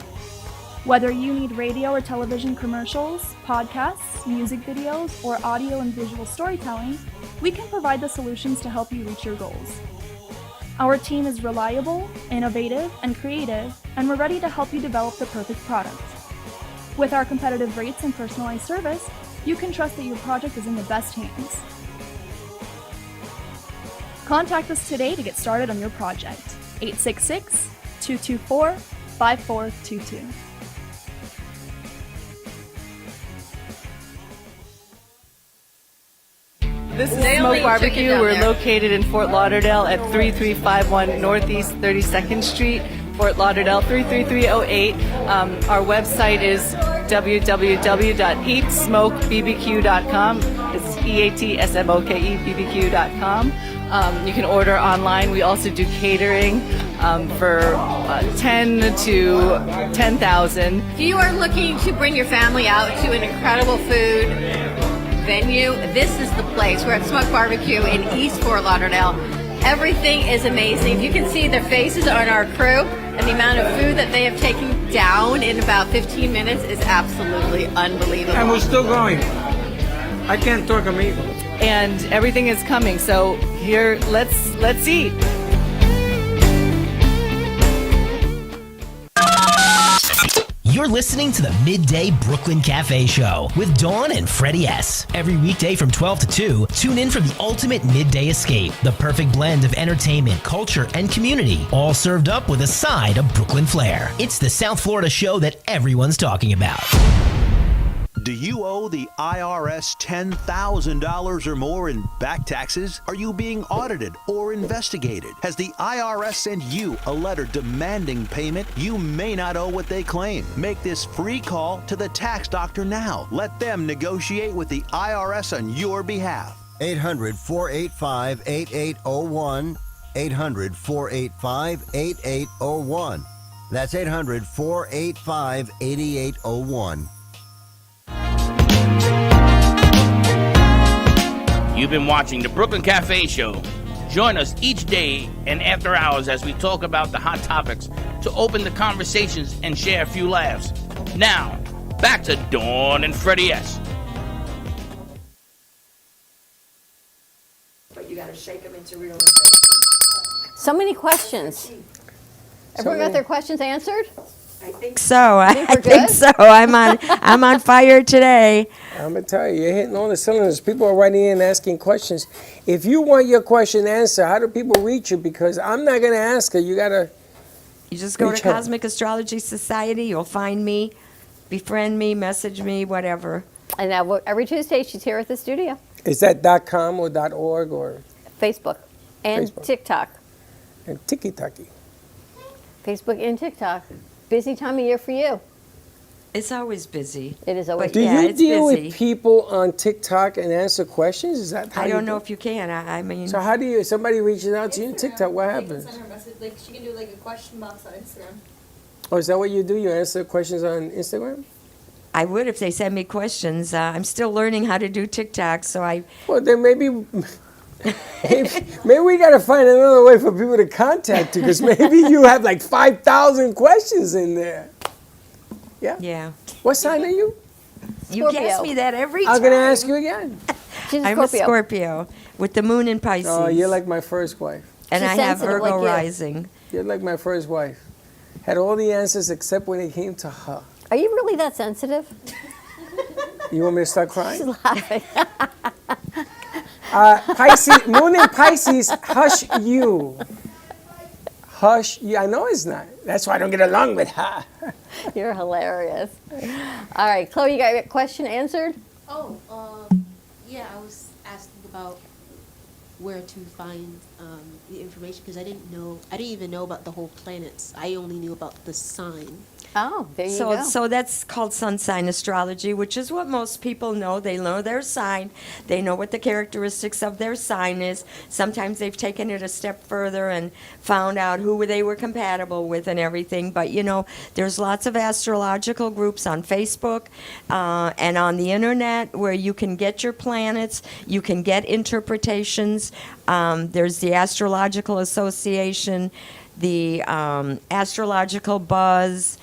Speaker 12: Whether you need radio or television commercials, podcasts, music videos, or audio and visual storytelling, we can provide the solutions to help you reach your goals. Our team is reliable, innovative, and creative, and we're ready to help you develop the perfect product. With our competitive rates and personalized service, you can trust that your project is in the best hands. Contact us today to get started on your project. 866-224-5422.
Speaker 24: This is Smoke Barbecue. We're located in Fort Lauderdale at 3351 Northeast 32nd Street, Fort Lauderdale 33308. Our website is www.eatsmokebbq.com. It's EATSMOKEBBQ.com. You can order online. We also do catering for 10 to 10,000.
Speaker 3: If you are looking to bring your family out to an incredible food venue, this is the place. We're at Smoke Barbecue in East Fort Lauderdale. Everything is amazing. You can see the faces on our crew, and the amount of food that they have taken down in about 15 minutes is absolutely unbelievable.
Speaker 25: And we're still going. I can't talk amigo.
Speaker 24: And everything is coming. So here, let's eat.
Speaker 26: You're listening to the Midday Brooklyn Cafe Show with Dawn and Freddy S. Every weekday from 12 to 2, tune in for the ultimate midday escape. The perfect blend of entertainment, culture, and community, all served up with a side of Brooklyn flair. It's the South Florida show that everyone's talking about.
Speaker 8: Do you owe the IRS $10,000 or more in back taxes? Are you being audited or investigated? Has the IRS sent you a letter demanding payment? You may not owe what they claim. Make this free call to the tax doctor now. Let them negotiate with the IRS on your behalf.
Speaker 13: 800-485-8801. 800-485-8801. That's 800-485-8801.
Speaker 1: You've been watching the Brooklyn Cafe Show. Join us each day and after hours as we talk about the hot topics to open the conversations and share a few laughs. Now, back to Dawn and Freddie S.
Speaker 6: But you got to shake them into real.
Speaker 3: So many questions. Everyone got their questions answered?
Speaker 6: I think so. I
Speaker 3: we're
Speaker 6: think
Speaker 3: good?
Speaker 6: so. I'm on fire today.
Speaker 2: I'm going to tell you, you're hitting all the cylinders. People are writing in and asking questions. If you want your question answered, how do people reach you? Because I'm not going to ask her. You got to.
Speaker 6: You just go
Speaker 2: reach
Speaker 6: to
Speaker 2: her.
Speaker 6: Cosmic Astrology Society. You'll find me, befriend me, message me, whatever.
Speaker 3: And now every Tuesday she's here at the studio.
Speaker 2: Is that .com or .org or
Speaker 3: Facebook and
Speaker 2: Facebook.
Speaker 3: TikTok.
Speaker 2: and tiki-taki?
Speaker 3: Facebook and TikTok. Busy time of year for you.
Speaker 6: It's always busy.
Speaker 3: It is always
Speaker 2: Do
Speaker 3: busy.
Speaker 2: you
Speaker 6: it's
Speaker 2: deal
Speaker 6: busy.
Speaker 2: with people on TikTok and answer questions? Is that how
Speaker 6: I
Speaker 2: you
Speaker 6: don't
Speaker 2: do
Speaker 6: know
Speaker 2: it?
Speaker 6: if you can. I mean,
Speaker 2: So how do you? Somebody reaches out to you on TikTok. What happens?
Speaker 7: Send her a message. Like she can do like a question box on Instagram.
Speaker 2: Oh, is that what you do? You answer questions on Instagram?
Speaker 6: I would if they send me questions. I'm still learning how to do TikTok, so I.
Speaker 2: Well, then maybe we got to find another way for people to contact you, because maybe you have like 5,000 questions in there. Yeah.
Speaker 6: Yeah.
Speaker 2: What sign are you?
Speaker 6: You ask me that every time.
Speaker 2: I'm gonna ask you again.
Speaker 3: She's
Speaker 6: I'm a Scorpio with the moon in Pisces.
Speaker 2: Oh, you're like my first wife.
Speaker 6: And
Speaker 3: She's
Speaker 6: I have
Speaker 3: sensitive
Speaker 6: Virgo
Speaker 3: like you.
Speaker 6: rising.
Speaker 2: You're like my first wife. Had all the answers except when it came to her.
Speaker 3: Are you really that sensitive?
Speaker 2: You want me to start crying?
Speaker 3: She's laughing.
Speaker 2: Pisces, moon in Pisces, hush you. Hush you. I know it's not. That's why I don't get along with her.
Speaker 3: You're hilarious. All right, Chloe, you got your question answered?
Speaker 9: Oh, yeah, I was asking about where to find the information because I didn't even know about the whole planets. I only knew about the sign.
Speaker 3: Oh, there you go.
Speaker 6: So that's called sun sign astrology, which is what most people know. They know their sign. They know what the characteristics of their sign is. Sometimes they've taken it a step further and found out who they were compatible with and everything. But, you know, there's lots of astrological groups on Facebook and on the internet where you can get your planets. You can get interpretations. There's the Astrological Association, the Astrological Buzz.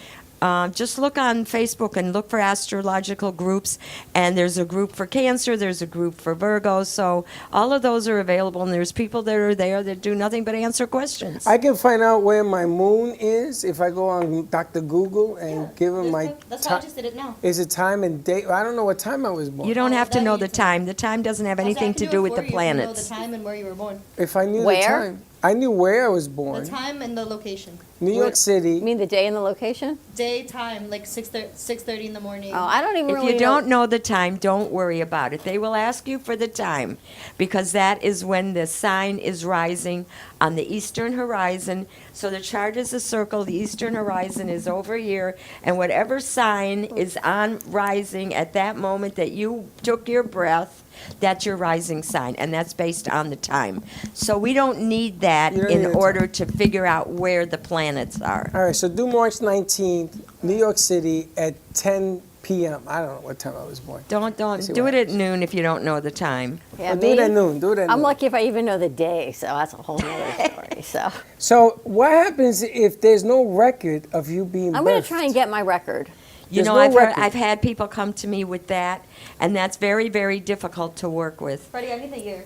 Speaker 6: Just look on Facebook and look for astrological groups. And there's a group for Cancer, there's a group for Virgo. So all of those are available. And there's people that are there that do nothing but answer questions.
Speaker 2: I can find out where my moon is if I go on Dr. Google and give him my
Speaker 7: That's why I just did it now.
Speaker 2: Is it time and date? I don't know what time I was born.
Speaker 6: You don't have to know the time. The time doesn't have anything to do with the planets.
Speaker 7: You know the time and where you were born.
Speaker 2: If I knew
Speaker 3: Where?
Speaker 2: the time. I knew where I was born.
Speaker 7: The time and the location.
Speaker 2: New York City.
Speaker 3: You mean the day and the location?
Speaker 7: Daytime, like 6:30 in the morning.
Speaker 3: Oh, I don't even
Speaker 6: If
Speaker 3: really
Speaker 6: you don't know the time, don't worry about it. They will ask you for the time because that is when the sign is rising on the eastern horizon. So the chart is a circle. The eastern horizon is over here. And whatever sign is on rising at that moment that you took your breath, that's your rising sign, and that's based on the time. So we don't need that
Speaker 2: You don't
Speaker 6: in
Speaker 2: need the
Speaker 6: order to figure out where the planets are.
Speaker 2: All right, so do March 19th, New York City at 10 p.m. I don't know what time I was born.
Speaker 6: Don't
Speaker 2: see
Speaker 6: do
Speaker 2: what
Speaker 6: it at noon if you don't know the time.
Speaker 3: Yeah,
Speaker 2: do it at noon. Do it at
Speaker 3: I'm
Speaker 2: noon.
Speaker 3: lucky if I even know the day, so that's a whole other story. So
Speaker 2: So what happens if there's no record of you being
Speaker 3: I'm going
Speaker 2: birthed?
Speaker 3: to try and get my record.
Speaker 6: You
Speaker 2: There's
Speaker 6: know,
Speaker 2: no
Speaker 6: I've
Speaker 2: record.
Speaker 6: had people come to me with that, and that's very, very difficult to work with.
Speaker 7: Freddie, I need the year.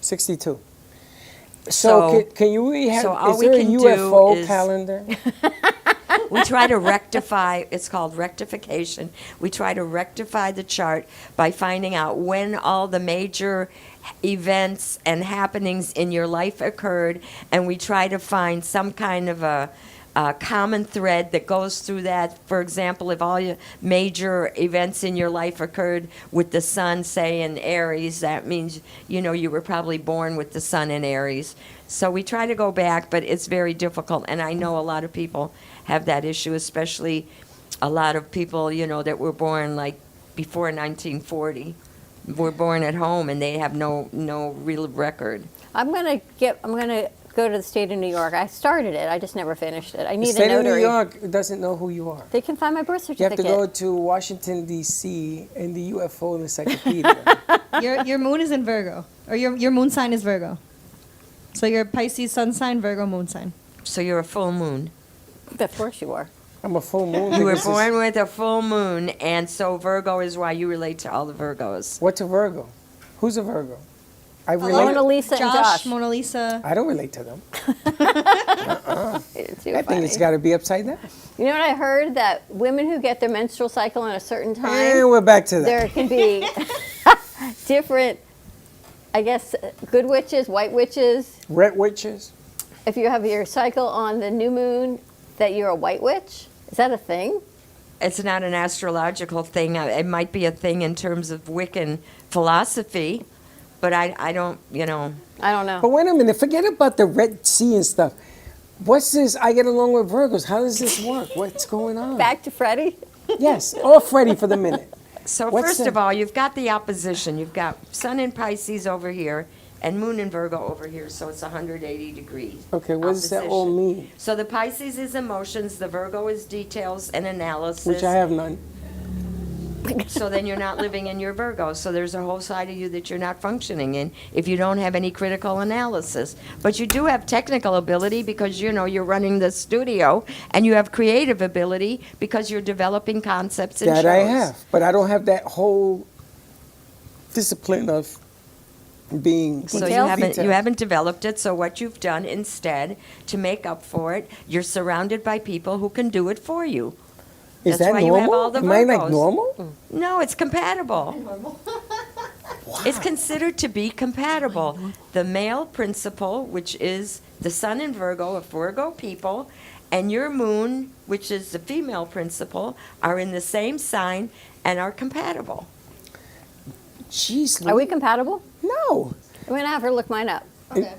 Speaker 2: 62. So,
Speaker 6: So-
Speaker 2: can you really have,
Speaker 6: so all
Speaker 2: is
Speaker 6: we
Speaker 2: there a
Speaker 6: can do
Speaker 2: UFO
Speaker 6: is-
Speaker 2: calendar?
Speaker 6: We try to rectify, it's called rectification. We try to rectify the chart by finding out when all the major events and happenings in your life occurred, and we try to find some kind of a common thread that goes through that. For example, if all your major events in your life occurred with the sun, say, in Aries, that means, you were probably born with the sun in Aries. So we try to go back, but it's very difficult. And I know a lot of people have that issue, especially a lot of people, that were born like before 1940, were born at home and they have no real record.
Speaker 3: I'm gonna go to the state of New York. I started it. I just never finished it. I need
Speaker 2: the state
Speaker 3: a notary.
Speaker 2: of New York doesn't know who you are.
Speaker 3: They can find my birth
Speaker 2: You have
Speaker 3: certificate.
Speaker 2: to go to Washington, D.C. in the UFO encyclopedia.
Speaker 7: Your moon is in Virgo, or your moon sign is Virgo. So you're Pisces sun sign, Virgo moon sign.
Speaker 6: So you're a full moon.
Speaker 3: Of course you are.
Speaker 2: I'm a full moon.
Speaker 6: You were
Speaker 2: because
Speaker 6: born with a full moon, and so Virgo is why you relate to all the Virgos.
Speaker 2: What's a Virgo? Who's a Virgo? I relate.
Speaker 3: Mona Lisa and Josh.
Speaker 7: Mona Lisa.
Speaker 2: I don't relate to them.
Speaker 3: It's too
Speaker 2: I think
Speaker 3: funny.
Speaker 2: it's got to be upside down.
Speaker 3: You know what I heard? That women who get their menstrual cycle in a certain time,
Speaker 2: And we're back to that.
Speaker 3: there can be different, I guess, good witches, white witches.
Speaker 2: Red witches.
Speaker 3: If you have your cycle on the new moon, that you're a white witch. Is that a thing?
Speaker 6: It's not an astrological thing. It might be a thing in terms of Wiccan philosophy, but I don't,
Speaker 3: I don't know.
Speaker 2: But wait a minute, forget about the Red Sea and stuff. What's this? I get along with Virgos. How does this work? What's going on?
Speaker 3: Back to Freddy?
Speaker 2: Yes, or Freddy for the minute.
Speaker 6: So
Speaker 2: What's
Speaker 6: first
Speaker 2: that?
Speaker 6: of all, you've got the opposition. You've got Sun in Pisces over here and Moon in Virgo over here, so it's 180 degrees.
Speaker 2: Okay, what does that all
Speaker 6: opposition.
Speaker 2: mean?
Speaker 6: So the Pisces is emotions, the Virgo is details and analysis.
Speaker 2: Which I have none.
Speaker 6: So then you're not living in your Virgo. So there's a whole side of you that you're not functioning in if you don't have any critical analysis. But you do have technical ability because, you're running the studio, and you have creative ability because you're developing concepts and
Speaker 2: That
Speaker 6: shows.
Speaker 2: I have, but I don't have that whole discipline of being.
Speaker 6: So you haven't developed it. So what you've done instead to make up for it, you're surrounded by people who can do it for you.
Speaker 2: Is
Speaker 6: That's
Speaker 2: that
Speaker 6: why
Speaker 2: normal?
Speaker 6: you have all the
Speaker 2: Am I like
Speaker 6: Virgos.
Speaker 2: normal?
Speaker 6: No, it's compatible. It's considered to be compatible. The male principle, which is the sun in Virgo of Virgo people, and your moon, which is the female principle, are in the same sign and are compatible.
Speaker 2: Jeez,
Speaker 3: Are we compatible?
Speaker 2: No.
Speaker 3: I'm going to have her look mine up.
Speaker 7: Okay.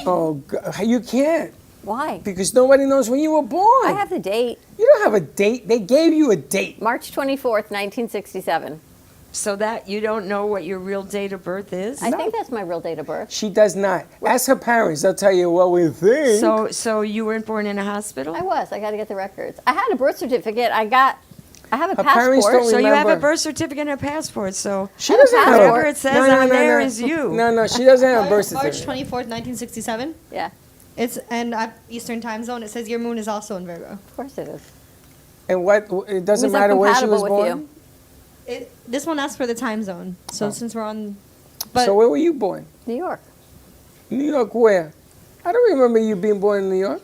Speaker 2: Oh, God, you can't.
Speaker 3: Why?
Speaker 2: Because nobody knows when you were born.
Speaker 3: I have the date.
Speaker 2: You don't have a date. They gave you a date.
Speaker 3: March 24th, 1967.
Speaker 6: So that you don't know what your real date of birth is?
Speaker 3: I think that's my real date of birth.
Speaker 2: She does not. Ask her parents. They'll tell you what we think.
Speaker 6: So you weren't born in a hospital?
Speaker 3: I was. I got to get the records. I had a birth certificate. I have a
Speaker 2: Her parents
Speaker 3: passport.
Speaker 2: don't
Speaker 6: So you have a
Speaker 2: remember.
Speaker 6: birth certificate and a passport, so
Speaker 2: She doesn't have a
Speaker 6: whatever it says on there is you.
Speaker 2: No, she doesn't have a birth
Speaker 7: March
Speaker 2: certificate.
Speaker 7: 24th, 1967.
Speaker 3: Yeah,
Speaker 7: It's Eastern time zone. It says your moon is also in Virgo.
Speaker 3: of course it is.
Speaker 2: And what? It doesn't
Speaker 3: Means I'm
Speaker 2: matter where she was
Speaker 3: compatible with
Speaker 2: born.
Speaker 3: you.
Speaker 7: This one asks for the time zone. So since we're on,
Speaker 2: So where were you born?
Speaker 3: New York.
Speaker 2: New York, where? I don't remember you being born in New York.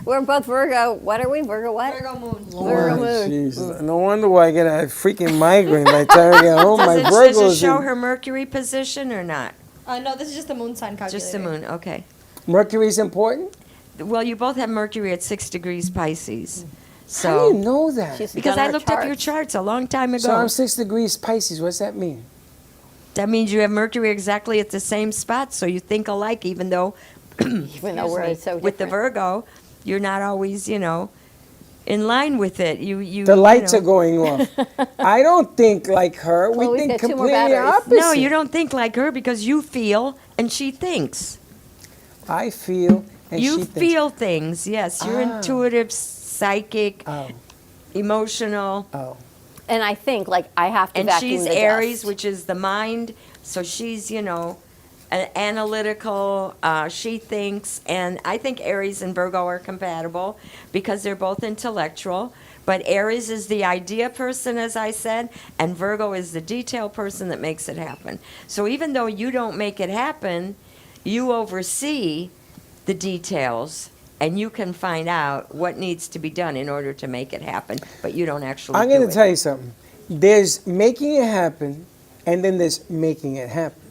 Speaker 3: We're both Virgo. What are we? Virgo what?
Speaker 7: Virgo moon.
Speaker 3: Virgo moon.
Speaker 2: Jesus. No wonder why I get a freaking migraine by the time I get home. My
Speaker 6: Does
Speaker 2: Virgo's
Speaker 6: it show
Speaker 2: in.
Speaker 6: her Mercury position or not?
Speaker 7: No, this is just the moon sign calculator.
Speaker 6: Just the moon, okay.
Speaker 2: Mercury's important?
Speaker 6: Well, you both have Mercury at 6 degrees Pisces. So,
Speaker 2: How do you know that?
Speaker 6: because I looked up your charts a long time ago.
Speaker 2: So I'm 6 degrees Pisces. What's that mean?
Speaker 6: That means you have Mercury exactly at the same spot, so you think alike, even though,
Speaker 3: we're so
Speaker 6: with the Virgo, you're not always, in line with it.
Speaker 2: The lights are going off. I don't think like her. We
Speaker 3: Chloe's
Speaker 2: think
Speaker 3: got 2 more
Speaker 2: completely
Speaker 3: batteries.
Speaker 2: opposite.
Speaker 6: No, you don't think like her because you feel and she thinks.
Speaker 2: I feel and
Speaker 6: You
Speaker 2: she thinks.
Speaker 6: feel things, yes. You're
Speaker 2: Ah.
Speaker 6: intuitive, psychic, emotional.
Speaker 2: Oh.
Speaker 3: And I think like I have to
Speaker 6: And
Speaker 3: vacuum
Speaker 6: she's
Speaker 3: the
Speaker 6: Aries,
Speaker 3: dust.
Speaker 6: which is the mind. So she's, analytical. She thinks, and I think Aries and Virgo are compatible because they're both intellectual. But Aries is the idea person, as I said, and Virgo is the detail person that makes it happen. So even though you don't make it happen, you oversee the details. And you can find out what needs to be done in order to make it happen, but you don't actually
Speaker 2: I'm
Speaker 6: do
Speaker 2: going
Speaker 6: it.
Speaker 2: to tell you something. There's making it happen, and then there's making it happen.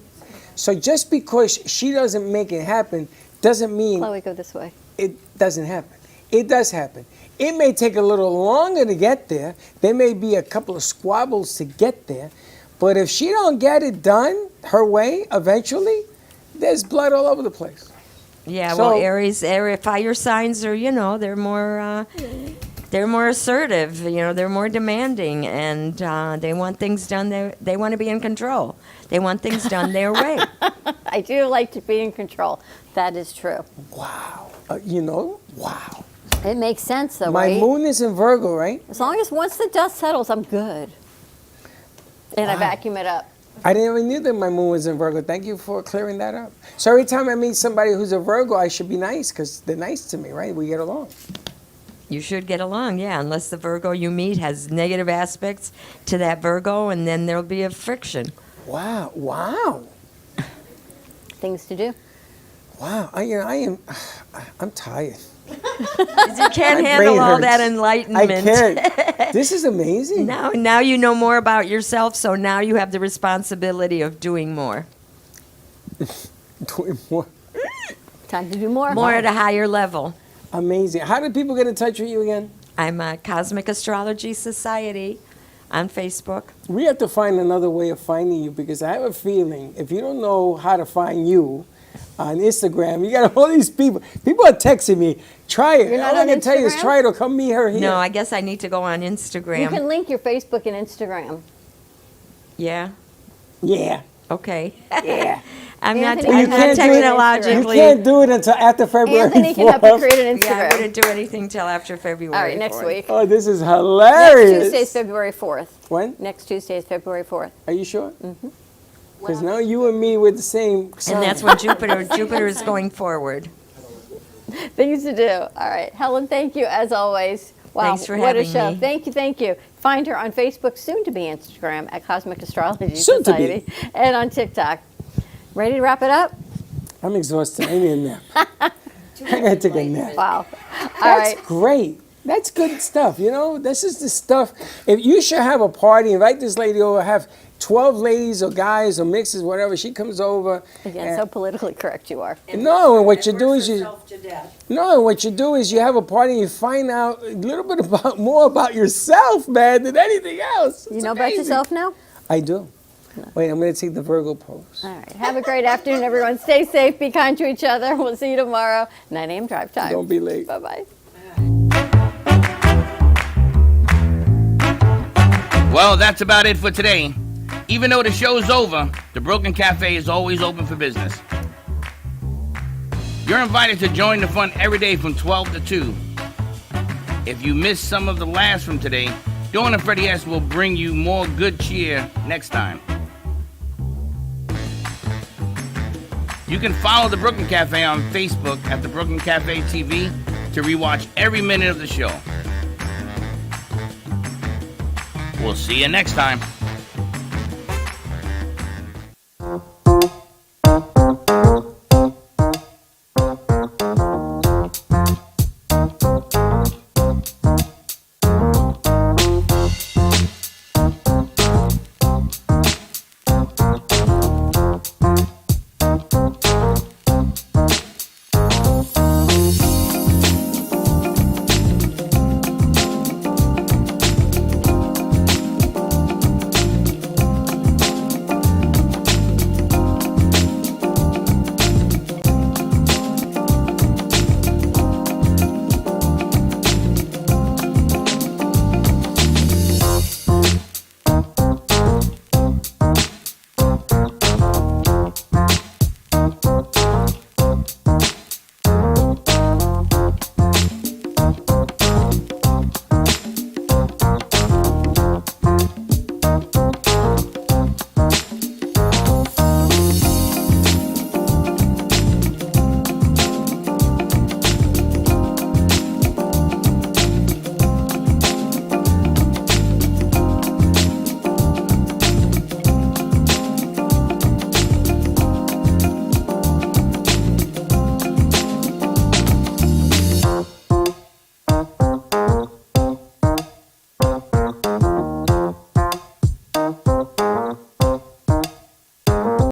Speaker 2: So just because she doesn't make it happen doesn't mean
Speaker 3: Chloe, go this way.
Speaker 2: it doesn't happen. It does happen. It may take a little longer to get there. There may be a couple of squabbles to get there. But if she don't get it done her way, eventually, there's blood all over the place.
Speaker 6: Yeah,
Speaker 2: So-
Speaker 6: well, Aries, fire signs are, they're more assertive. They're more demanding, and they want things done. They want to be in control. They want things done their way.
Speaker 3: I do like to be in control. That is true.
Speaker 2: Wow. Wow.
Speaker 3: It makes sense, though,
Speaker 2: My
Speaker 3: right?
Speaker 2: moon is in Virgo, right?
Speaker 3: As long as once the dust settles, I'm good. And I
Speaker 2: Wow.
Speaker 3: vacuum it up.
Speaker 2: I didn't even knew that my moon was in Virgo. Thank you for clearing that up. So every time I meet somebody who's a Virgo, I should be nice because they're nice to me, right? We get along.
Speaker 6: You should get along, yeah, unless the Virgo you meet has negative aspects to that Virgo, and then there'll be a friction.
Speaker 2: Wow. Wow.
Speaker 3: Things to do.
Speaker 2: Wow. I'm tired.
Speaker 6: You can't
Speaker 2: My
Speaker 6: handle
Speaker 2: brain
Speaker 6: all that
Speaker 2: hurts.
Speaker 6: enlightenment.
Speaker 2: I can't. This is amazing.
Speaker 6: Now you know more about yourself, so now you have the responsibility of doing more.
Speaker 2: Doing more.
Speaker 3: Time to do more.
Speaker 6: More at a higher level.
Speaker 2: Amazing. How do people get in touch with you again?
Speaker 6: I'm a Cosmic Astrology Society on Facebook.
Speaker 2: We have to find another way of finding you because I have a feeling if you don't know how to find you on Instagram, you got all these people. People are texting me, try it.
Speaker 3: You're not
Speaker 2: All I
Speaker 3: on
Speaker 2: can tell you is
Speaker 3: Instagram?
Speaker 2: try it or come meet her here.
Speaker 6: No, I guess I need to go on Instagram.
Speaker 3: You can link your Facebook and Instagram.
Speaker 6: Yeah?
Speaker 2: Yeah.
Speaker 6: Okay.
Speaker 2: Yeah.
Speaker 6: I'm not
Speaker 3: Anthony,
Speaker 2: You
Speaker 3: I'm not
Speaker 2: can't do it.
Speaker 6: technologically.
Speaker 2: You can't do it until after February
Speaker 3: Anthony
Speaker 2: 4th.
Speaker 3: can help you create an Instagram.
Speaker 6: Yeah, I wouldn't do anything till after February.
Speaker 3: All right, next
Speaker 6: 4th.
Speaker 3: week.
Speaker 2: Oh, this is
Speaker 3: Next
Speaker 2: hilarious.
Speaker 3: Tuesday is February 4th.
Speaker 2: When?
Speaker 3: Next Tuesday is February 4th.
Speaker 2: Are you sure? Mm-hmm. Because now you and me, we're the same sign.
Speaker 6: And that's when Jupiter is going forward.
Speaker 3: Things to do. All right. Helen, thank you as always. Wow,
Speaker 6: Thanks for
Speaker 3: what a
Speaker 6: having
Speaker 3: show.
Speaker 6: me.
Speaker 3: Thank you. Find her on Facebook, soon to be Instagram at Cosmic Astrology
Speaker 2: Soon to be.
Speaker 3: Society, and on TikTok. Ready to wrap it up?
Speaker 2: I'm exhausted. I need a nap. I gotta take a nap.
Speaker 3: Wow.
Speaker 2: That's
Speaker 3: All right.
Speaker 2: great. That's good stuff. This is the stuff. If you should have a party, invite this lady over, have 12 ladies or guys or mixes, whatever. She comes over.
Speaker 3: Again, so politically correct you are.
Speaker 2: No, and what you do is you have a party and you find out a little bit more about yourself, man, than anything else.
Speaker 3: You know about yourself now?
Speaker 2: I do. Wait, I'm going to take the Virgo pose.
Speaker 3: All right. Have a great afternoon, everyone. Stay safe. Be kind to each other. We'll see you tomorrow, 9 a.m. drive time.
Speaker 2: Don't be late.
Speaker 3: Bye-bye.
Speaker 1: Well, that's about it for today. Even though the show's over, the Brooklyn Cafe is always open for business. You're invited to join the fun every day from 12 to 2. If you missed some of the laughs from today, Dawn and Freddy S will bring you more good cheer next time. You can follow the Brooklyn Cafe on Facebook at the Brooklyn Cafe TV to rewatch every minute of the show. We'll see you next time.